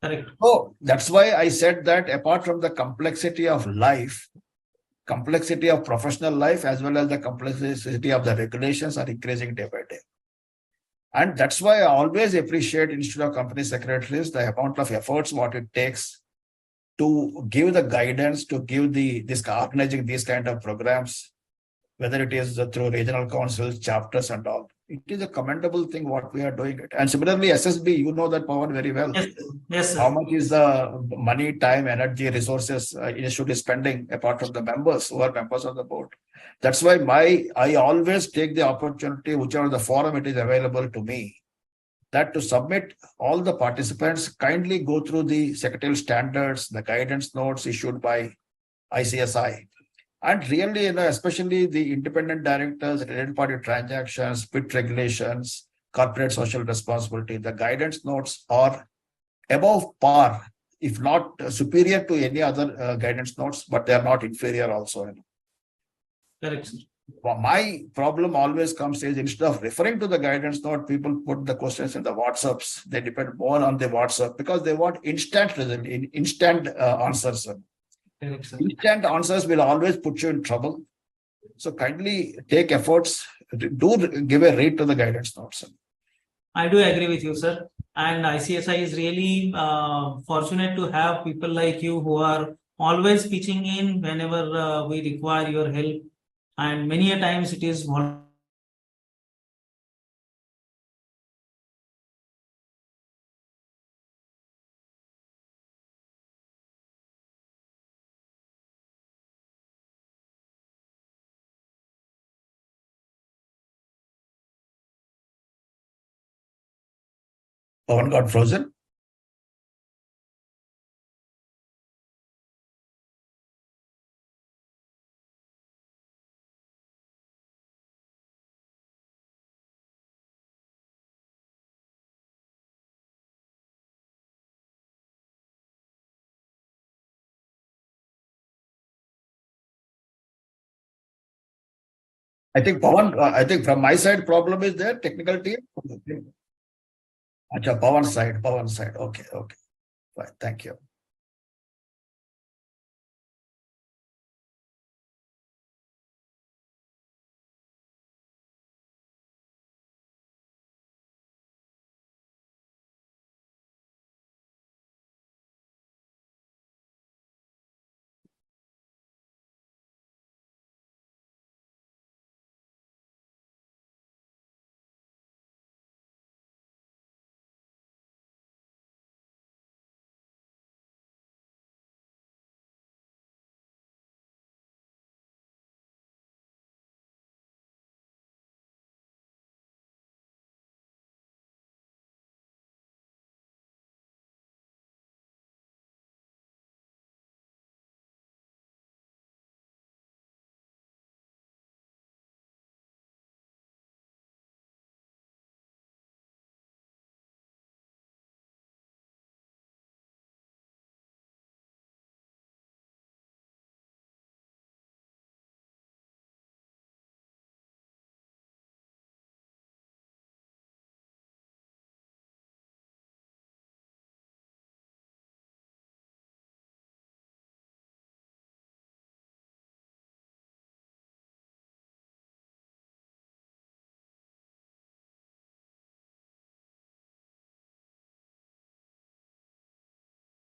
Correct. So that's why I said that apart from the complexity of life, complexity of professional life, as well as the complexity of the regulations are increasing day by day. And that's why I always appreciate instead of company secretaries, the amount of efforts what it takes to give the guidance, to give this organizing these kind of programs, whether it is through regional councils, chapters and all. It is a commendable thing what we are doing it. And similarly, SSB, you know that power very well. Yes. Yes, sir. How much is the money, time, energy, resources institute is spending apart from the members who are members of the board. That's why I always take the opportunity, whichever the forum it is available to me, that to submit all the participants kindly go through the secretarial standards, the guidance notes issued by ICSI. And really, especially the independent directors, related party transactions, split regulations, corporate social responsibility, the guidance notes are above par, if not superior to any other guidance notes, but they are not inferior also. Correct, sir. My problem always comes is instead of referring to the guidance note, people put the questions in the WhatsApps. They depend more on the WhatsApp because they want instant result, instant answers. Correct, sir. Instant answers will always put you in trouble. So kindly take efforts, do give a read to the guidance notes. I do agree with you, sir. And ICSI is really fortunate to have people like you who are always pitching in whenever we require your help. And many a times it is Pawan got frozen. I think Pawan, I think from my side, problem is there, technical team. Acha, Pawan side. Okay. Fine. Thank you.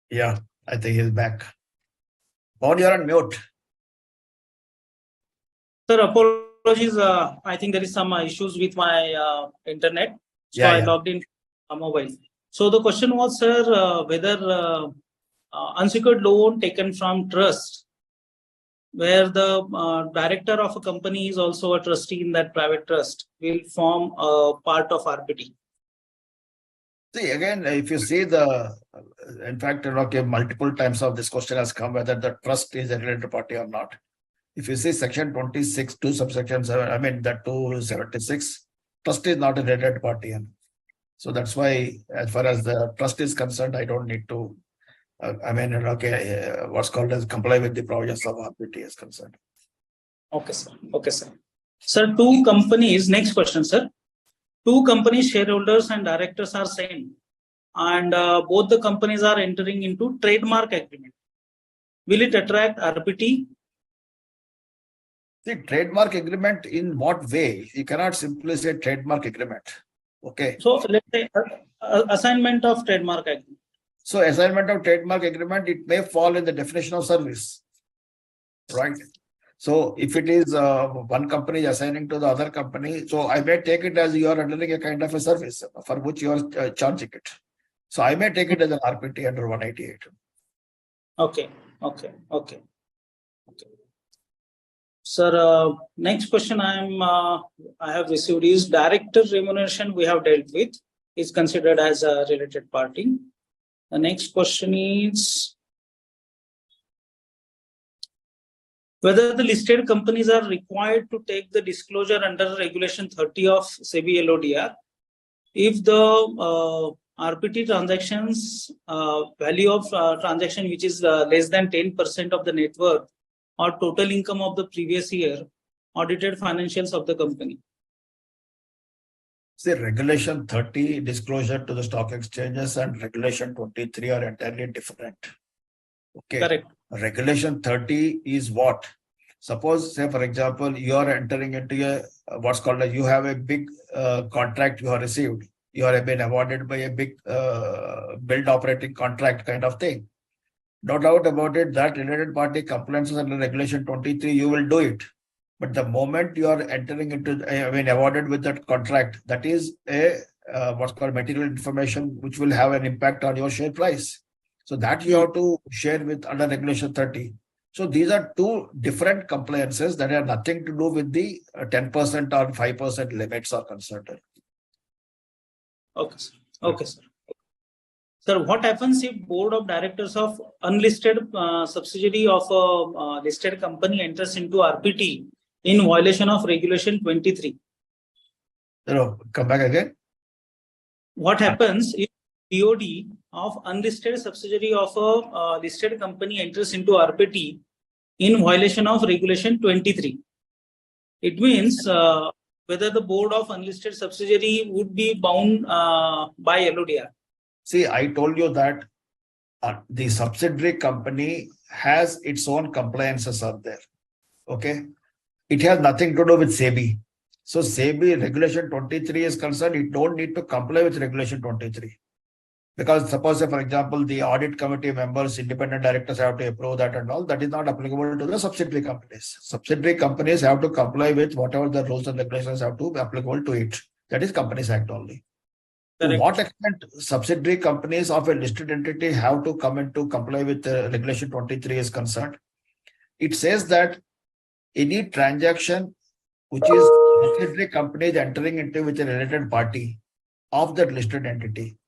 Yeah, I think he's back. Pawan, you're on mute. Sir, apologies. I think there is some issues with my internet. So Yeah, I yeah. logged in a mobile. So the question was, sir, whether unsecured loan taken from trust, where the director of a company is also a trustee in that private trust, will form a part of RPT. See, again, if you see in fact, okay, multiple times of this question has come whether the trust is a related party or not. If you see section 26, 2 subsection 7, I mean, that 276, trust is not a related party. So that's why, as far as the trust is concerned, I don't need to, what's called as comply with the provisions of RPT is concerned. Okay, sir. Okay, sir. Sir, two companies, next question, sir. Two companies, shareholders and directors are same, and both the companies are entering into trademark agreement. Will it attract RPT? The trademark agreement in what way? You cannot simply say trademark agreement. Okay. So let's say assignment of trademark agreement. So assignment of trademark agreement, it may fall in the definition of service, right? So if it is one company assigning to the other company, so I may take it as you are rendering a kind of a service for which you are charging it. So I may take it as an RPT under 188. Okay. Sir, next question I have received is director remuneration we have dealt with is considered as a related party. The next question is whether the listed companies are required to take the disclosure under Regulation 30 of SEBI LODR if the RPT transactions value of transaction which is less than 10% of the net worth or total income of the previous year audited financials of the company. See, Regulation 30 disclosure to the stock exchanges and Regulation 23 are entirely different. Okay. Correct. Regulation 30 is what? Suppose, say, for example, you are entering into a what's called you have a big contract you have received. You have been awarded by a big build operating contract kind of thing. No doubt about it, that related party compliances under Regulation 23, you will do it. But the moment you are entering into, awarded with that contract, that is a what's called material information, which will have an impact on your share price. So that you have to share with under Regulation 30. So these are two different compliances that have nothing to do with the 10% or 5% limits are concerned. Okay, sir. Okay, sir. Sir, what happens if board of directors of unlisted subsidiary of a listed company enters into RPT in violation of Regulation 23? Come back again. What happens if BOD of unlisted subsidiary of a listed company enters into RPT in violation of Regulation 23? It means whether the board of unlisted subsidiary would be bound by LODR. See, I told you that the subsidiary company has its own compliances out there. Okay. It has nothing to do with SEBI. So SEBI regulation 23 is concerned, it don't need to comply with regulation 23. Because suppose, for example, the audit committee members, independent directors have to approve that and all, that is not applicable to the subsidiary companies. Subsidiary companies have to comply with whatever the rules and regulations have to be applicable to it. That is Companies Act only. To Correct. what extent subsidiary companies of a listed entity have to come into comply with regulation 23 is concerned? It says that any transaction which is subsidiary companies entering into with a related party of that listed entity,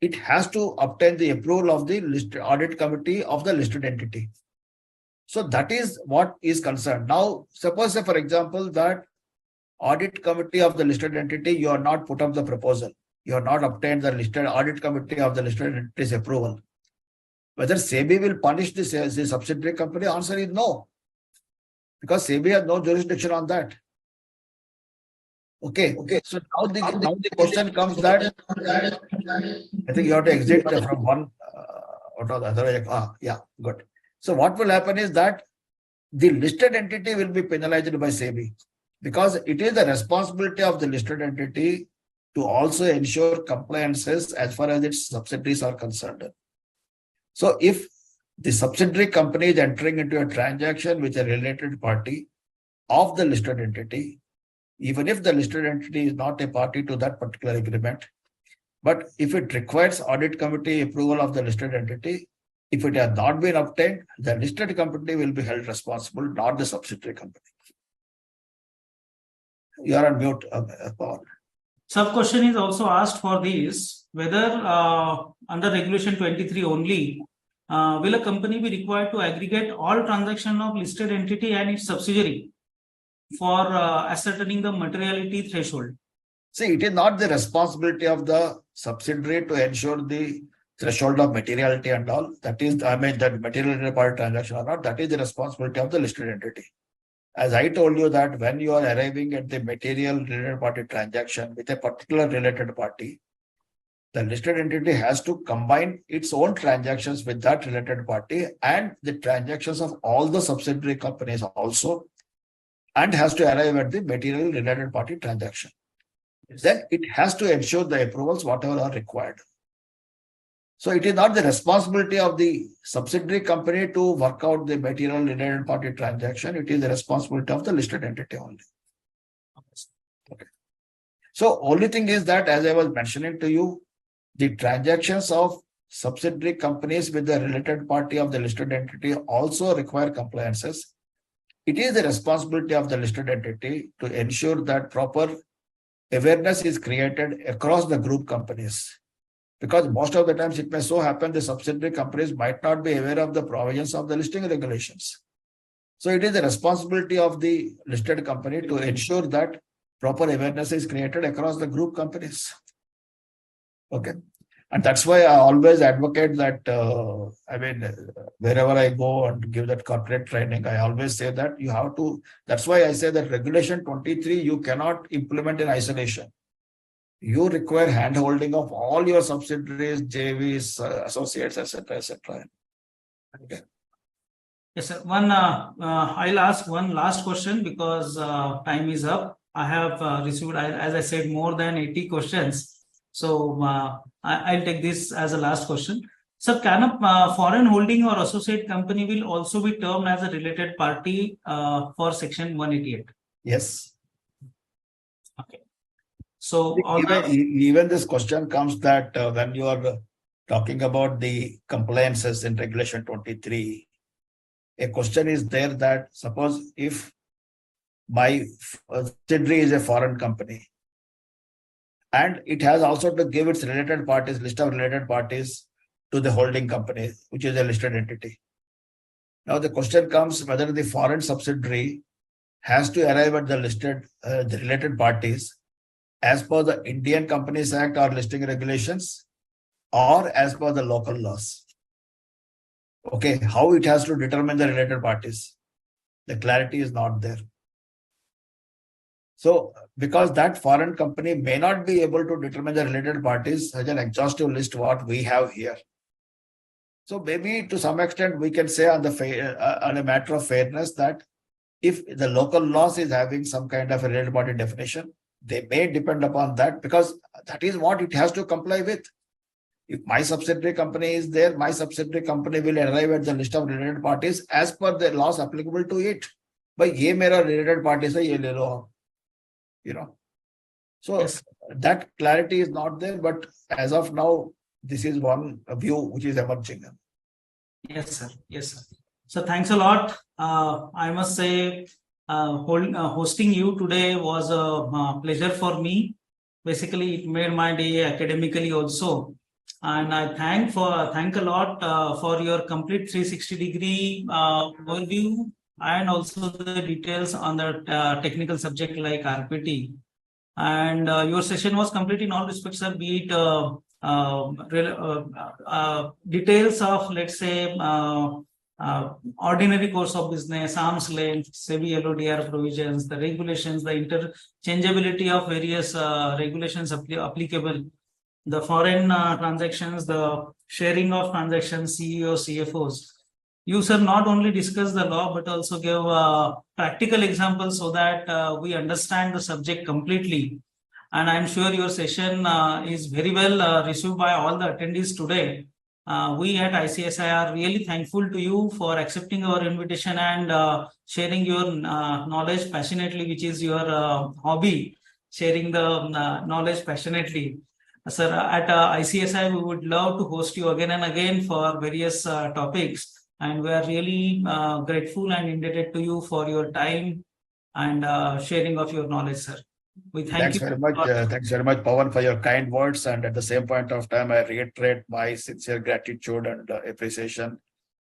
it has to obtain the approval of the listed audit committee of the listed entity. So that is what is concerned. Now, suppose, for example, that audit committee of the listed entity, you are not put up the proposal. You are not obtained the listed audit committee of the listed entity's approval. Whether SEBI will punish the subsidiary company, answer is no. Because SEBI has no jurisdiction on that. Okay. So now the question comes that I think you have to exit from one or the other way. Yeah, good. So what will happen is that the listed entity will be penalized by SEBI because it is the responsibility of the listed entity to also ensure compliances as far as its subsidiaries are concerned. So if the subsidiary company is entering into a transaction with a related party of the listed entity, even if the listed entity is not a party to that particular agreement, but if it requires audit committee approval of the listed entity, if it has not been obtained, the listed company will be held responsible, not the subsidiary company. You are on mute, Pawan. Sub question is also asked for this, whether under regulation 23 only, will a company be required to aggregate all transaction of listed entity and its subsidiary for ascertaining the materiality threshold? See, it is not the responsibility of the subsidiary to ensure the threshold of materiality and all. That is, that material related party transaction or not, that is the responsibility of the listed entity. As I told you that when you are arriving at the material related party transaction with a particular related party, the listed entity has to combine its own transactions with that related party and the transactions of all the subsidiary companies also, and has to arrive at the material related party transaction. Then it has to ensure the approvals, whatever are required. So it is not the responsibility of the subsidiary company to work out the material related party transaction. It is the responsibility of the listed entity only. Okay. So only thing is that, as I was mentioning to you, the transactions of subsidiary companies with the related party of the listed entity also require compliances. It is the responsibility of the listed entity to ensure that proper awareness is created across the group companies. Because most of the times it may so happen the subsidiary companies might not be aware of the provisions of the listing regulations. So it is the responsibility of the listed company to ensure that proper awareness is created across the group companies. Okay. And that's why I always advocate that, wherever I go and give that corporate training, I always say that you have to, that's why I say that regulation 23, you cannot implement in isolation. You require hand-holding of all your subsidiaries, JVs, associates, etc., etc. Okay. Yes, sir. I'll ask one last question because time is up. I have received, as I said, more than 80 questions. So I'll take this as a last question. So can a foreign holding or associate company will also be termed as a related party for section 188? Yes. Okay. So even this question comes that when you are talking about the compliances in regulation 23, a question is there that suppose if my subsidiary is a foreign company and it has also to give its related parties, list of related parties to the holding company, which is a listed entity. Now the question comes whether the foreign subsidiary has to arrive at the listed, the related parties as per the Indian Companies Act or listing regulations or as per the local laws. Okay, how it has to determine the related parties? The clarity is not there. So because that foreign company may not be able to determine the related parties, such an exhaustive list what we have here. So maybe to some extent we can say on on a matter of fairness that if the local laws is having some kind of a related party definition, they may depend upon that because that is what it has to comply with. If my subsidiary company is there, my subsidiary company will arrive at the list of related parties as per the laws applicable to it. But ye mera related parties hai, ye le lo. You know. So Yes. that clarity is not there, but as of now, this is one view which is emerging. Yes, sir. Yes, sir. So thanks a lot. I must say, hosting you today was a pleasure for me. Basically, it made my day academically also. And I thank a lot for your complete 360-degree overview and also the details on the technical subject like RPT. And your session was complete in all respects, sir, be it details of, let's say, ordinary course of business, arm's length, SEBI LODR provisions, the regulations, the interchangeability of various regulations applicable, the foreign transactions, the sharing of transactions, CEOs, CFOs. You, sir, not only discuss the law, but also give practical examples so that we understand the subject completely. And I'm sure your session is very well received by all the attendees today. We at ICSI are really thankful to you for accepting our invitation and sharing your knowledge passionately, which is your hobby, sharing the knowledge passionately. Sir, at ICSI, we would love to host you again and again for various topics. And we are really grateful and indebted to you for your time and sharing of your knowledge, sir. We thank you very much. Thanks very much, Pawan, for your kind words. And at the same point of time, I reiterate my sincere gratitude and appreciation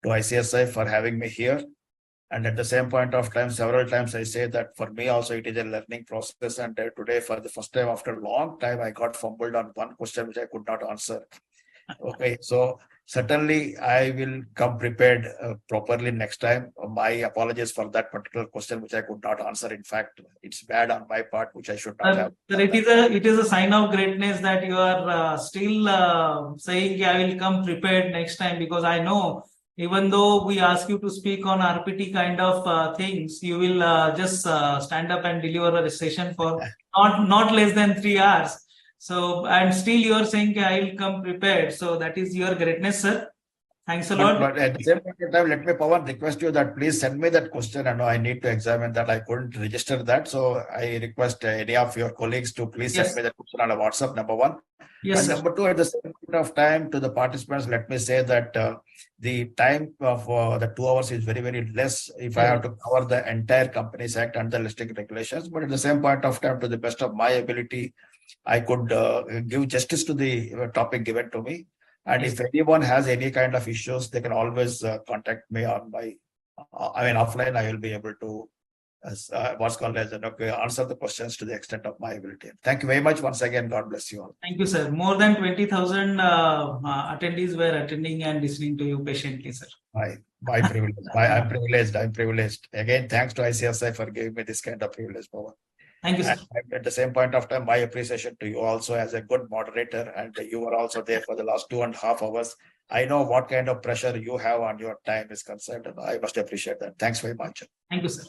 to ICSI for having me here. And at the same point of time, several times I say that for me also it is a learning process. And today, for the first time after a long time, I got fumbled on one question which I could not answer. Okay, so certainly I will come prepared properly next time. My apologies for that particular question which I could not answer. In fact, it's bad on my part, which I should not have. Sir, it is a sign of greatness that you are still saying I will come prepared next time, because I know even though we ask you to speak on RPT kind of things, you will just stand up and deliver a session for not less than 3 hours. So, and still you are saying I will come prepared. So that is your greatness, sir. Thanks a lot. But at the same time, let me, Pawan, request you that please send me that question. I know I need to examine that. I couldn't register that. So I request any of your colleagues to please send me that question on a WhatsApp, number one. Yes, and number two, at the same point of time, to the participants, let me say that the time of the 2 hours is very, very less if I have to cover the entire Companies Act and the listing regulations. But at the same point of time, to the best of my ability, I could give justice to the topic given to me. And if anyone has any kind of issues, they can always contact me on my, offline. I will be able to, what's called as answer the questions to the extent of my ability. Thank you very much once again. God bless you all. Thank you, sir. More than 20,000 attendees were attending and listening to you patiently, sir. My privilege. I'm privileged. I'm privileged. Again, thanks to ICSI for giving me this kind of privilege, Pawan. Thank you, sir. And at the same point of time, my appreciation to you also as a good moderator, and you were also there for the last 2.5 hours. I know what kind of pressure you have on your time is concerned, and I must appreciate that. Thanks very much. Thank you, sir.